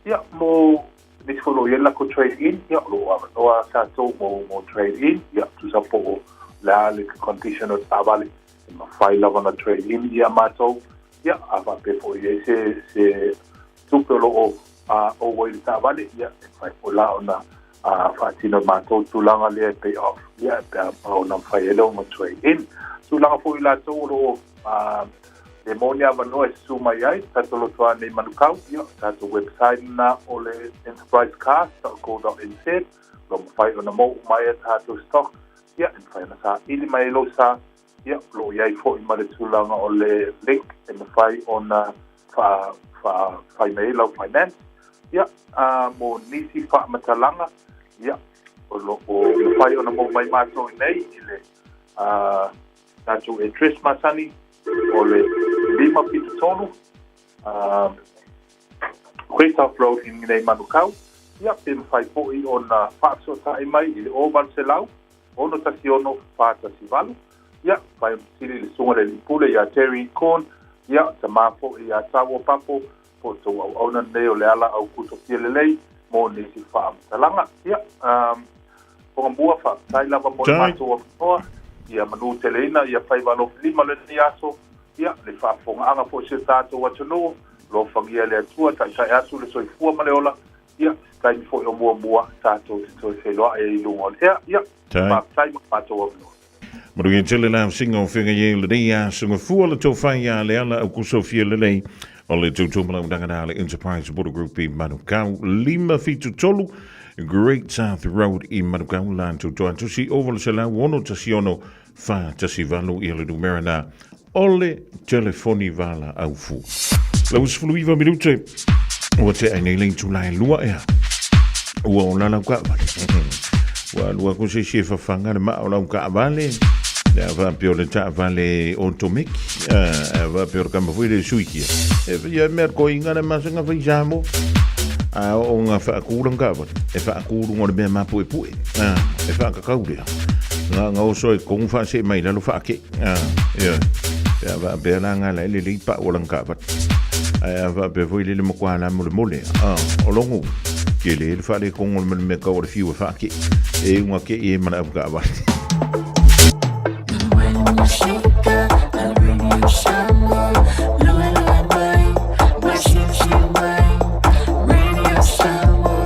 ia mo nisi folo ia lako trade in ia lo amanoa tātou mo trade in ia tu sapo la le condition o tāwale ma whai lava na trade in ia mātou ia awa pe fo ia se tupe lo o wai le tāwale ia whai po la ona whaatino mātou tulanga lea pay off ia pe o na whai elo ma trade in tulanga fo i la tau lo le monia mano e suma iai tātou lo toa nei manukau ia tātou website na o le enterprise cars .co.nz lo mawhai o na mo mai e tātou stock ia en whai na sa ili mai lo sa ia lo iai fo i mare tulanga o le link e mawhai o na whai nei lau finance ia mo nisi wha matalanga ia o mawhai o na mo mai mātou nei i le tātou e Trish Masani o le lima pitu tonu Queenstown Road in nei manukau ia pe mwhai poi o na whaakso tae mai i le o Vanselau ono tasi ono whaatasi walu ia whai mtiri le sunga le lipule ia Terry Corn ia ta mafo ia tawa papo po tau au auna nei o le ala au kuto pia le lei mo nisi wha amtalanga ia pongambua wha tai lava mo mato o whanoa ia manu teleina ia fai valo lima le niaso ia le whaafonga anga po se tātou atano lo whangia le atua tai sai asu le soifua maleola ia tai fo o mua tātou te toi wheloa e i lunga ia ma tai mātou avino Marugi tele lam singa o whenga ye le dea sunga fua le tau whai a le ala au kusofia le lei o le tūtūmana udangana le Enterprise Border Group i Manukau lima fitu tolu Great South Road i Manukau lantu toa tusi over se la wono tasiono fa tasi valu i le numera na ole telefoni vala au fu. La usfuluiva minute o te ainei tulai lua ea. Ua o lana ka vale. Ua lua ko se shefa fanga na ma o la ka vale. Ya va pio le ta vale automic. Va pio ka mo fuile suiki. Ya merko inga na masenga fa jamo. O nga whaakūrang ka wata. E whaakūrang o le mea mapu e pue. E whaakakaurea. Nga oso e kong wha se mai lalo whaake. Ia whaapea la ngā lai le lipa o lang ka wata. Ia whaapea fwoi le makua la mole mole. O longu. Ke le whaare kong o le mea kau o le fiu e whaake. E unga ke e mana au ka wata. When you shake up, the radio summer. Lua lua mai. Washing she mai. Radio Samoa.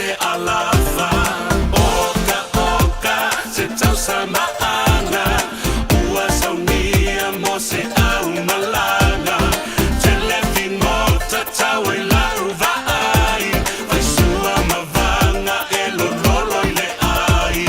le alafa oka oka se tau sama ana ua saunia mo se au malanga telefino tatau e lau vai vai sua mavanga e lololo i le ai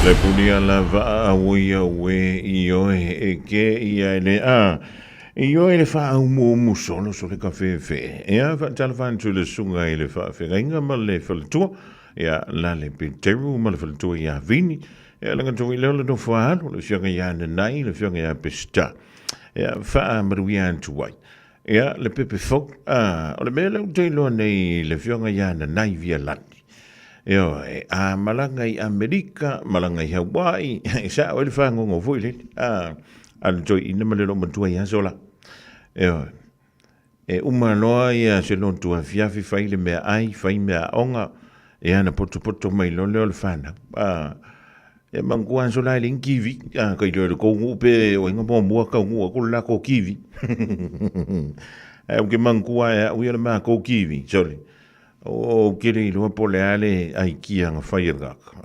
Le punia la va we io e che ia ne a io e le fa un mo solo so le caffè fe e a fa tal fan tu le sunga e le fa fe ringa ma le fa tu ia la le pinteru ma le fa tu ia vini e la tu le le no fa le fianga ia ne nai le fianga ia pesta ia fa maruian tu wai ia le pepe fok a le mele te lo nei le fianga ia ne nai via landi Io, a malanga i Amerika, malanga i Hawaii, sa o le whango ngō fui le, al toi ina malelo matua i asola. Io, umanoa ia se lon tua fiafi fai le mea ai, fai mea onga, e ana poto mai lo leo le whana. E mangua asola i ling kiwi, kai leo le kou ngupe, o inga mua kau ngua ko la ko kiwi. Ke mangua e uia le maa ko kiwi, sorry. O kere loa pole ale ai kia nga whairaka.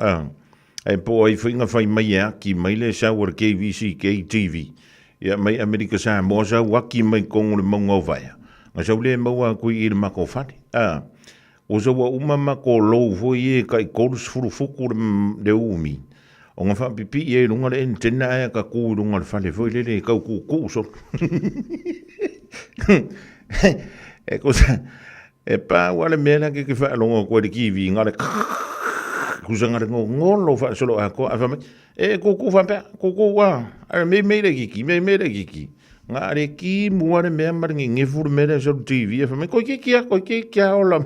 Ai po ai whainga whai mai a ki mai le sauar KVC, KTV. Ia mai Amerika sa mo sa waki mai kongo le maunga whaia. Nga sau le maua kui i le mako whane. O sa wa umama ko lou foi e kai korus furufuku le umi. O nga whapipi e runga le en tena aia ka kū runga le whale foi le kau kū so. E kosa... E pa wale mena ke fa longo ko de kiwi ngale kusanga ngolo fa solo ako afa e ko fa pa ko wa me le kiki me le kiki nga re ki muare me mar ngi fur me le so TV fa me ko kiki ola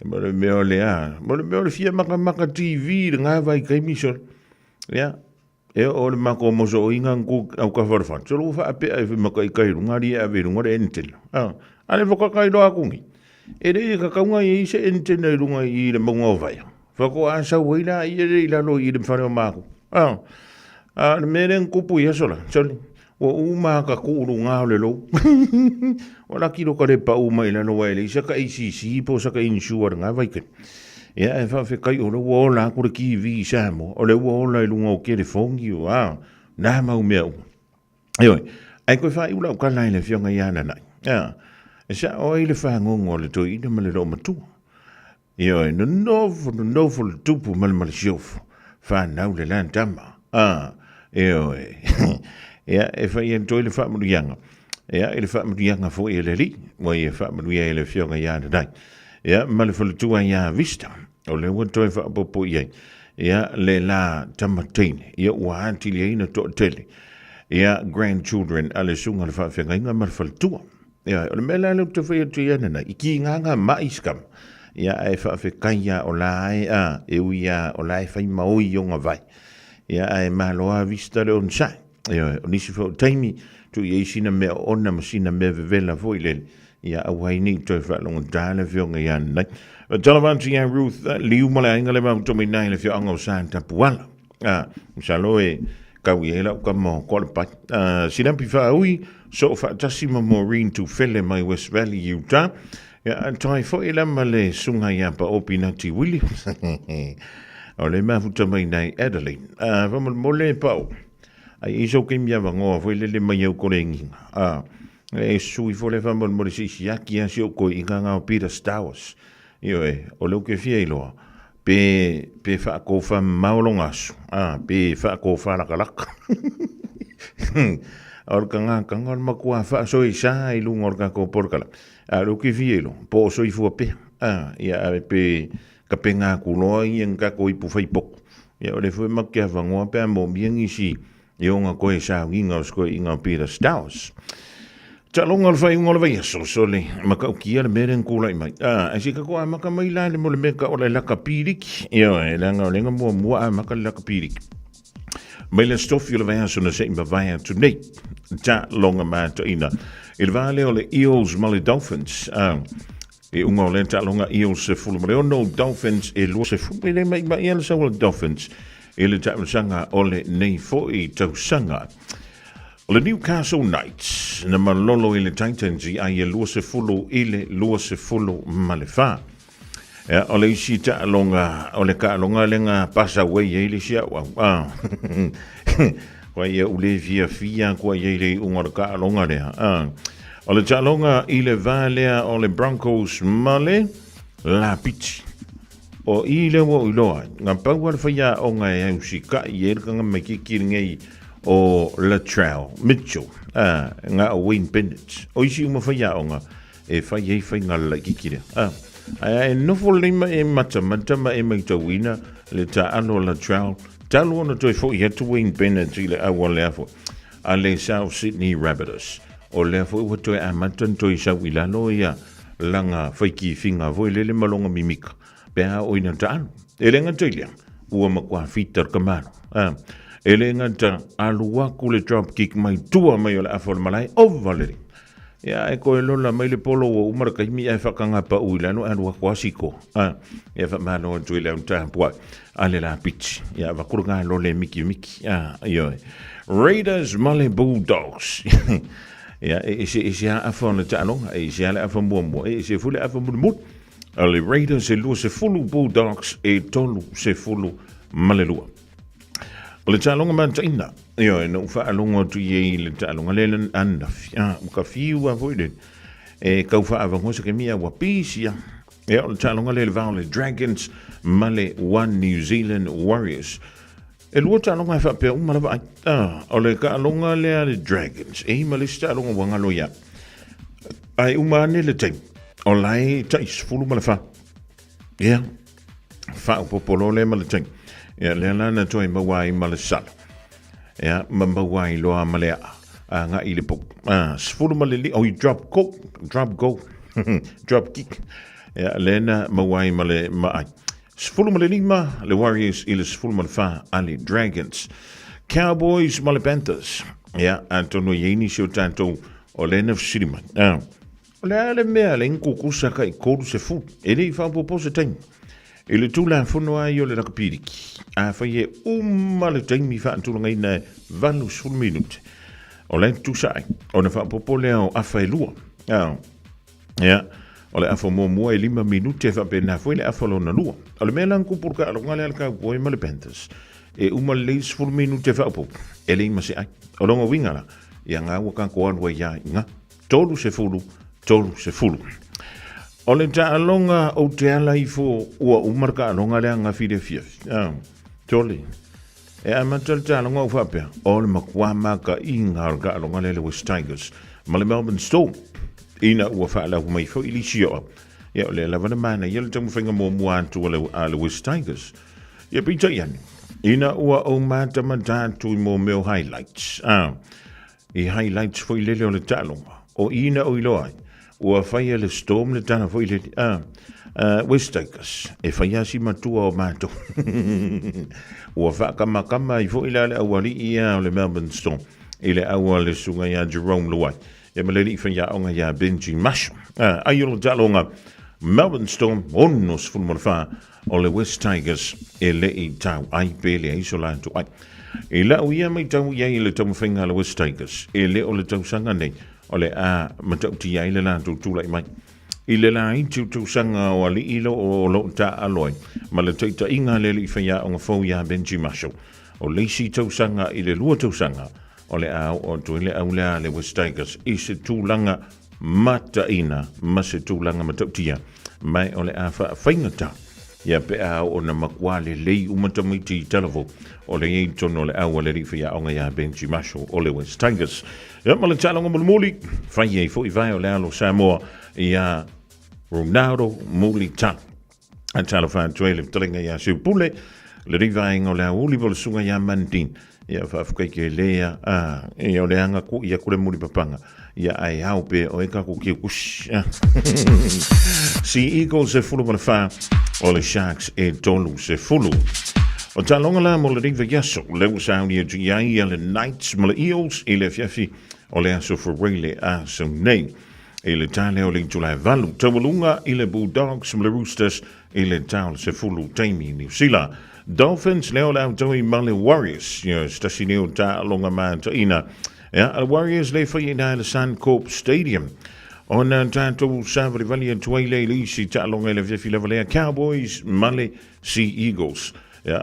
Mole me fia maka TV nga vai kai misol. Ya. E o le mako moso inga ngu au ka farfan. So lo fa ape ai maka kai runga ri ave runga de entel. Ale voka kai do akungi. E re ka kaunga i se entel na runga i le mongo vai. Fa ko asa wina i re la lo i le fare mako. Le meren kupu ia sola. Soli. O uma ka kuru ngā le lo. O la kilo ka le pa uma ila no waile. Isa ka ICC po sa ka insure ngā vaiken. Ia e whawhi kai o le wola kore ki vi samo. O le wola i lunga o kere fongi o nā mau mea u. Eoi, ai koe whai ula o ka lai le fionga iana nai. E sa o i le whangongo le toi ina ma le lo matua. Eoi, no novo le tupu ma le siofu. Whanau le lan tama. Eoi. Ia, e whai en toi le whamurianga. Ia, e le whamurianga fo e le li. Mo e whamurianga le fionga iana nai. Ia, ma le whaletua ia vista. O le ua toi whapopo iai. Ia, le la tamateine. Ia, ua antili aina to tele. Ia, grandchildren, ale sunga le whawhenga inga ma le whaletua. Ia, o le mela le te whai atu iana nai. Iki nganga maiskam. Ia, e whawhekaia o lai e uia o lai whai maui o ngā vai. Ia, e maloa vista le on sai. Ia, o nisi whau taimi, tu i eisina mea ona masina mea vevela foi le. Ia, au haini toi whalonga dāle whionga iana nei. Talavanti ia Ruth, liu male ainga le mau tomi nai le whionga o Santa Puala. Msalo e kau i ela uka mo kore pai. Sinampi whaui, so whaatasi ma Maureen tu whele mai West Valley, Utah. Ia, tai fo ela male sunga ia pa Opinati Williams. O le mafuta mai nei Adelaide. Vamal mole pau. Ai iso ke mia vangoa foi le mai au korenginga. E sui fo le vamal mole si siaki a sio ko inga ngā Peter Stowers. Io o leu ke fia iloa. Pe fa ko fa maulongasu. Pe fa ko fa la kalaka. Orka ngā kangal makua fa so i sa i lunga orka ko porkala. Leu ke fia ilo. Po so i fua pe. Ia pe ka penga kuloa i nga ko i pufai poku. Ia o le fue makia vangoa pe a mo miengi si i onga koe sa inga o sko inga Peter Stowers. Ta longa le fai unga le vai so le maka ukia le meren kula i mai. Asi ka koa maka mai la le mo le meka o le laka piriki. Ia e langa o lenga mua a maka le laka piriki. Mai le stofi o le vai aso na se ima vai atu nei. Ta longa maa to ina. Il vale o le Eels ma le Dolphins. E unga o le ta longa Eels se fulu. Ma le ono Dolphins e lua se fulu. Le mai ma ia le sa o le Dolphins. E le ta sanga o le nei fo i tau sanga. O le Newcastle Knights, na malolo i le Titans i ai e lua se fulu i le lua se fulu ma le wha. O le isi ta alonga, o le ka alonga le ngā pasa wei e le sia wau. Kwa ia ule fia kwa ia le unga ka alonga lea. O le ta alonga i le vā lea o le Broncos ma le la piti. O i le wo iloa, ngā paua le whaia o ngā e hausi ka i e rikanga mai kikiri ngei o Latrell Mitchell, ngā o Wayne Bennett. O isi uma whaia o ngā e whai e whai ngā lai kikiri. E nofo lima e mata ma e mai tawina le ta alo Latrell. Talo ona toi fo i hatu Wayne Bennett i le awa le afo. A le South Sydney Rabbitohs. O le afo ua toi a matan toi sau i lalo ia langa whaiki whinga voi le malonga mimika. Pea o ina ta alo. E le ngā toilia. Ua makua fitar kamano. E le ngata alua kule dropkick mai tua mai o le afol malai o valeri. Ia e koe lola mai le polo o umaraka imi e whakanga pa uilano alua kwasiko. E whamano o tui leo tāpua ale la pitch. Ia wakurunga lole miki. Ia Raiders male Bulldogs. Ia e se a afon le tālonga e se ale afon mua e se fule afon mua. Ale Raiders e lua se fulu Bulldogs e tolu se fulu male lua. O le tālonga mantaina, io e no whaalonga tu i le tālonga lelan anaf. Muka fiu a voiden. E kau whaavanghosa ke mia wapisia. E o le tālonga le vau le Dragons male One New Zealand Warriors. E lua tālonga e whapea umalawa ai. O le kālonga lea le Dragons. E hima le tālonga wangalo ia. Ai umane le teim. O lai tais fulu malawa. Ia. Whaupopolo le male teim. Ia le lana toi mawai malasala. Ia mawai loa malea nga i le pok. Sfulu maleli o i drop go. Drop kick. lena mawai male mai. Sfulu male lima, le Warriors ile sfulu male fa ale Dragons. Cowboys male Panthers. Antono yeni sio tanto o lena fsirima. Le ale mea le nkukusa kai kodu se fu. Ele I fa popo se teng. Ele tula fono ayo le rakapiriki. Faye le teng mi fa antulu ngai na valu sul minute. O le tu sai. O na fa popo le o afa elua. O le afo mo 5 minute fa pena foi le afo lona lua. O le mela nku ka lo ngale ka boy male Panthers. Le sul minute fa popo. Ele ma se ai. O longa wingala. Ia nga waka ko alwa ia nga. Tolu se fulu. O le ta alonga o te ala I fo ua umarka alonga le anga fide fia. Toli. Amatal ta alonga o whapea. O le makwama ka inga alga alonga le West Tigers. Ma le Melbourne Storm. Ina ua whaala humai fo ili sio. O le lavana mana. Ia le tamu whainga mo muantu a le West Tigers. Ia pita iani. Ina ua o mata matatu I mo meo highlights. I highlights fo I lele o le ta alonga. O ina o iloai. Ua whaia le Storm le tana fo I lele. West Tigers. E whaia si matua o mato. Ua whakamakama I fo I le awari ia o le Melbourne Storm. I le awa le sunga ia Jerome Luai. E maleli I whaia onga ia Benji Marshall. Aiolo talonga. Melbourne Storm onos fulmorfa o le West Tigers e le I tau ai pele ai solantu ai. E la uia mai tau ia I le tau whainga le West Tigers. E le o le tau sanga nei. O le a matauti ai le lantu tūlai mai. I le lai tū sanga o ali ilo o lo ta aloi. Ma le teita inga le li whaia o ngafau ia Benji Marshall. O leisi tau sanga I le lua tau sanga. O le au o tu le au lea le West Tigers. I se tūlanga mata ina. Ma se tūlanga matautia. Mai o le a whaingata. Ia pe au o na makwale lei umatamiti talavo. O le ei tono le au le li whaia o ngā Benji Marshall o le West Tigers. Ia ma le talonga mulumuli. Whai ei fo I vai o le alo Samoa. Ia Ronaldo Muli Tal. A talo wha tuele talinga ia siu pule. Le riva ingo le Oliver sunga ia Mandin. Ia whafkaike lea. Ia o le anga ku ia kure muri papanga. Ia ai haupe o eka ku kia kush. Si Eagles e fulu mana wha. O le Sharks e tolu se fulu. O talonga la mo le riva yaso. Lewa sauni e ia le Knights ma le Eels. I le fiafi o le aso Ferreira a so nei. I le tale o le July valu. Tawalunga I le Bulldogs ma le Roosters. I le tau se fulu taimi New Zealand. Dolphins leo le autoi ma le Warriors. Stasi neo ta longa manta ina. Le Warriors le whai ina le Suncorp Stadium. O na tātou sāwari vali atuai le lisi ta longa le viafi le valea Cowboys ma le Sea Eagles.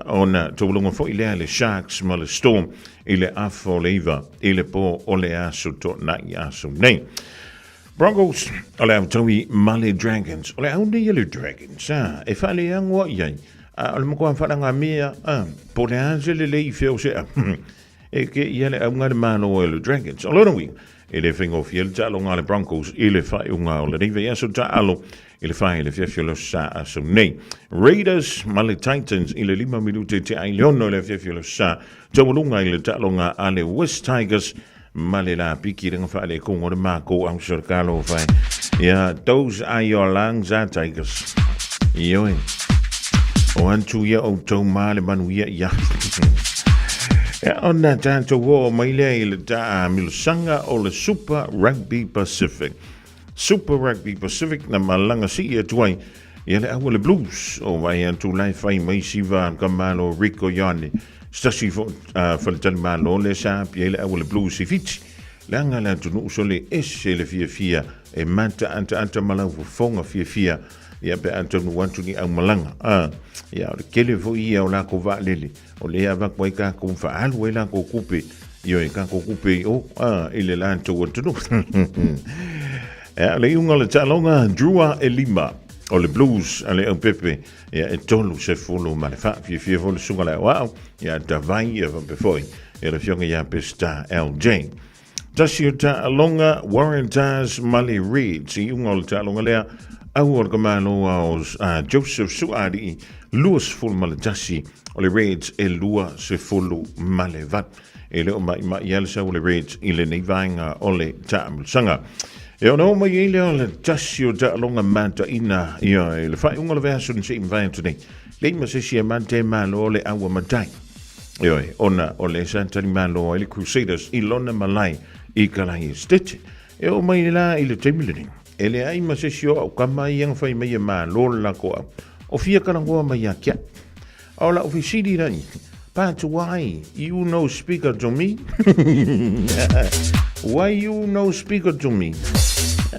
O na tawalunga fo I le Sharks ma le Storm. I le afo le iwa. I le po o le aso to na I aso nei. Broncos, o le autoi ma le Dragons. O le aune I le Dragons. E whale angwa iai. O le mokua whananga mea. Po le anse le lei feo se. E ke ia le aunga le mano o le Dragons. O lona wing. E le whingo fiel ta longa le Broncos. I le whai unga o le rive aso ta alo. I le whai le fiafiolo sa aso nei. Raiders ma le Titans. I le 5 minute te ai leono le fiafiolo sa. Tawalunga I le ta longa a le West Tigers. Ma le la piki ringa wha le kongo de mako ang surkalo whai. Yeah, those are your lungs, Tigers. Ioi. O antu ia o tau ma le manu ia ia. On na tātou o maile I le ta milusanga o le Super Rugby Pacific. Super Rugby Pacific na malanga si ia tuai. Ia le awa le Blues. O vai antu lai whai mai siva kamalo Rico Iane. Stasi whaletani malo le sa pia le awa le Blues I fiti. Langa la tunu so le ese le fia e manta anta malau fonga fia ia pe anta nu wantu ni au malanga. Ia o kele fo ia o la ko va lele. O le ava ko ka ko fa alu la ko kupe. Io e ka ko kupe o ile la to wantu no. Le unga le talonga Drua e Lima. O le Blues ale o pepe ia e tolu se folo ma le fa fia fo le sunga la wow. Ia davai ia va pe foi. E le fionga ia pesta LJ. Tasi o ta alonga Warranters Mali Reed. Si unga o ta alonga lea au o kamano aos Joseph Suari luas fulu male tasi o le Reds e lua se fulu male vat. E leo mai ialsa o le Reds I le neivainga o le taamulsanga. E ona o mai ele o le tasi o ta longa manta ina ia e le whai unga le vea sun se im vai tuni. Le ima se si e mante malo le awa matai. Ioi, ona o le Santari malo e le Crusaders i lona malai i kalai stitch. E o mai la i le teimilini. E le aima se si o au kama i ang whai mai e malo la koa. O fia karangoa mai a kia. O la ofisiri rani. But why you no speaker to me? Why you no speaker to me?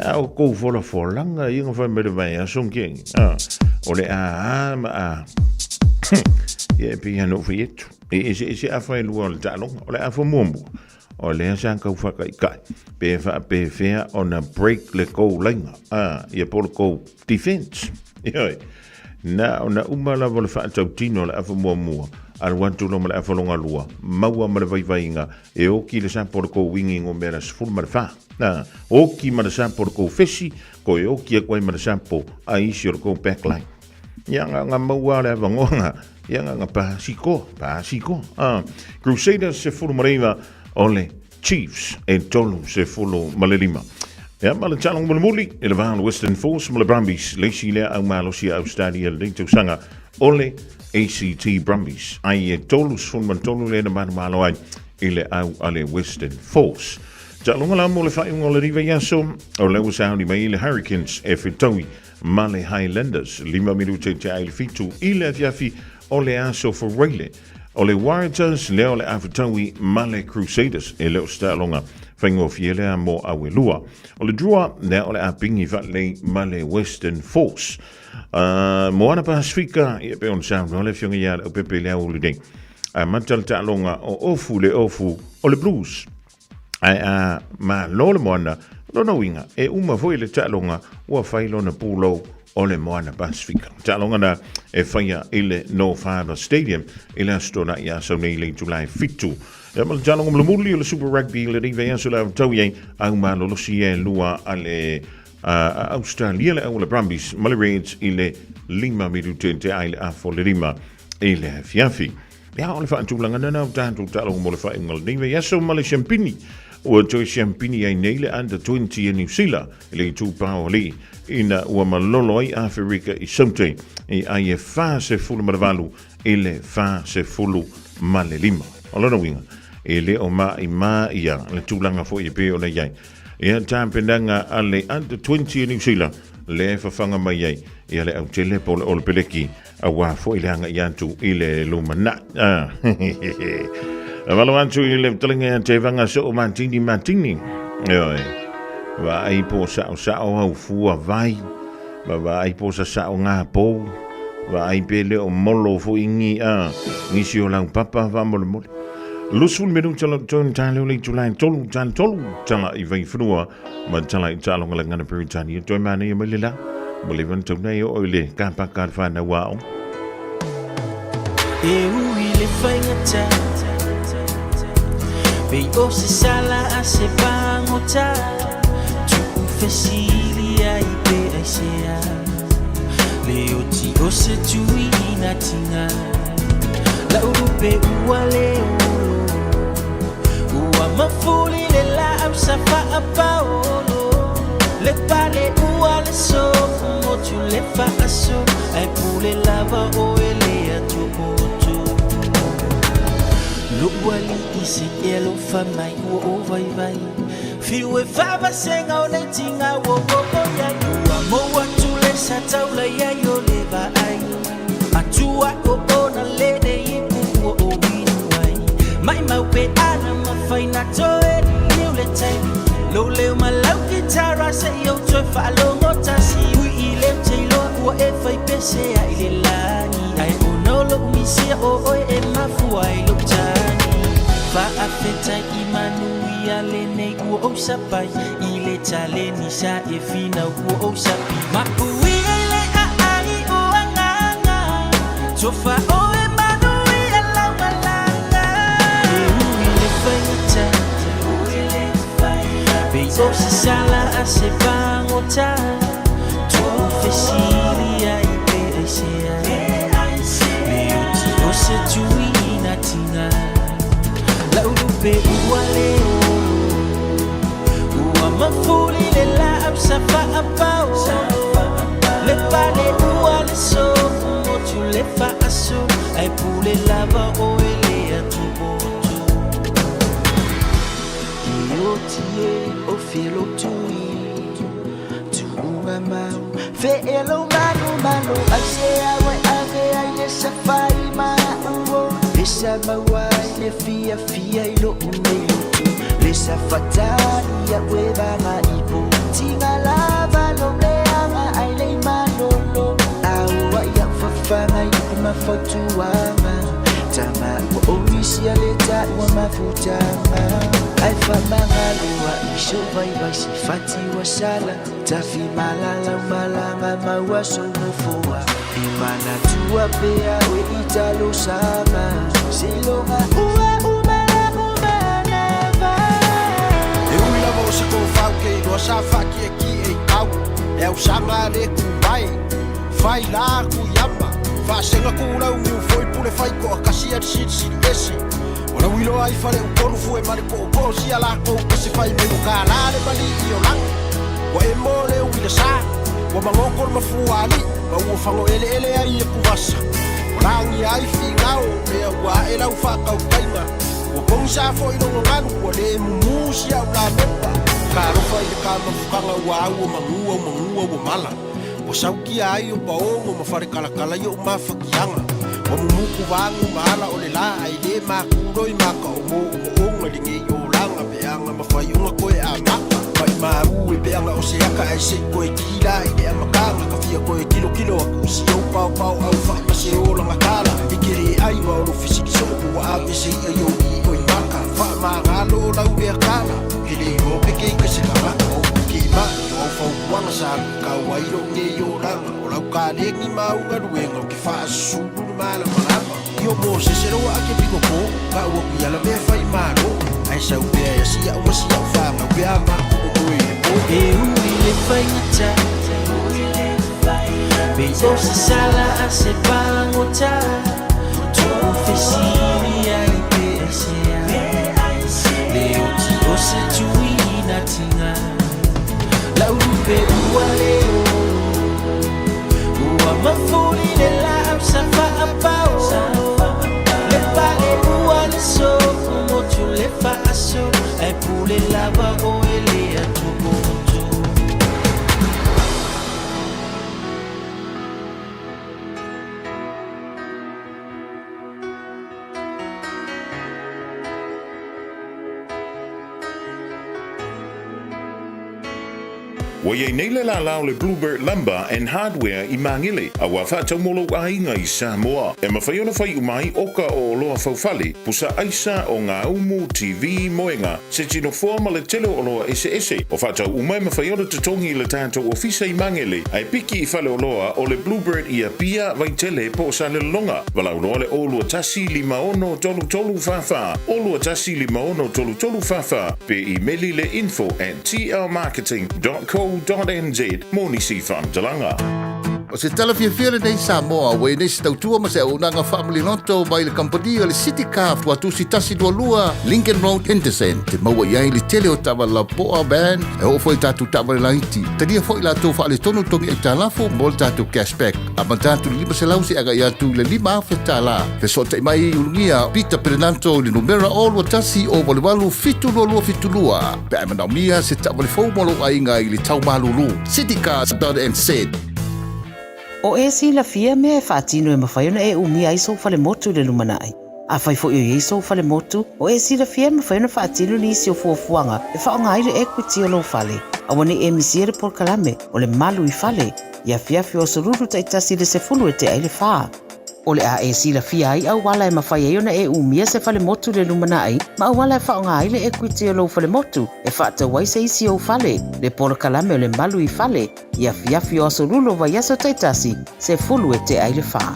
I'll go for langa, you know, me vai a sonking. Ole ma yeah, piano for it. Is a fine world talong, or a for mumbo. Or le sanko for kai. Be fair on a break le go langa. Ye polko defense. Now, na umala vol fat of tino la for more. Al wantu lo mala falonga lua maua mala vai vainga e o ki le sa por ko winging o mera full marfa na o ki mala sa por ko fesi ko e o ki ko mala sa po ai sir ko backline yang nga maua le vangonga yang nga pa siko Crusaders se full mareva ole Chiefs e tolu se full malelima ja mala chalong mulmuli e le van Western Force mala Brumbies le sile au malo si au stadia le to sanga ole ACT Brumbies. Ai tolus von tolu le na malo ai ile au ale Western Force. Ja longa la mo le fai ngol riva yaso o le usa di mai le Hurricanes e fitoi male Highlanders 5 minute te ai fitu ile fiafi ole aso for Rayleigh. Ole Warriors le ole afitoi male Crusaders e le sta longa fango fiele mo awelua. Ole drua le ole apingi va le male Western Force. Moana Pasifika e pe on sound no le fionga ya o pepe le o le ding. Mantal ta longa o ofu o le blues. Ai ma lo le moana lo no winga e uma foi le ta longa o fai lo na pulo o le Moana Pasifika. Ta longa na e faia ile No Father Stadium ile stona ya so nei le July fitu. E mal ta longa le muli le Super Rugby le riva so la tauye au ma lo si e lua ale Australia le au le Brumbies Malraids ile 5 minute te ai le afo le rima ile fiafi ja ole fa tulanga na tanto talo mo le fa ngol dinge ja so male champini o to champini ai nele under 20 in New Zealand le tu paoli ina o maloloi Afrika i something e ai fa se fulu malvalu ile fa se fulu male lima olono winga ile o ma ia le tulanga fo i pe o le yai ia tampendanga ale under 20 in New Zealand le fafanga mai ai ia le au tele po o le peleki awa fo ile anga yantu ile lumana avalo antu ile tlinga te vanga so mantini oi va ai po sa o fu vai va ai po sa o nga po va ai pele o molo fo ingi ni si o lang papa va molo Lusul menu tala ton tala le July tolu tala I vai frua ma tala I tala ngala ngana peritani to mani melila bolivan tona o ile ka pa ka fa na wa e u ile fainga be o se sala a se pangota tu fesilia I pe asia le o ti o se tu ina tinga la urupe uale Mafuli le la safa apaolo le pale uale so mo tu le fa aso ai pule lava o ele a tu moto lo wali isi elo fa mai o vai fiu e fava senga o le tinga o ya mo tu le sa taula ya yo le va ai atua o na le de ipu o wai mai mau pe ana Faina toe niu le tai lo leo malau kitara se yo toe fa lo ngota si ui ile tailo o e fai pese ai le lani ai ono lo misia o e mafu ai lo tani fa afeta imanu ia le nei o sapai ile tale ni sa e fina o sapi mapu ile ai o anganga tofa o So si sala a se pangota tu fesilia I pe asia le ti o se tu ina tinga la urupe uale ua mafuli le la amsafa apao le pale ua le so motu le fa aso ai pule lava o ele atubotu iotie o filo tui tuunga mau fe elo manu ase awe ave ai le safari ma uo esa mawai le fia ilo umeilu le safatani ya webanga ipo tinga lava lo leanga ai le manolo awa ya fafanga ipo mafotuanga tama wa omisia le tatwa mafutanga ai famanga lua isho vai sifati wa sala tafi malala malanga mawaso mufua imana tua pea we italo sama silonga ua se ko fau ke no sa fa ki e kau e u sanga le ku vai la ku yama fa senga ku la u foi pule fai ko kasi at sit esi ora wilo ai fa le ko fu e mari ko si ala ko se fai me ka la le bali o lang wa e mo le u le sa wa mangoko ma fu ali ma u fa ngo ele ai ku vasa ora ngi ai fi ngao me wa e la u fa ka u kaima o kong sa fo i no nganu o le musi au la mepa ka ro fa i ka ma fukanga wa au mangua o mala o sauki ai o paongo ma fare kala yo ma fakianga o muku wangu mala o le la ai le ma kuro i ma ka o mo o ngi o langa pe anga ma fa yo ko e ama mai ma u e pe anga o se aka ai se ko e kila i e ama ka ka fia ko e kilo ku si o pau au fa ma se o langa kala i kiri ai ma o fisiki so o a be se yo fa ma galo la uberkana ele o peke que se la o que ma o fo wanga sa ka wai ro nge yo la o la ka le ni ma u ga ruengo que fa su mala mala yo mo se ro a que pico ko ka o ku ya la me fa i ma ro ai sa u be ya si a o si a fa ma be a ma o e u le fa ta be so se sala a se pangota tu ofisini ai se tuina tinga la upe ualeo ua mafuri le la amsafa apao le pale uale so motu le fa aso ai pule lava o ele atubotu Wa ye nei la lao le Bluebird Lumber and Hardware I Mangile. A wa fa tau molo ainga I Samoa. E mawhaiona whai umai oka o loa whauwhali. Pusa aisa o ngā umu TV moenga. Se tino forma le telo o loa ese. O fa tau umai mawhaiona tutongi le tātou ofisa I Mangile. Ai piki I whale o loa o le Bluebird I a pia vai tele po sa le longa. Walau noa le olua tasi 5 tolu fafa. Olua tasi 5 tolu fafa. Pe I meli le info@tlmarketing.co.nz Moni si whamtalanga. O se tala fiafia nei Samoa, wei nei se tautua ma se unanga family noto mai le kampani o le City Car watu si tasi dua lua Lincoln Road Henderson. Te maua iai le tele o tawa la poa band e o foi tatu tawa le laiti. Tania foi la tofa ale tonu tongi e talafo mo le tatu cashback. Ama tatu lima se lausi aga iatu le 5 afe tala. Fe sota mai ulungia Peter Pernanto le numera o lua tasi o walewalu fitulua. Pe amana mia se tawa le fau molo ainga I le tau malulu. citycars.nz. O e si la fia me e whaatino e mawhaiona e umi ai so fale motu le lumanai. A whai fo i so fale motu, o e si la fia mawhaiona whaatino ni si o fuafuanga e whaonga aire equity o lo fale. A wane e misiere por kalame o le malu I fale. Ia fiafi o sururu ta itasi le se fulu e te aile whaa. O le a e si la fia ai au wala e mawhaiona e umia se fale motu le lumanai, ma au wala e whaonga aile equity o lo fale motu e whaata wai se isi o fale. Le por kalame o le malu I fale. Ia fiafi o sururu vai aso ta itasi se fulu e te aile whaa.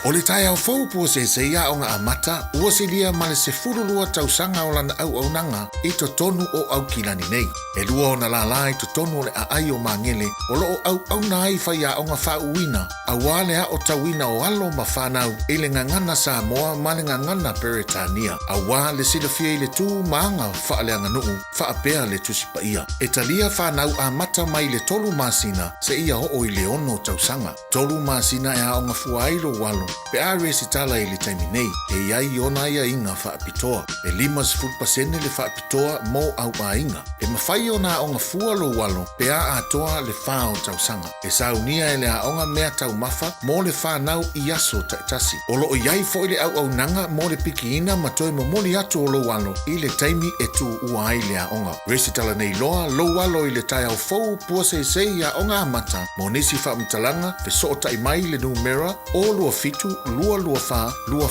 O le tai au fau pua se ia o ngā amata, ua se lia ma le se furulua tausanga o lana au nanga i to tonu o au kilani nei. E lua o na la lai to tonu o le a ai o mangele, o lo o au na ai fai a o ngā whauina, a wale a o tawina o alo ma whanau, i le ngangana Samoa ma le ngangana Peretania, a wā le sila fia i le tū maanga wha le anganuu, wha apea le tusipaia. E talia whanau a mata mai le tolu masina, se ia o i le ono tausanga. Tolu masina e a o ngā fuairo walo, pe a resi tala i le taimi nei, e iai ona ia inga wha apitoa. E 5% le wha apitoa mo au mainga. E mawhai ona o ngā fualo walo, pe a atoa le whao tausanga. E saunia e le a onga mea tau mafa, mo le whanau i aso taitasi. Olo o iai fo i le au nanga, mo le piki ina matoe mo moli atu o lo walo, i le taimi e tu ua ai le a onga. Resi tala nei loa, lo walo i le tai au fau, pua se ia onga amata, mo nisi wha mtalanga, fe so tai mai le numera, o lua fitu, lua fa, lua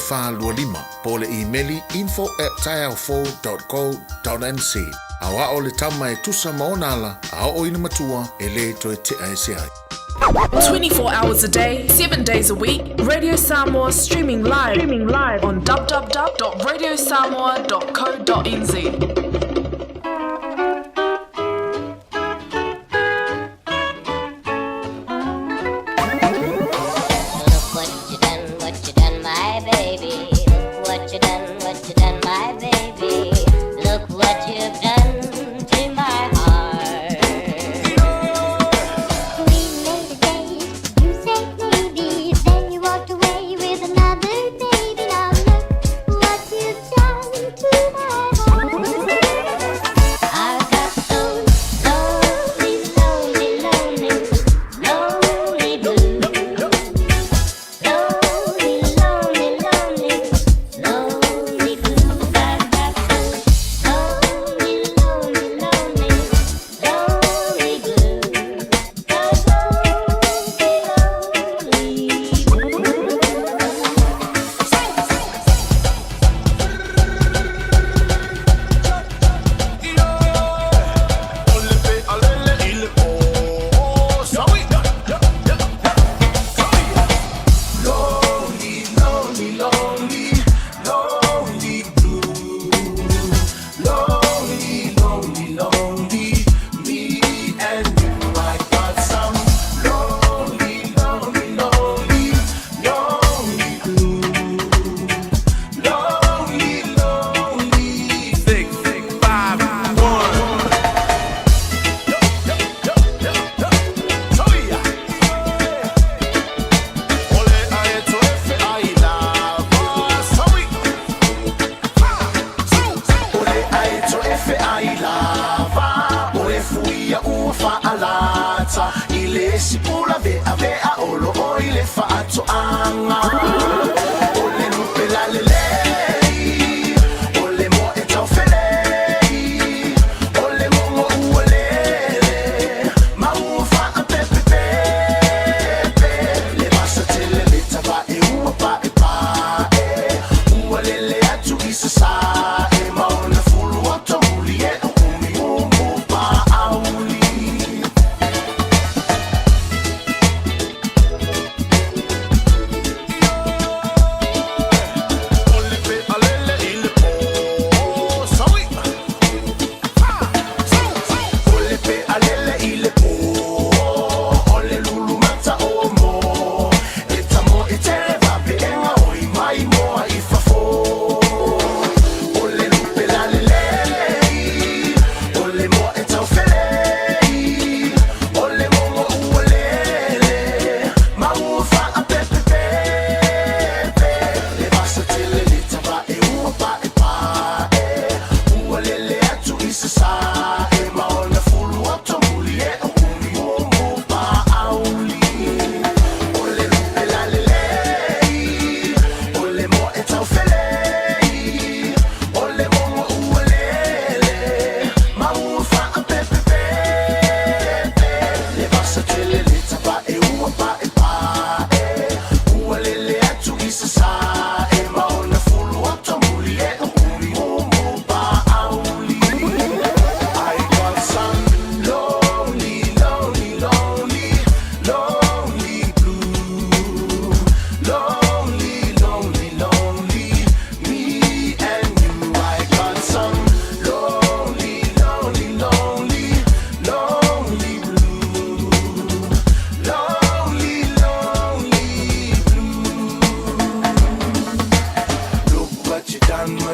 lima. Po le e-maili info@taiaufo.co.nz. Awa o le tama e tusa maonala, a o ina matua, e le to e te aese ai. 24 hours a day, 7 days a week, Radio Samoa streaming live on www.radiosamoa.co.nz.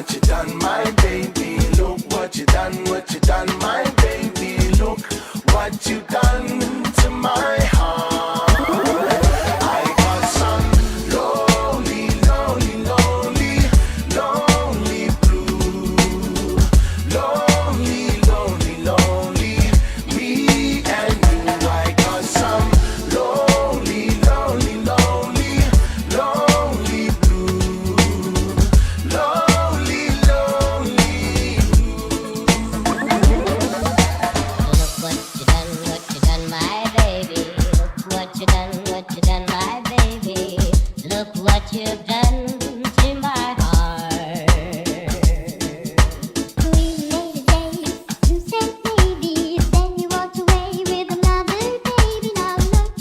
what you done, my baby. Look what you done, my baby. Look what you done to my heart. I got some lonely, lonely, lonely, lonely blue. Lonely, lonely, lonely, me and you. I got some lonely, lonely, lonely, lonely blue. Lonely, lonely What you done, my baby. Look what you've done to my heart. We made a date, you said maybe, then you walked away with another baby. Now look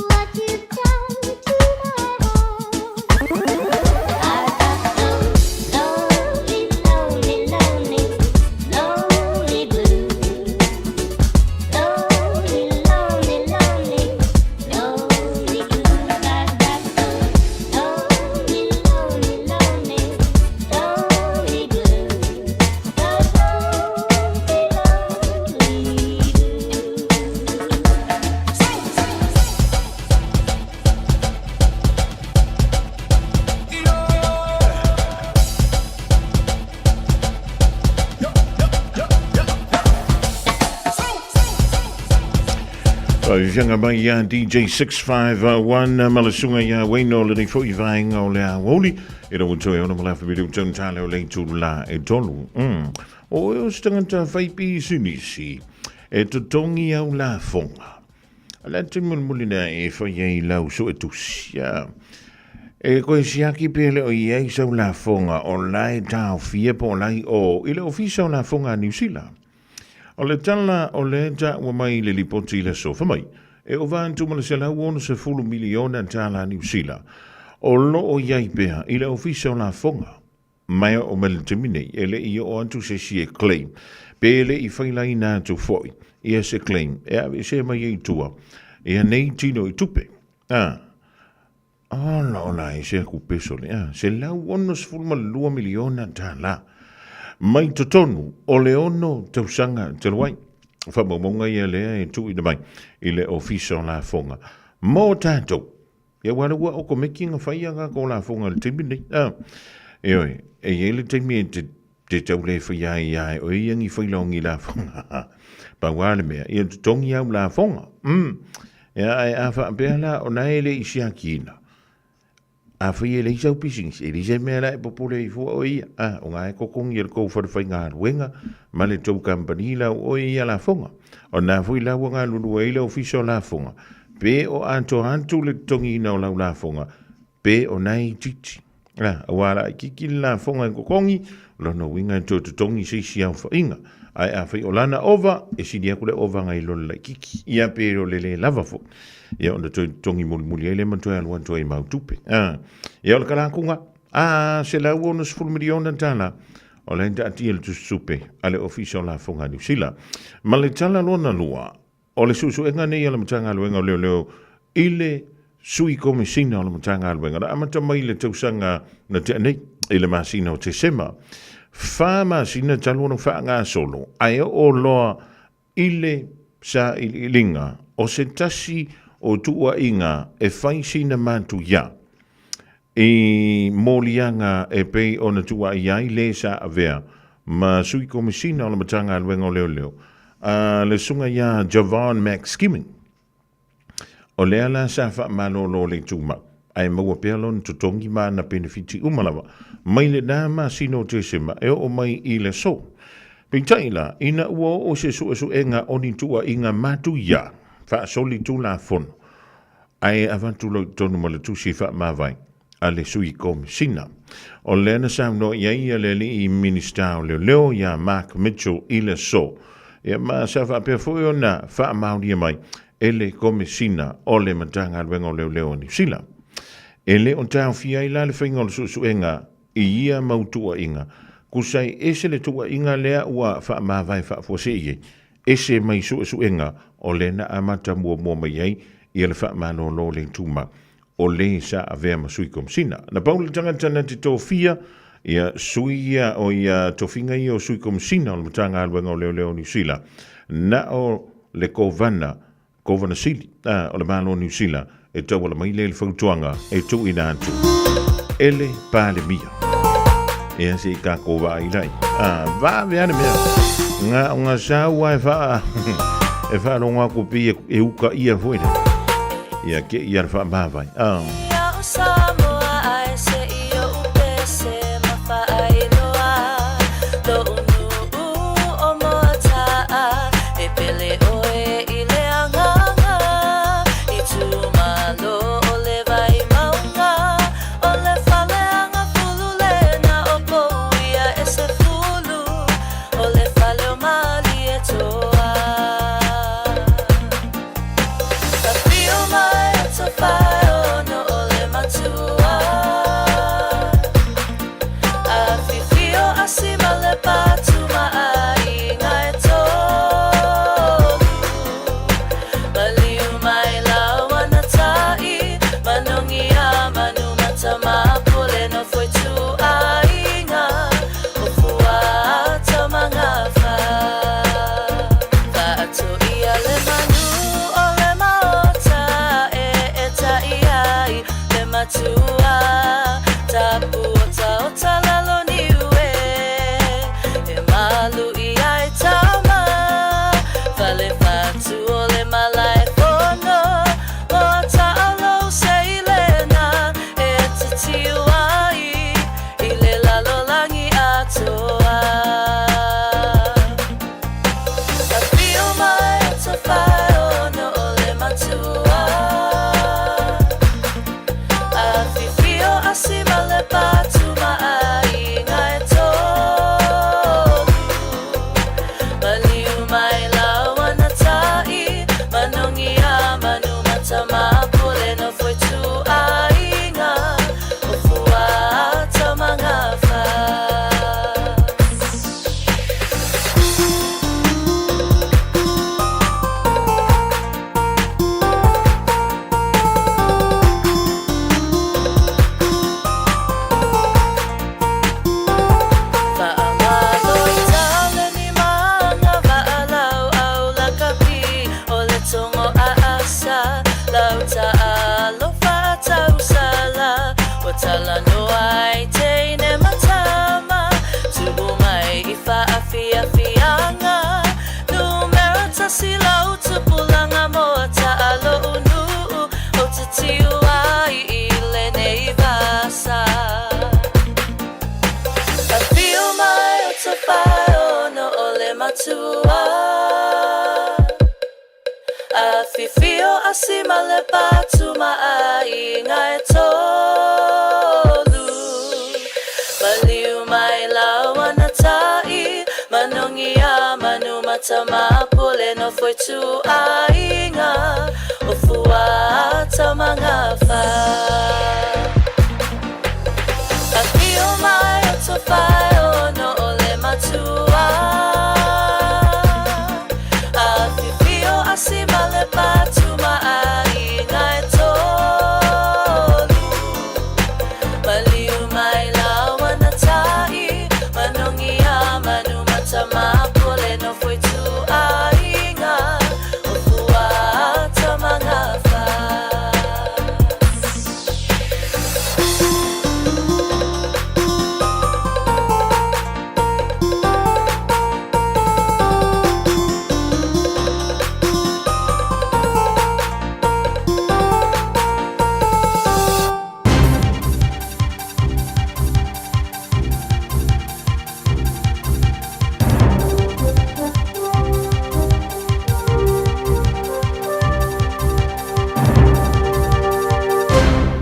what you've done to my heart. I got some lonely, lonely, lonely, lonely blue. Lonely, lonely, lonely, lonely blue. I got some lonely, lonely, lonely, lonely blue. Yanga mai ya DJ 651 malasunga ya waino le fo I vainga o le woli e ro to e ona mala fa bidu tun tale o le tu la e tolu o stanga fai pi sinisi e to tongi au la fonga ala timul mulina e fa ye la so e tusia e ko siaki pele o ye so la fonga o lai ta fie po lai o ile ofisa la fonga New Zealand. O le tala o le ta ua mai le lipoti le sofa mai. E o vantu ma le se lau ono se fulu miliona tala New Zealand. O lo o iai pea i le ofisa o la fonga. Mai o mele temine e le i o antu se si e claim. Pe le I whaila I nātu foi. Ia se claim. E ave se mai e tua. Ia nei tino I tupe. Ola e se ku peso le. Se lau ono se fulu malua miliona tala. Mai totonu o le ono tausanga te ruai. Whamamonga ia lea e tui na mai I le ofisa o la fonga. Mō tātou. Ia waraua o ko mekinga whaianga ko la fonga le timi nei. E oi, e ele timi e te tau le whaiai ai o iangi whailongi la fonga. Pa wale mea, ia tutongi au la fonga. Ia ai a whaapea la o naele I siakina. A whi e leisau pisings, e lise mea la e popule I fua o ia. O ngā e kokong I kou whare ngā ruenga, ma le tau kampani lau o ia la fonga. O nā fui lau ngā lulu e ila ofiso la fonga. Pe o anto le tongi ina o lau la fonga. Pe o nai titi. A wala I kiki la fonga e kokongi, lono winga e tō tongi seisi au whainga. Ai a whi o lana ova, e sini akule ova ngai lola I kiki. Ia pe o lele lava fo. Ia onda tongi muli ele mantua aluan toi mau tupe. Ia o le kalakunga. Se lau ono se fulu miliona tala. O le henta ati ele tusupe. Ale ofisa o la fonga New Zealand. Ma le tala lona lua. O le susu enga nei ala matanga aluenga o leo. Ile sui komisina o le matanga aluenga. Na amata mai le tausanga na te anei. Ile masina o te sema. Wha masina taluano wha ngā solo. Ai o loa ile sa ilinga. O se tasi o tua inga e whaisina mantu ia. E molianga e pei o na tua iai le sa avea. Ma sui komisina o le matanga aluenga o leo. Le sunga ia Javon Max Skimming. O lea la sa wha malolo le tuma. Ai maua pealon tutongi ma na benefiti umalawa. Mai le nā ma sino te sema e o mai I le so. Pintaila, ina ua o se su enga oni tua inga matu ia. Fa soli tu la fono. Ai avantu lo tonu ma le tusi fa mawai. A le sui komisina. O lena sa no ia le li I minister o leo ia Mark Mitchell I le so. Ia ma sa fa pe foi ona fa mauri mai. Ele komisina o le matanga luenga o leo ni sila. Ele on tau fia I la le whainga o le su enga I ia mautua inga. Kusai ese le tua inga lea ua wha mawai wha fuase iei. Ese mai su enga o lena amata mua mai ei I le wha mano lo le tuma o le sa avea masui komisina. Na paule tangata na te tō fia ia sui o ia tofinga ia o sui komisina o le matanga aluenga o leo New Zealand. Na o le kovana sili o le malo New Zealand e tau ala mai le whautuanga e tu ina atu. Ele pale mia. E se ka kova i lai. Va veane mea. Nga saua e wha ronga kupi e uka ia voina. Ia ke ia wha mawai.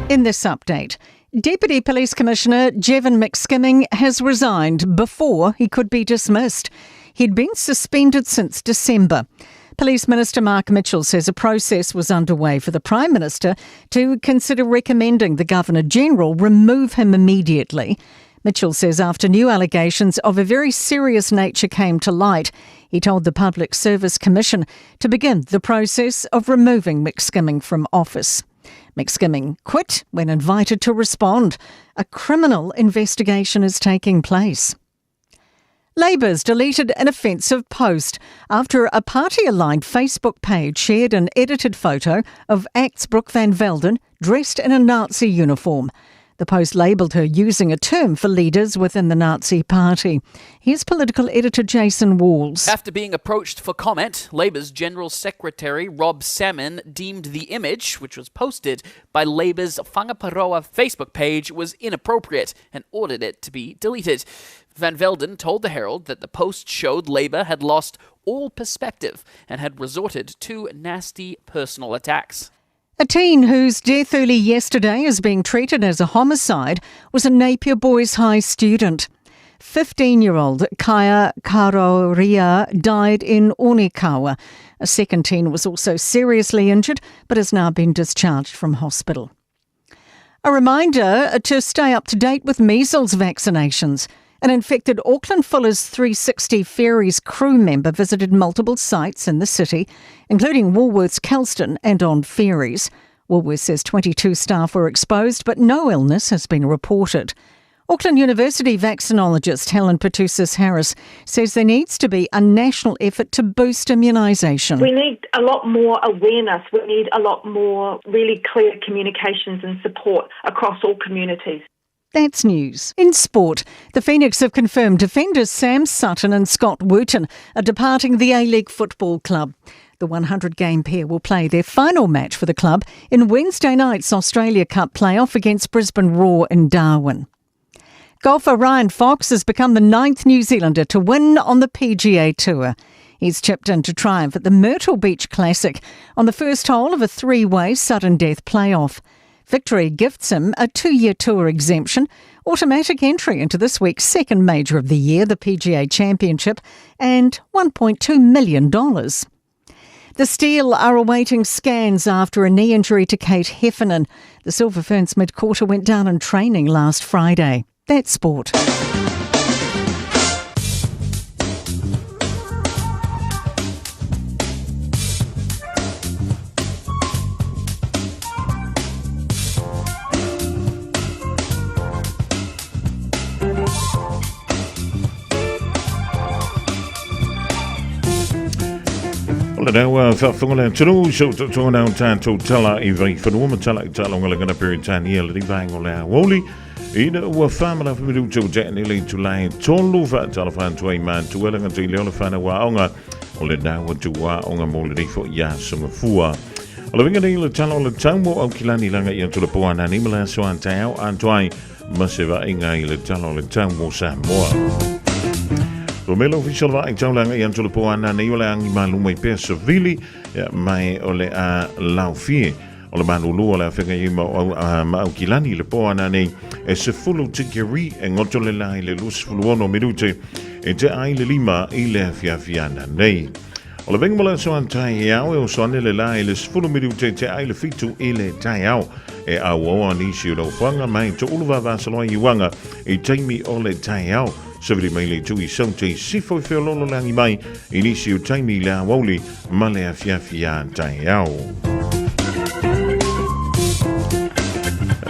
In this update, Deputy Police Commissioner Jevon McSkimming has resigned before he could be dismissed. He'd been suspended since December. Police Minister Mark Mitchell says a process was underway for the Prime Minister to consider recommending the Governor-General remove him immediately. Mitchell says after new allegations of a very serious nature came to light, he told the Public Service Commission to begin the process of removing McSkimming from office. McSkimming quit when invited to respond. A criminal investigation is taking place. Labour's deleted an offensive post after a party-aligned Facebook page shared an edited photo of Act's Brooke Van Velden dressed in a Nazi uniform. The post labelled her using a term for leaders within the Nazi Party. Here's political editor Jason Walls. After being approached for comment, Labour's General Secretary Rob Salmon deemed the image, which was posted by Labour's Whangaparoa Facebook page, was inappropriate and ordered it to be deleted. Van Velden told the Herald that the post showed Labour had lost all perspective and had resorted to nasty personal attacks. A teen whose death early yesterday is being treated as a homicide was a Napier Boys High student. 15-year-old Kaya Karoria died in Onekawa. A second teen was also seriously injured but has now been discharged from hospital. A reminder to stay up to date with measles vaccinations. An infected Auckland Fuller's 360 Ferries crew member visited multiple sites in the city, including Woolworths Kelston and on ferries. Woolworths says 22 staff were exposed, but no illness has been reported. Auckland University vaccinologist Helen Pertussis-Harris says there needs to be a national effort to boost immunisation. We need a lot more awareness. We need a lot more really clear communications and support across all communities. That's news. In sport, the Phoenix have confirmed defenders Sam Sutton and Scott Wooten are departing the A-League Football Club. The 100-game pair will play their final match for the club in Wednesday night's Australia Cup playoff against Brisbane Roar in Darwin. Golfer Ryan Fox has become the 9th New Zealander to win on the PGA Tour. He's chipped in to triumph at the Myrtle Beach Classic on the first hole of a 3-way sudden death playoff. Victory gifts him a 2-year tour exemption, automatic entry into this week's second major of the year, the PGA Championship, and $1.2 million. The Steel are awaiting scans after a knee injury to Kate Heffernan. The Silver Ferns mid-quarter went down in training last Friday. That's sport. Now, whakawhanga tunu, so tō nau tātou tala I vai whanua tala I tala ngala gana peri tānia li vango lea woli. Ina ua whamara whimiru tō jatani le tūlai tōlu whaatala whantua I mātuelanga te leola whana waonga o le naua tu waonga mō le rifo ia sunga fua. O le winga nei le tala o le taumo au kilani langa I atu le poana ni mala so antai au antuai maseva inga I le tala o le taumo Samoa. Romelo official wa taulanga I antu le poana nei ole angi maluma I pea savili mai ole a laufie o le manulu o le whenga I ma au kilani le poana nei e se fulu tikiri e ngoto le lai le lus fulu ono minute e te ai le lima I le fiafiana nei. O le vengola so antai au e o soane le lai le fulu minute te ai le fitu I le tai au e au o anisi o lo whanga mai to uluwa vasaloi I wanga I taimi o le tai au. Saviri mai le tui saute sifo I whiololo langi mai inisi o taimi le awoli ma le a fiafia tai au.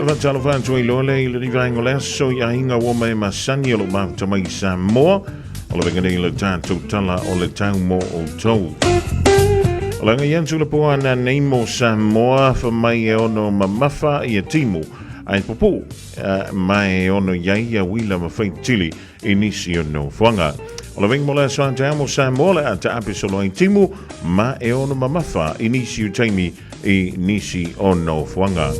Vatalo whantua I lole I le rivaingo lea so I ainga woma e masani o lo mauta mai Samoa o le venganei le tātou tala o le tau mo o tau. O langa iantu le poana nei mo Samoa fa mai e ono mamafa I a timu ai popo mai ono iai a wila ma whaitili inisi o no whanga. O la vengo la soan te amo Samoa le a ta apisolo ai timu ma e ono mamafa inisi o taimi I nisi o no whanga.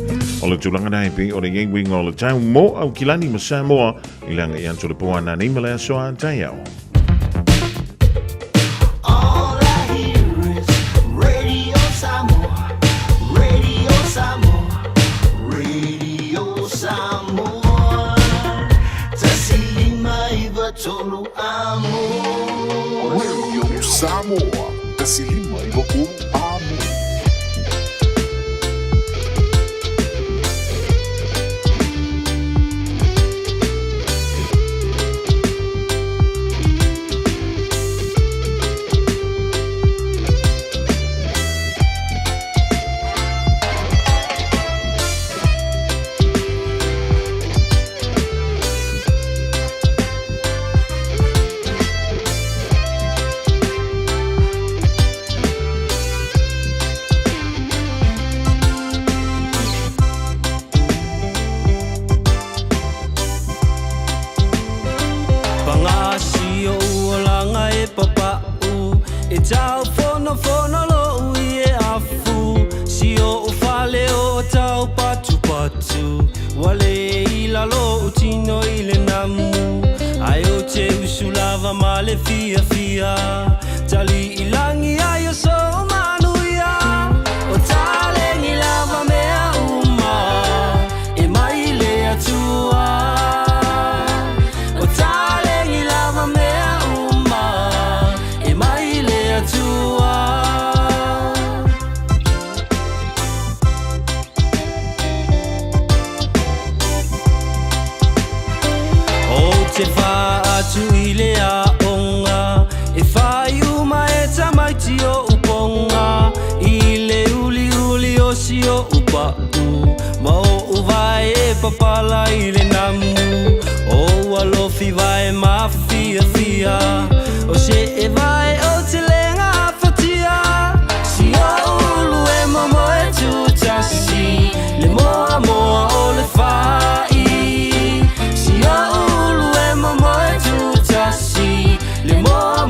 O le tulanga nai pi o le iei o le tau mo au kilani ma Samoa I langa ianto le poana ni ma le soan te ao. Radio Samoa, kasilima I loko amo. papa e tau fono lo i e afu si o fale o tau patu wale i la lo tino i le namu ai o te usulava male fia tali ilangi ai o so manuia o tale ni lava mea uma e mai le atua o tale ni lava mea uma e mai le atua o te fa atu i le aonga e fai uma e tamaiti o uponga i le uli o si o upau ma o vai e papala i le namu o alofi vai ma fia o se e vai o te lenga fatia si o ulu e momo e tutasi le moa o le fai si o ulu e momo e tutasi le moa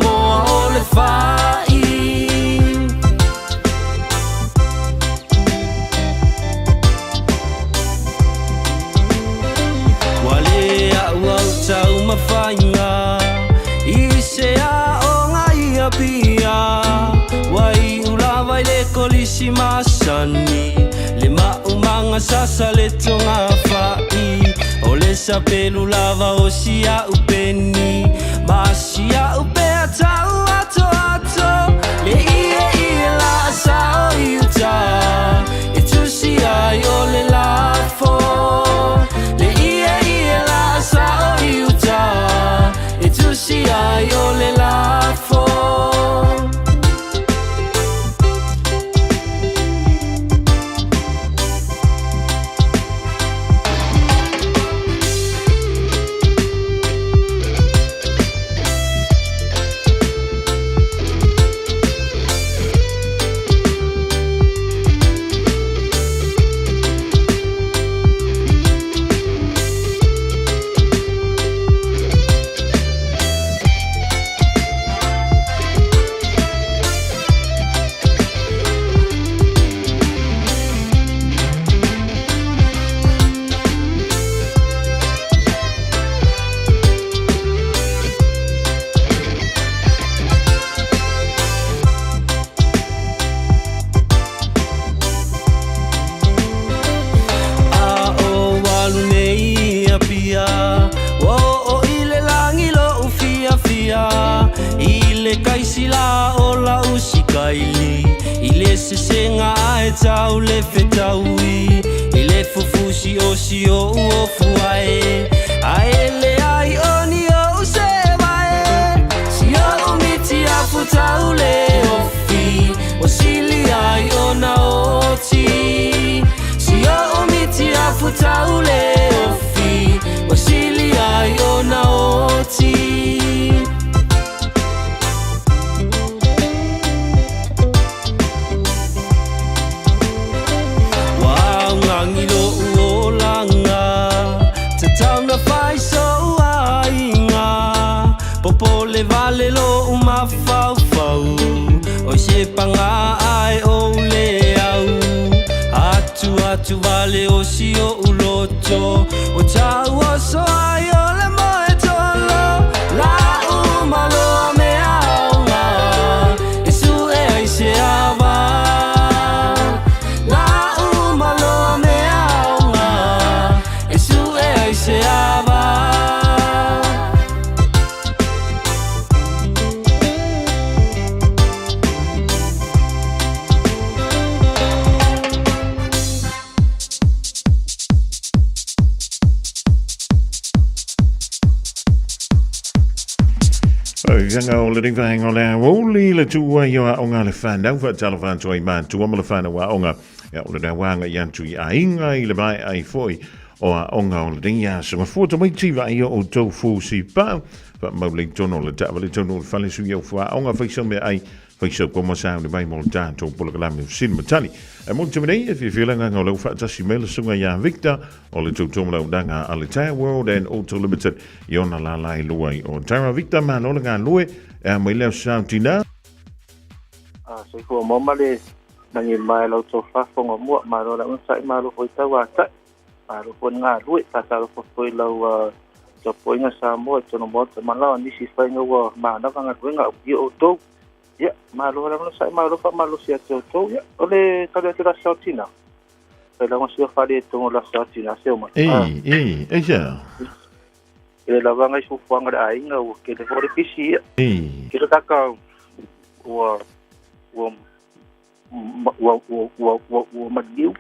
o le fai wale au tau mawhainga i se a o ngai a pia wai ula vai le kolisi masani le maumanga sasa le tonga fai o le sapelu lava o sia upeni ma sia upea tau ato le ie la sa o iuta e tu si ai o le lafo le ie la sa o iuta e tu si ai o le lafo tau le fetaui i le fufusi o si o fuae ai le ai oni o se vai si o miti a futau le ofi o sili ai ona oti si o miti a futau le ofi o sili ai ona oti le vale lo uma fau o se panga ai o le au atu vale o si o uloto o tau o so ai o le moe tolo la uma lo me aunga e su e ai se ava la uma lo me aunga e su e ai se ava Ganga o le ringa hanga o le woli le tua ia o ngā le whanau wa tala whantua i mātua ma le whanau wa onga ia o le rā wanga i antu i a inga i le mai ai foi o a onga o le ringa so ma fuata mai tiva i o tau fusi pāu wa maulei tono le tawa le tono le whale sui au fua onga whaisa me ai Faisau ko masa ni mai mo tanto polo kala me sin matali. E mo te mei e whiwhilenga ngau lau whaatasi mele sunga ia Victor o le tautomu lau danga Alitaia World and Auto Limited i ona la lai luai o Tara Victor man o le ngā lue e mai leo sautina. So ko mama le nangi mai lau tō whafonga mua maro la unsai maro hoi tawa tai. Maro po ngā lue tātaro po poi lau tō poinga Samoa tono mota malawa nisi whainga wa mana wanga ruenga uki o tō. Ya, malo la sai malo fa malo sia to ya. Ole kada tira sautina. Pela mo sia fale to la sautina se o ma. Ja. Ele la vanga su fanga da inga o ke de fore pisi. Ke ta ka wa magiu.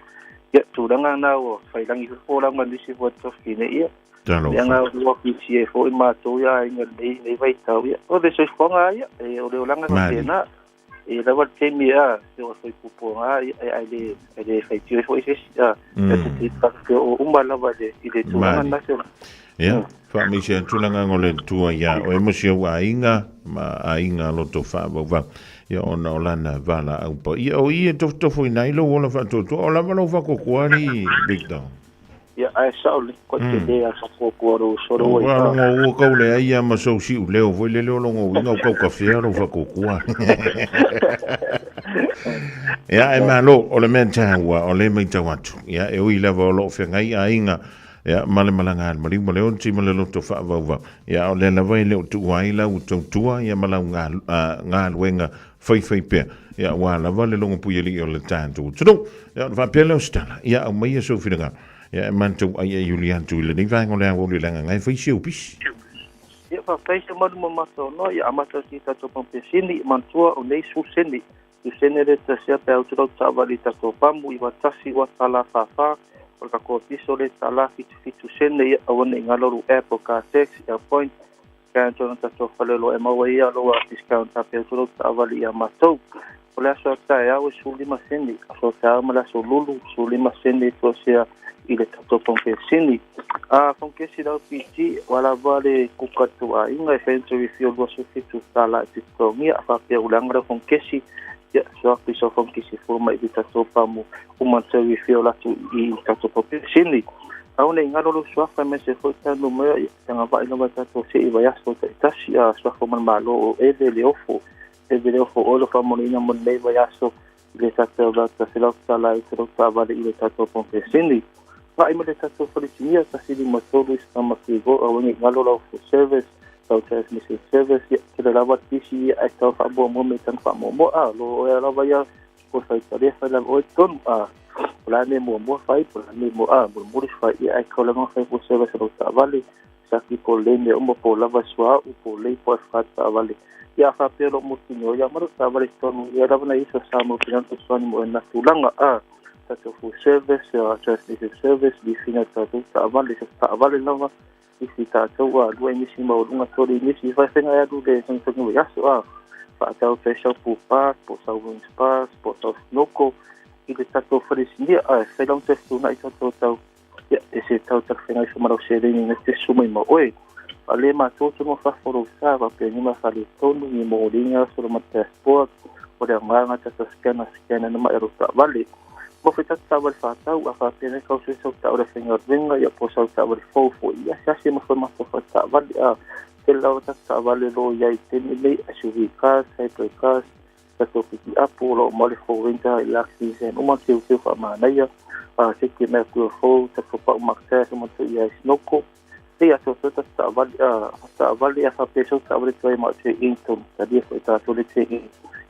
Ya tu danga na o fai langi fo la ngandi si fo to fine ya. Yang o pisi fo ma to ya inga nei vai tau ya. O de se fanga ya e o le langa na e la wat ke mi a se o foi pupo nga ai fai tio fo ese ya. E ta ke o umbala va de ile tu na se. Ya, fa mi se tulanga ngole tua ya o emosio wa inga ma ainga lo to fa va. Ya ona olana vala au po. Ya o ie to foi nai lo ola fa to ola va lo fa ko kwani Victor. Ya ai sauli ko te dea sa ko ro so ro wa ngo ko le ai ma so si le o foi le lo ngo ngo ko ka fiero fa ko kwa. Ya e malo o le menta wa o le menta watu. Ya e o ile va lo fe ngai ainga. Ya male malanga mari mole on ti male lo to fa va. Ya o le la vai le tu ai la u tua ya mala nga wenga fai pe. Ya wa la vale lo pu yeli o le tanto. Tudo ya va pelo stala. Ya o mai so finga. Ya mantu ai Julian tu le ni vai ngole o le langa ngai fai siu pis. Ya fa fai se mo mo maso no ya amata ki ta to pompe sini mantua o nei su sini. Tu sene de ta sia pe auto ta vali ta to pamu i watasi wa tala fa o ka ko piso le tala fitu sene ya o ne ngaloru airport ka taxi point kan to ta to falelo e mawa ia lo discount ta pe auto ta vali ya mato. O le aso ta ya o su lima sene aso ta mala so lulu su lima sene to sia ile tato pompe sini fonke si da piti wala vale kukatu inga efento review lo so fitu tala tito mia fa pe ulanga fonke si ya so piso fonke si forma i tato pamu umanta review la tu i tato pompe sini au ne ngalo lo so fa me se foi ta no me tanga ba ino ba tato si i va so ta si so fa man malo o ele ofo o lo fa monina mon le va so le tato da se lo tala i tato vale i tato pompe sini Ai mo le tato folitimia kasi di matolo istama kigo awangi ngalo la for service tau transmission service ya kila lava tisi ai tau fa bo mo metan fa mo lo ya lava ya ko sai tare fa la o ton la ne mo fa la ne mo mo fa ai ko la mo fa for service lo ta vale sa ki po le ne mo po lava swa u po le po fa ta vale ya fa pero mo tinyo ya mo ta vale ton ya lava na isa sa mo pinanto swa mo na tulanga tato full service transmission service di fina tato ta avale lava di tato wa dua misi mau lunga tori misi fa senga ya du de sing sing ya so fa tau special pupa po sa wings pass po sa snoko i tato fris dia se long testu na tato tau ya ese tau ta fina so maro se ni neste suma mo oi ale ma toto mo fa foro sa va pe ni ma fa le tonu ni mo linga so ma passport o de nganga ta scan na ma ero ta vale mo fita tawal fata wa fa pena ka so so ta ora finger venga ya po so ta ora fo ya sa si mo forma so fa val tela ta tawal lo ya itemile SUV cars hyper cars ta to piti apolo mo le fo winter la season o mo se fa mana ya se ki me ku fo ta ko pa maksa mo to ya snoko ya so ta tawal ya fa pe so ta ora to mo se into ta dia fa ta to le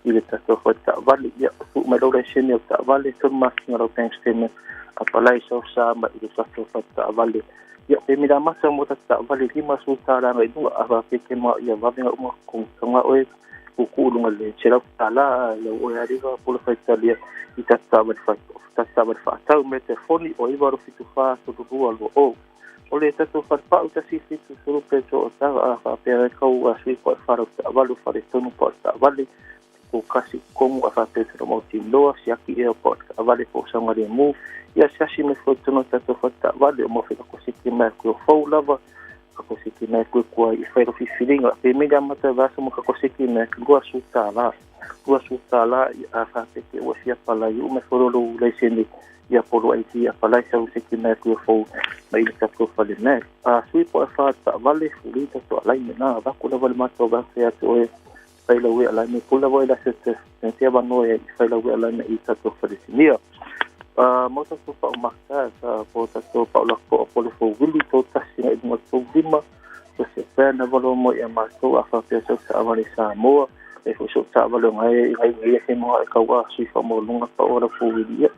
ile tato ta vale ya fu ma lo resheni ta vale ton mas ngaro penstene apalai so sa ma ile tato ta vale ya pe mi da masa mo ta vale ki masu ta la ngai du ava ke ke ma ya va venga mo con nga oi ku lu ngale chela ta la ya o ya riga por fa italia ita ta fa ta me telefoni o iba ro fitu fa to du algo o le tato fa ta si fitu solo peso ta fa pe ka u asi ko fa ta vale fa tonu por ta vale ko kasi komu a fa petro mo timloa si aki airport a vale po sanga de move ya si me foto no tato fata vale mo fe ko siki ma ko fo lava ko siki ma ko i fa ro fi feeling a pe mega mata va so mo ko siki ma ko asuta la ua sutala a whakeke ua fia palai u me whororo leisene ia polo aiti a palai sau seki nai kua fau mai le kato whale nei. Sui po e whata vale furita to alai me nā wakula vale mato vase atu oe whaila ue alai me kula wai la se te wanoe i whaila ue alai me i kato whale sinia. Mo tato pa o maka po tato pa o lako o pole fau wili to tasi na idunga tau lima so se pēna valo mo i a mato a whapea sau sa awale sa moa e fo sa valo ngai ngai he moa e kaua sui wha mo lunga pa ora fau wili ia.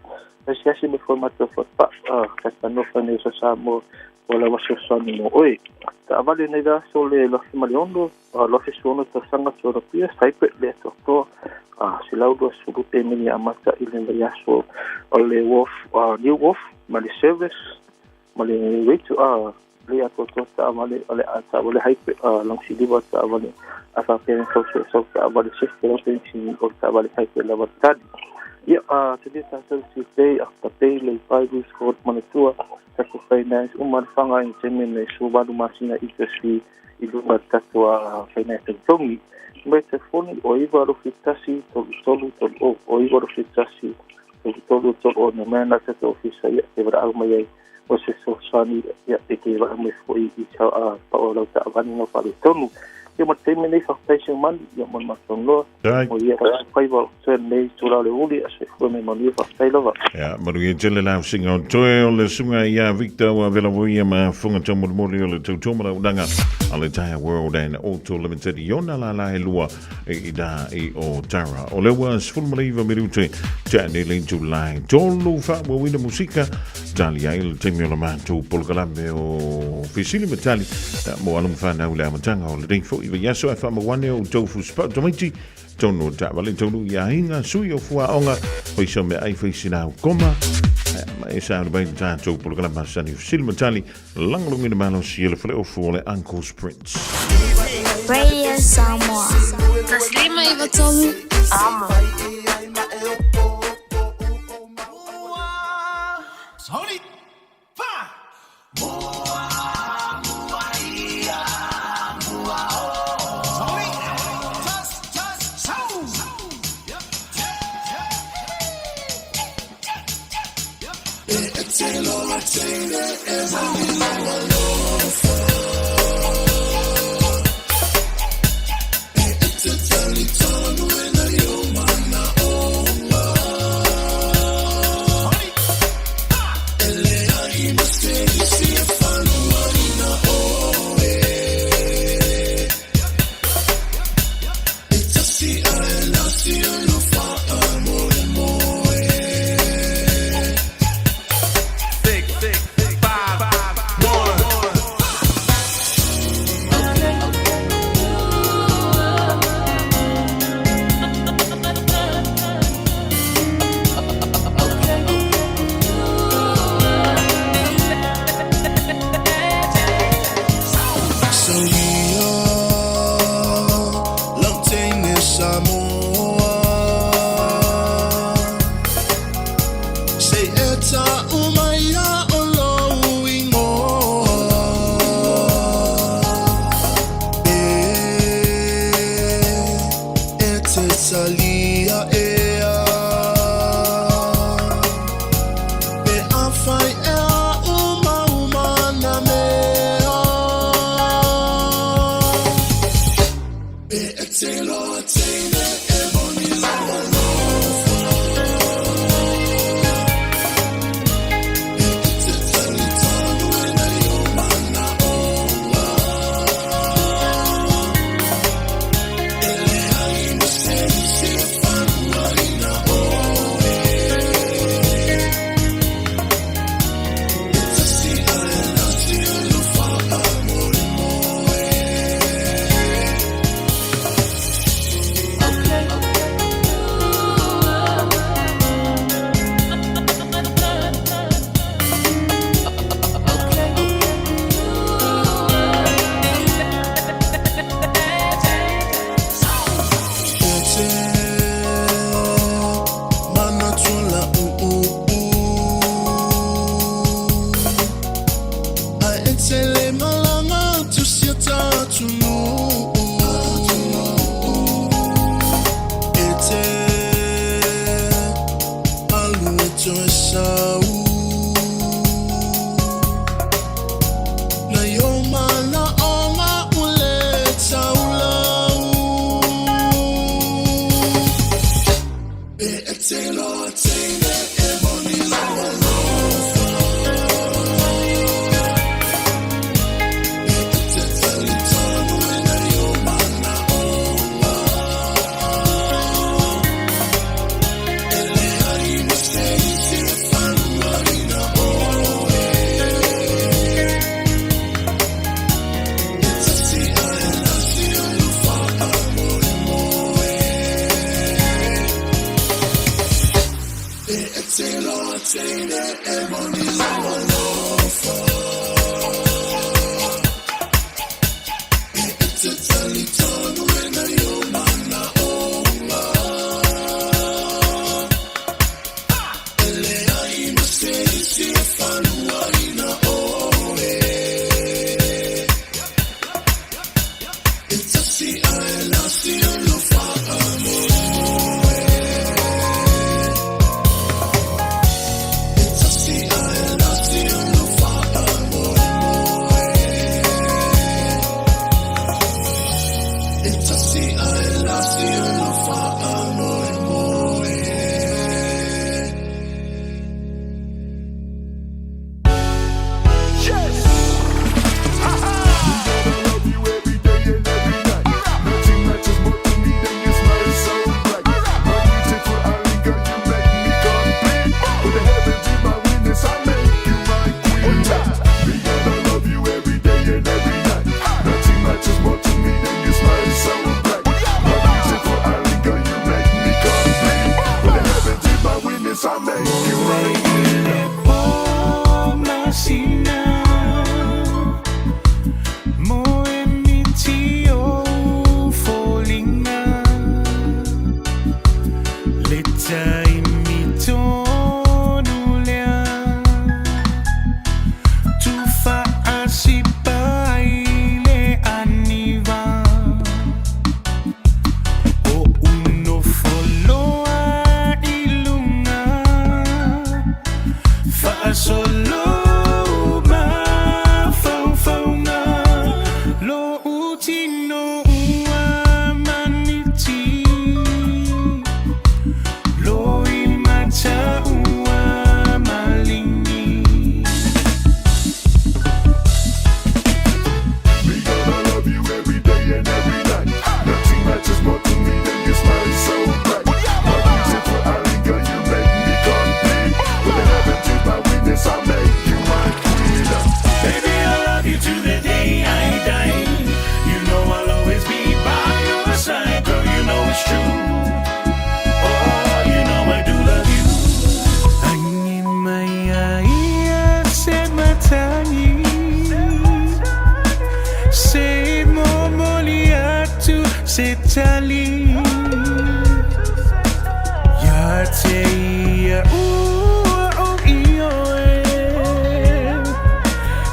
Kasi me foi mato fa kasta no fa ne sa mo wala waso sani mo oi ta vale nei da sole lo maliondo lo fe sono ta sanga sora pia sai pe le to si laudo su te mini amata ile ya so ole wolf new wolf mali service mali wait le ato ta mali ole ata ole hype long si diva ta vale asa pe so ta vale system pension o ta vale hype la vatadi. Ja, today tasel si day after day le five scored monitor sa finance umar in temen so balu masina industry ilu matatu finance tongi me telefoni o iba ro fitasi to o iba ro fitasi to o no mena se office ya ebra almai o se so sani ya ke va me foi i cha pa o lo ta vani no pa tonu e mo temen nei fashion man ya mon masono o ia pai va se nei tura le uli se foi me moni fa tailova ja maar u jelle la singa toe le sunga ya Victor wa vela voia ma funga tomo mo le tomo danga al entire world and auto limited yona la lua e da e o tara o le was full maliva minute tani le July tolu fa mo wina musica Italia il temio la manto polgalambe o fisili metali mo alum fa na ula matanga o le ding fo i ya so fa mo wane o tofu spot tomiti tono ta vale tono ya hinga sui o fua onga o iso me ai fisina koma e sa le bain ta to polgalamba sani fisili metali langlong in de malo siele fle o fo le Uncle Prince Radio Samoa. Taslima Ivatomi. Ama. Sorry. tino ua maniti loi mata ua malingi. Me gonna love you every day and every night. Nothing matters more to me than your smile so bright. My beautiful Alika, you make me complete. With the heaven to my witness, I make you my queen. Baby, I love you to the day I die. You know I'll always be by your side, girl. You know it's true. Oh, you know I do love you. Angin maya se matangi, se momoliatu se tali. Ya te ia o ioe.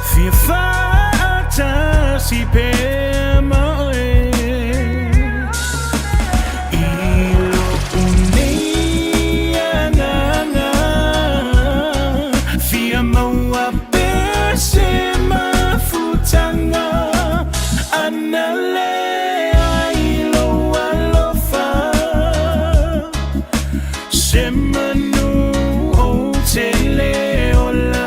Fia fata si pema ilo unianganga fia maua pese mafutanga anale ilo alofa semanu hotele ola.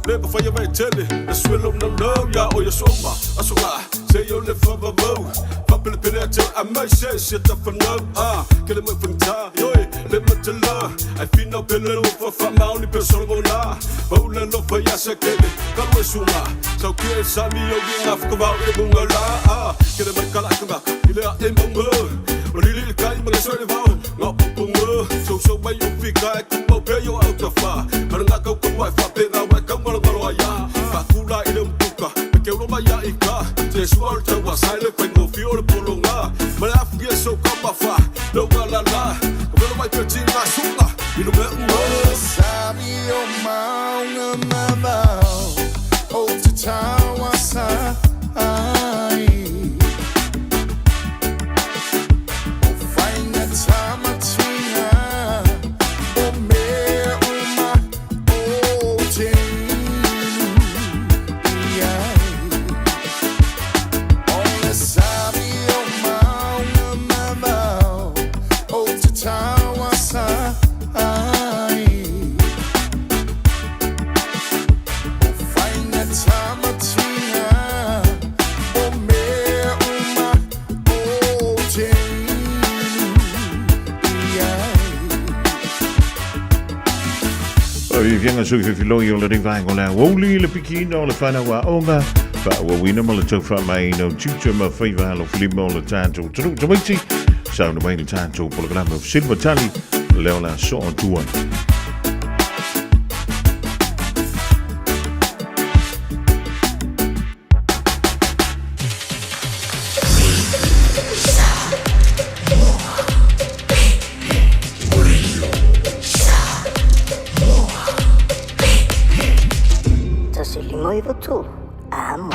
Never for your man telly, the swill of the love, ya or your soma. I saw say you live for the bow. Popular pinata, I might say shit up for no. Get him from time, yo, limit to love. I feel no pillow for my only person. Bowla no for Yasakeli, Kamasuma. So clear Sami Yogi Africa about the Bungala. Get him a Kalakaba, you are in Bungo. vai whapera wai kaumara ngaro ai a Whakula i le mtuka me ke uro mai a i ka Te suar te wasai le pai ngo fio le polo ngā Mare afu ye so kama wha Lau ka la la Kamera mai pe tina sunga Inu me ua Sabi o maunga mabau O te tawa sa ai O whainga tamatina O mea uma o te iai O le sabi o maunga mabau O te tawa sa ai O whainga tamatina O mea uma o te iai Vi fianga sui whiwhiloi o le ringwhai o le woli le pikina o le whanau a onga Wha ua wina ma le tau wha mai no tuta ma whaiva lo whilima o le tātou tanu tamaiti Sauna mai le tātou programa o Silva Tali leo la so o tua Tasilimo i tu. Amo.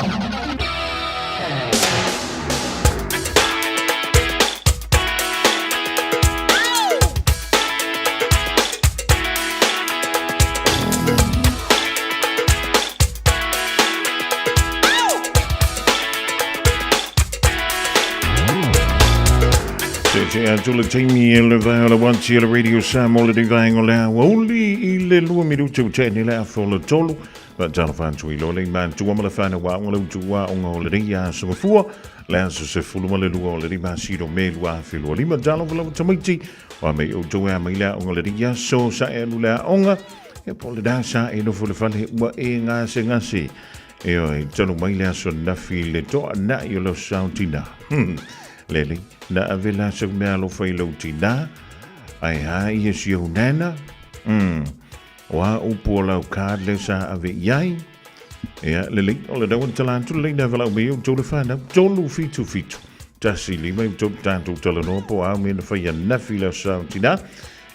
Tu le taimi e le vai o le wanti e le radio Samoa le vai o le woli I le lua minuta o tēne le afo le tolu Wa tala whantu I lo le man tua ma le whana wa o le utua o ngā o le ria sa mafua Le aso se fulu ma le lua o le rima siro me lua afi lua lima tala wala o tamaiti Wa me o tua ma ila o le ria so sa e lu le aonga E po le dasa e no fule whale ua e ngase ngase E oi tanu mai le aso nafi le toa na I o le sauntina Lele, na avela sa mea lo fai lau tina, ai ha ia si au nana, wa upo lau kād le sa ave iai, ea lele, o le dawan talantu le na velau meo, tō le whana, tōlu fitu fitu, tasi lima I tō tātou talanoa po au mea na fai a nafi lau sa au tina,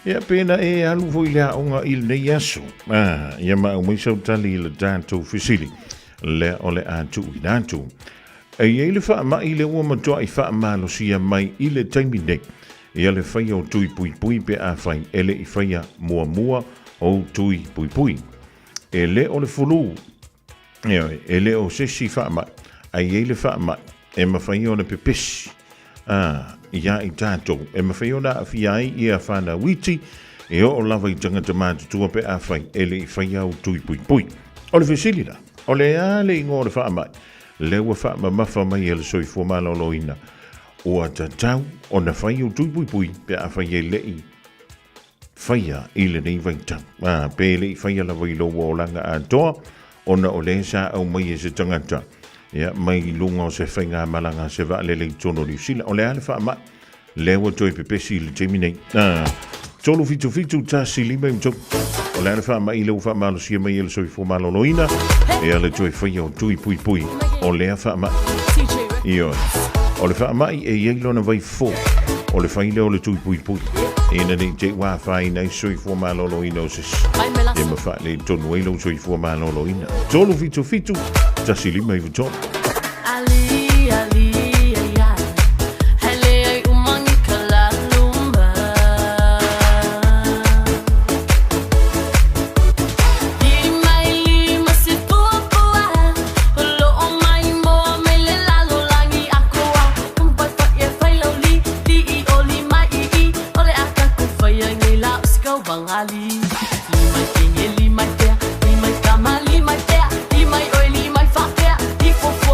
ea pēna e alu voi lea onga il nei aso, ia ma au mai sau tali le tātou fisili, le o le atu I nātu, E le wha ma I le ua matua I wha malo sia mai I le taimi nei. Ia le whaia o tui pui pui pe a whai ele I whaia mua mua o tui pui pui. E le o le fulu. E le o sesi wha ma. Ai le wha ma. E ma whaia o le pepesi. Ia I tātou. E ma whaia o na awhiai I a whana witi. E o lava I tangata mātu tua pe a whai ele I whaia o tui pui pui. O le fesilina. O le a le ingo le wha mai. Le ua wha ma mafa mai ele soi fua maloloina. Ua tatau o na whai o tui pui pui pe a whai e lei. Whaia I le nei vaitau. Pe lei whaia la vai loa o langa a toa. O na o le sa au mai e se tangata. Ia mai lunga o se whainga malanga se va le lei tono New Zealand. O le ale wha ma. Le ua toi pepesi le teimi nei. Tolu fitu fitu tasi lima I mtok. O le ale wha ma I le uwha malo sia mai ele soi fua maloloina. E ale toi whaia o tui pui pui. O lea wha ma. Io. O le wha mai e yeilo na vai fo. O le whaile o le tui pui pui. E na ni te wā whai nei soi fua malolo ina o sis. E ma wha le tonu eilo soi fua malolo ina. Tolu fitu fitu. Tasi lima I vuton. Ali, ali, ya. Hele ai umangi kala lumba. Di mai lima se tua pua. Lo o mai mo me le lalo langi akua. Kumpai pa ye fai lau li. Di I o li mai I. Ole aka ku fai ngai la usikau bangali. Limai kenye limai tea. Limai kama limai tea. Limai oi limai fa tea. Di fofo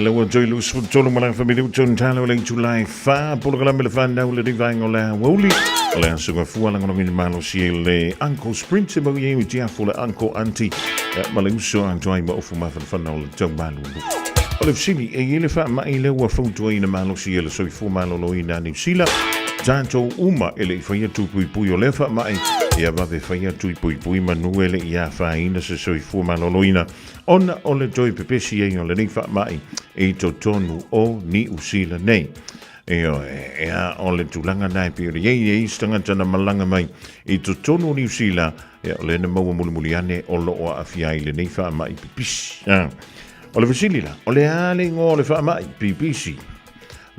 lawa joy lus fu tolu mala family ton talo le July fa polo kala mele fan now le divang ola woli ola sunga fu ala ngono min malo le uncle sprint se mo ye dia fu le uncle auntie mala uso antoi mo fu ma fan no le tong malu ola fsini e yele fa ma ile wa fu to ina malo le so fu malo lo ina ni sila tanto uma ele fa ya tu pui le fa mai ia va ve fa ya tu pui manuele ia fa ina se so fu malo lo ina ona ole joy pepesi e ole ni fa mai e to tonu o ni usila nei e a ole tulanga nai pe ye stanga tana malanga mai e to tonu ni usila e ole na mo muliane olo o afia ile nei fa mai pipis ole vesilila ole ale ngole fa mai pipisi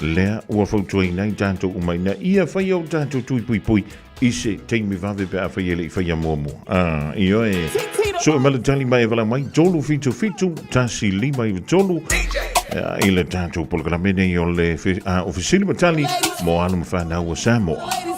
lea ua fautua nai tanto umaina ia fai au tanto tui pui ise teimi vave pe a fai ele i fai a momo io e so e mala tali mai vala mai tolu fitu tasi lima i tolu ile tanto polgramene i o le ofisili matali mo anu mawhana ua Samoa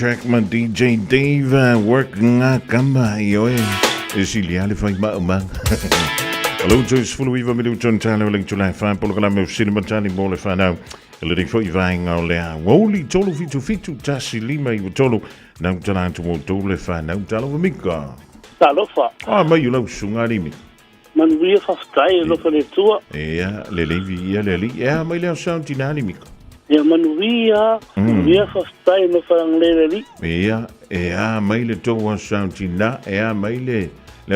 track my DJ Dave work nga kamba yo isiliale fai ma man Hallo Joyce fulu iwa midu ton talo link July 5 polo kala me cinema tani mole fa now le ring fo iwa nga le woli tolu fitu tasi lima iwa tolu na tala to mo tole fa now talo mika talo fa ma yulo sunga limi man wie fa stai lo fa le tua le levi le li ma le sound tinani mika Ia manuia, ia whaftai no wharanglera Ia, mai le tō wa Sautina, mai le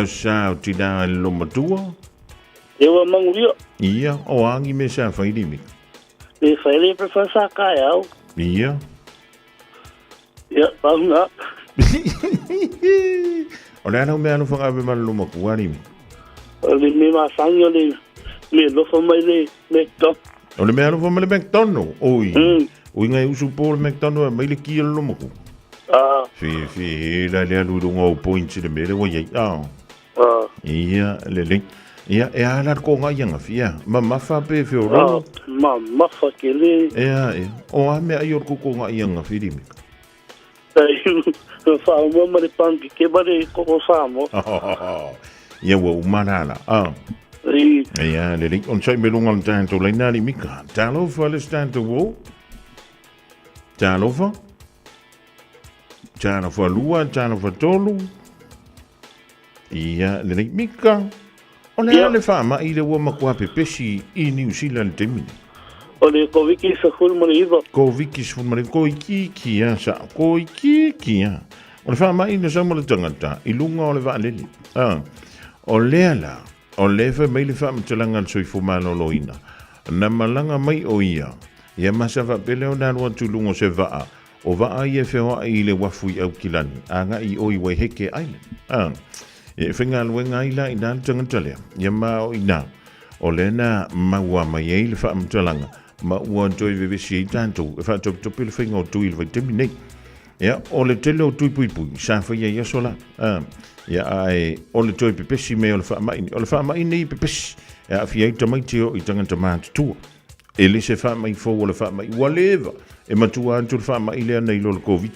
Sautina lo matua. E wa manguia. Ia, o angi me sa whairi mi. E whaere pre whasa kai au. Ia. Ia, paunga. O le anau mea no whangawe mana lo makuari mi. O le me masangi o le me lofa mai le top. O le mea no whamale McDonald. Oi. Oi ngai usu po le McDonald mai le kia lo maku. Fi, la le alu runga o points le mere wa yei. Ia, le. Ia, ala ko nga yanga fia. Ma mafa pe fe ora. Ma mafa ke le. Ia. O a mea ior ko nga yanga fi di mi. Fa mo ma le pangi ke bare ko samo. Ia wa umanala. Ia, le on sai me lunga tanto le nani mika. Talo fa le stanto wo. Talo fa. Talo fa lua, talo fa tolu. Ia, le mika. O le fa ma i le wa makua pepesi i New Zealand temini. O le ko wiki sa fulmani iwa. Ko wiki sa fulmani, ko iki kia sa, ko iki kia. O le wha mai na sama le tangata, i lunga o le wa aleli. O lea la, o le wha mai le wha matalanga al soifu malo loina. Na malanga mai o ia, ia masa wa pele o nalua tulungo se waa, o waa ia whewa i le wafui au kilani, anga i oi Waiheke Island. E whenga luenga ila i nāle tangata lea, ia mao i nā, o le na maua mai e le wha matalanga, ma ua toi vevesi i tātou, e wha topi le whenga o tui le vai temi nei. Ia, o le tele o tui pui pui, sa whaia ia sola. Ia, o le toi pepesi me o le wha mai, o le wha mai nei pepesi. Ia, a fia i tamaiti o i tangata mātutua. E le se wha mai fōu o le wha mai, whatever. E matua antu le wha mai lea nei lo le COVID.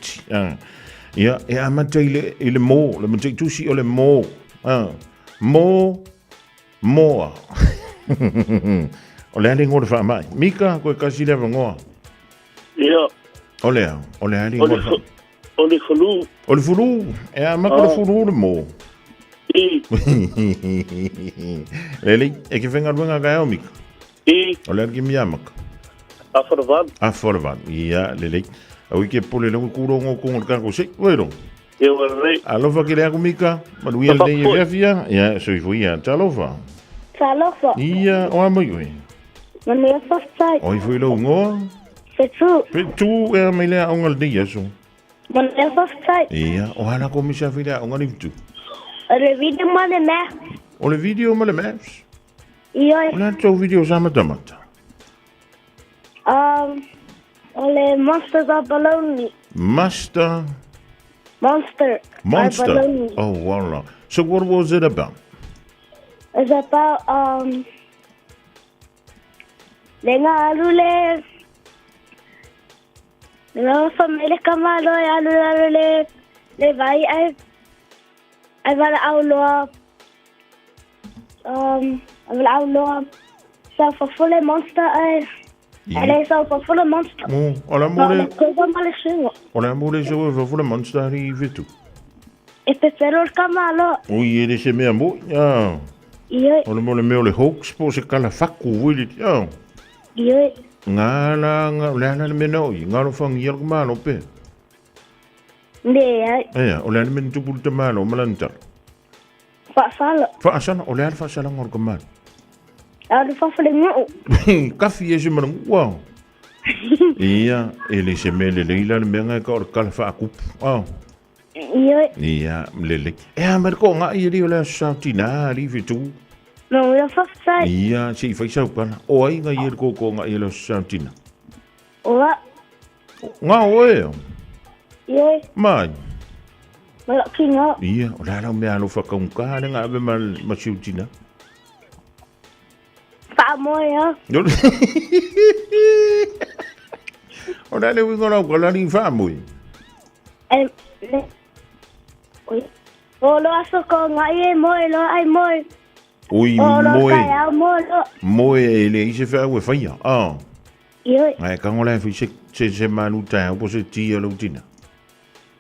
Ia, e a matai le mō, le matai tusi o le mō. Moa. O le ale ngō le wha mai. Mika, koe kasi lewa ngoa. Ia. O le ale ngō le wha. O le fulu. O le fulu. E a maka le fulu le mō. Lele, e ke whenga ruenga kai au mika? O le ale ki miamaka. A wharavan. Ia, lele. Au ike pole langu kuro ngō kongo kako se. Wero. Ia warei. Alofa ki leako mika. Manuia le nei e vefia. Ia, soifo ia. Talofa. Talofa. Ia, o amai oi. Manuia whaftai. Oi fui lau ngoa. Petu. Petu e mai lea ongal di aso. Manuia whaftai. Ia, o hana ko misa fai lea ongal imtu. O le video ma le maps. O le video ma le maps. Ioi. O le tau video sama tamata. O le Monsters of Baloney. Monster. Oh, wow. So what was it about? It's about lenga alule. Lenga famile kamalo alule le vai ai va aulo aulo so for full monster ele so for full monster. Ola mole so for full monster i vitu. Este pero kamalo. Ui ele se me amo. Ja. Ie. Ola mole me ole hoax po se kala faku wili. Ja. Ie. Ngala le me no, ngalo fang yer malo pe. Nee. Ja, ola le men tu pulte malo malanta. Fa sala, ola fa sala ngor ko mal. Ado fa fle mo. Kafi e se man, wow. Ia, ele se mele leila le menga ka or kala fa kup. Ah. Ia, lele. E a merko nga i ri ola Sautina ri fitu. No, ia fa sai. Ia, si fa sa kana. O ai nga i ko nga i ola Sautina. Oa. Nga oe. Ie. Mai. Mala kinga. Ia, ola la me alo fa ka nga be mal Sautina. Pa moya. Ola le wingo na ko la ni fa moi. Oi. Olo aso ko ngai moi lo ai moi. Ui moi. Moi ele i se fa we fa ia. Ah. Ie. Ai ka ngola fi se manu ta po se ti lo tina.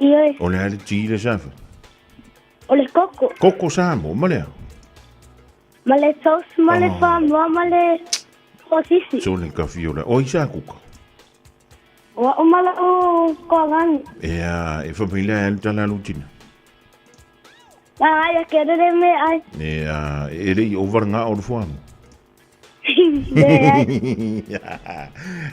Ie. Ola le ti le sa fa. Ole coco. Coco samo, male. Male tos, male fam, male. Cosisi. So le ka fiola. O isa kuka. Wa umala o kogan. Ia, e whapila e tala lutina. Ai, kere me ai. Ia, e rei over ngā o rufuamu.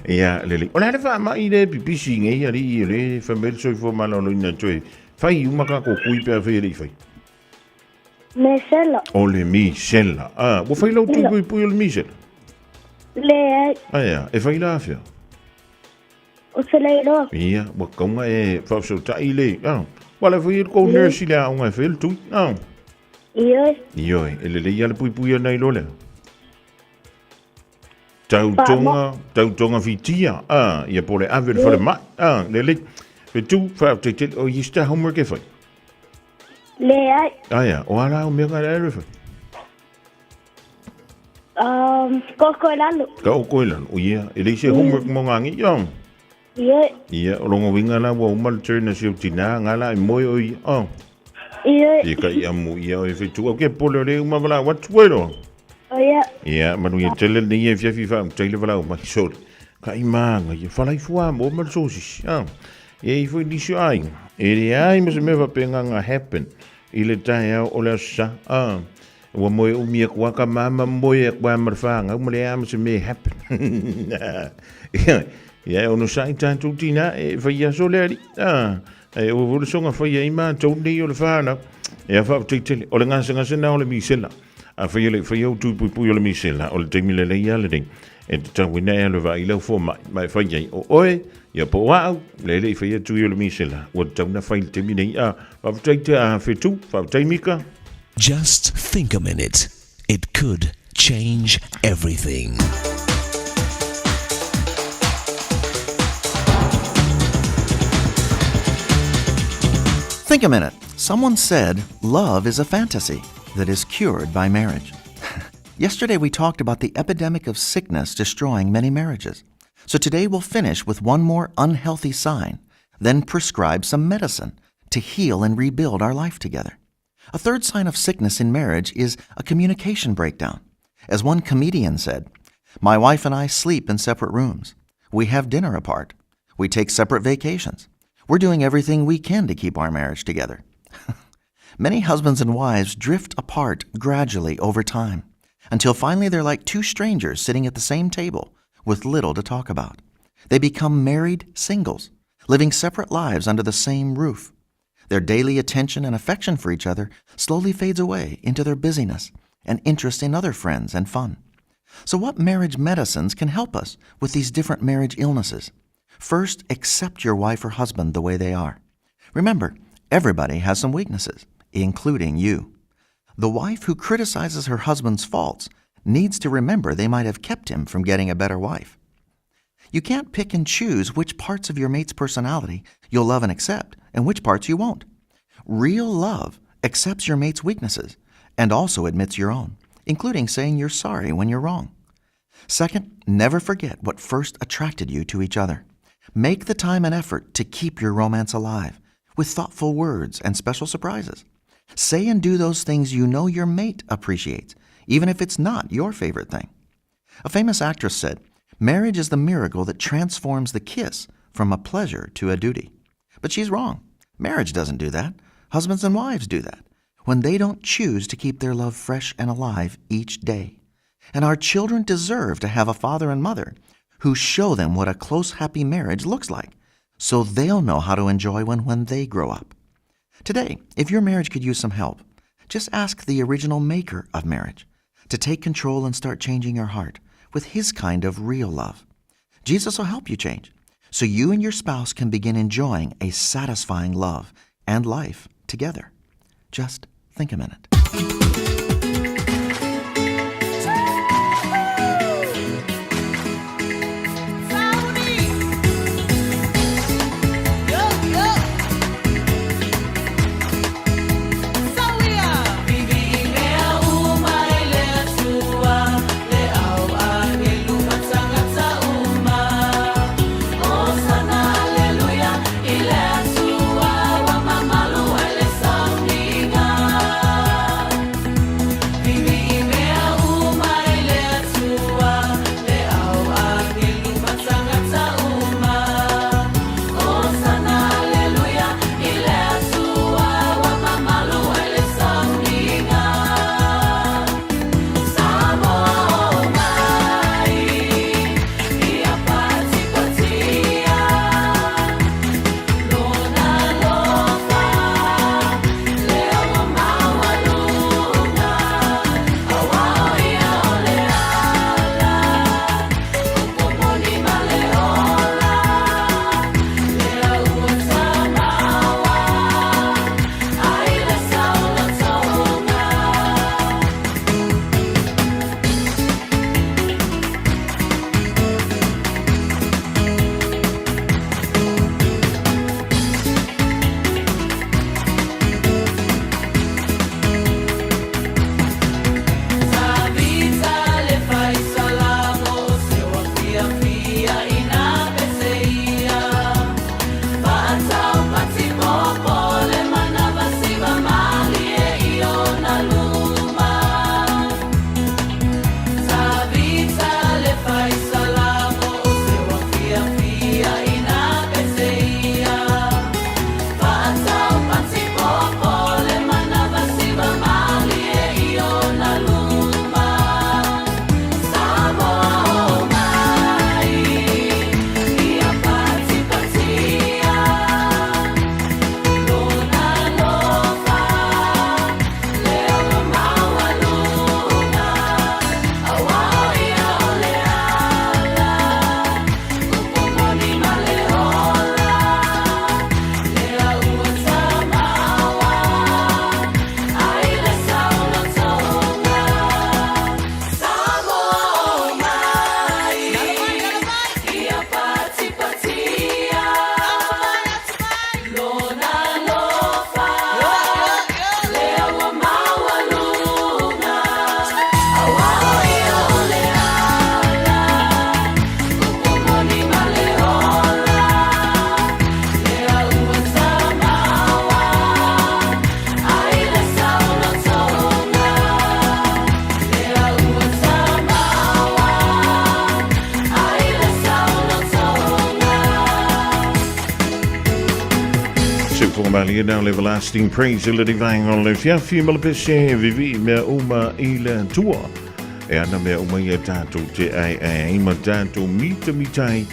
Ia, lele. O lere wha mai re pipisi ngei ari i re whamel soi fo mana no ina toi. Whai umaka ko kui pia wheri whai. Me sela. O le mi sela. Ah, wo whai lau tui pui o le mi sela. Le ai. Ia, e whai la whia. O seleiro. Ia, wa kaunga e whapsau tai le. Ah, wala whai ko nurse le a unga e whel tui. Ah. Ioi. Ioi, e lele ia le pui o nei lo le. Tautonga fitia. Ah, ia pole avel for the mat. Ah, lele. Pe tu fa te o yista homework e fai. Le ai. Ah, ia, o ala o mea ngara e fai. Koko lalo. Ka o koe lalo, o ia. E leise homework mo ngangi, ia. Ioi. Ia, o longo winga la wa umal turn na siu tina, ngala e moe o ia. Ah. Ioi. Ia ka ia mu ia o e fai tu. Ok, pole o le umavala, what's wero? O ia. Ia, manu ia tele ni e fiafi wha, tele wala o mai sole. Ka i maanga, ia whalai fua mo mal sosis. Ah. Ia i fwoi nisio ai. E re ai ma se mewa penga nga happen. I le tai au o leo sa. Ah. Ua moe umia kua ka mama moe e kua marwhanga. Uma le ama se me happen. Ia ono sa i tātou tina e whaia so le ari. Ah. E o vore songa whaia i maa tau nei o le whana. E a wha teitele. O le ngasa na o le misela. A whaia le whaia o tui pui o le misela. O le teimi le lei ale ding. E te tau wina e le wa i lau fo mai. Mai whaia i o oe. Ia po wau, lele i whaia tui o le misela. Ua tau na whaile te minei a. Whawtai te a whetu, whawtai mika. Just think a minute. It could change everything. Think a minute. Someone said love is a fantasy that is cured by marriage. Yesterday we talked about the epidemic of sickness destroying many marriages. So today we'll finish with one more unhealthy sign, then prescribe some medicine to heal and rebuild our life together. A third sign of sickness in marriage is a communication breakdown. As one comedian said, "My wife and I sleep in separate rooms. We have dinner apart. We take separate vacations. We're doing everything we can to keep our marriage together." Many husbands and wives drift apart gradually over time, until finally they're like two strangers sitting at the same table with little to talk about. They become married singles, living separate lives under the same roof. Their daily attention and affection for each other slowly fades away into their busyness and interest in other friends and fun. So what marriage medicines can help us with these different marriage illnesses? First, accept your wife or husband the way they are. Remember, everybody has some weaknesses, including you. The wife who criticizes her husband's faults needs to remember they might have kept him from getting a better wife. You can't pick and choose which parts of your mate's personality you'll love and accept and which parts you won't. Real love accepts your mate's weaknesses and also admits your own, including saying you're sorry when you're wrong. Second, never forget what first attracted you to each other. Make the time and effort to keep your romance alive with thoughtful words and special surprises. Say and do those things you know your mate appreciates, even if it's not your favorite thing. A famous actress said, "Marriage is the miracle that transforms the kiss from a pleasure to a duty." But she's wrong. Marriage doesn't do that. Husbands and wives do that when they don't choose to keep their love fresh and alive each day. And our children deserve to have a father and mother who show them what a close, happy marriage looks like, so they'll know how to enjoy one when they grow up. Today, if your marriage could use some help, just ask the original maker of marriage to take control and start changing your heart with his kind of real love. Jesus will help you change, so you and your spouse can begin enjoying a satisfying love and life together. Just think a minute. Bali now everlasting praise le divine on le fiafi malpese vivi me uma ile tua. E ana me uma ia tatu te ai ma tatu mitai.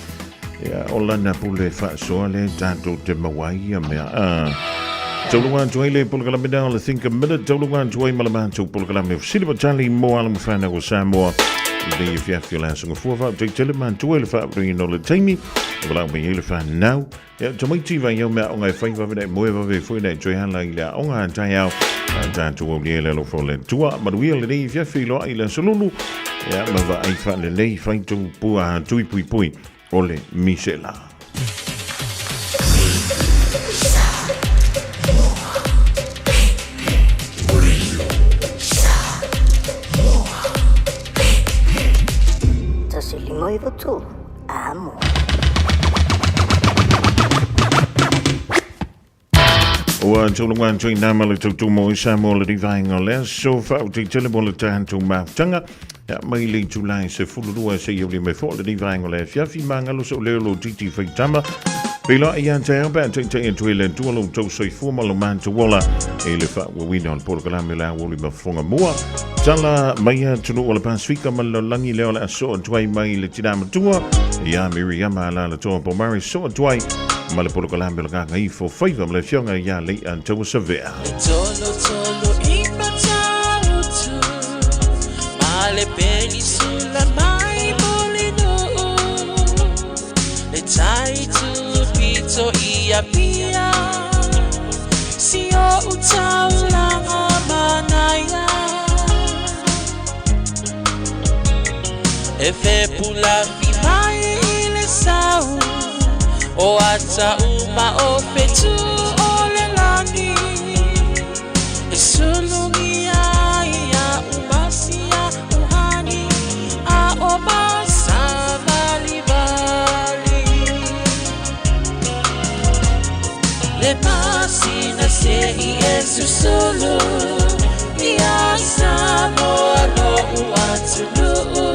Ya ola na pule fa so le tatu te mawai me Tolungan tuai le polkala me down le think a minute tolungan tuai malamantu polkala me silva tali mo alam fana ko Samoa. De fiafi lansung fuva te teleman tuai le fa no le taimi. Wala me hele fan now. Ja, tomatie van jou met ongai fijn van we mooi van we voor de joy han lang la onga ta jou. Dan toe op le lo voor le tua, maar we le die via filo ile solulu. Ja, maar we ai van le fijn toe pua tui pui pui. Ole Michela. Tas il mooi wat toe. Amo. Wa tolungan tui namale tu mo Samoa le divine on le so fa te telebol tan tu ma tanga. Ja, mai le July se fulua se yo le me fo le divine on le fiafi mangalo so le lo titi faitama. Pela ia te ba te into le tu lo to so formal lo man to wala e le fa we non por kala me la wo le ma fonga moa. Tala mai tu no le pasifika ma lo langi le ola so twai mai le tinama tua. Ya Miriam ala le to po mari so twai. Male por kala me la ngai fo faiva le fionga ya le anto severe. Tolo imbatau tu male peli sulla mai molino le tai tu pito ia pia si o utau la manaya e fe pula fi mai le sau o ata uma o petu o le lani e sulungi ia umasia uhani a o masa vali vali le pasina se Yesu solo ia Samoa lo uatulu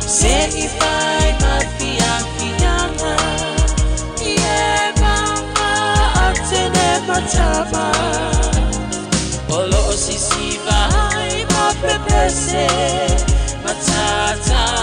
se ifai mafia matama olo sisi vai ma pepese matata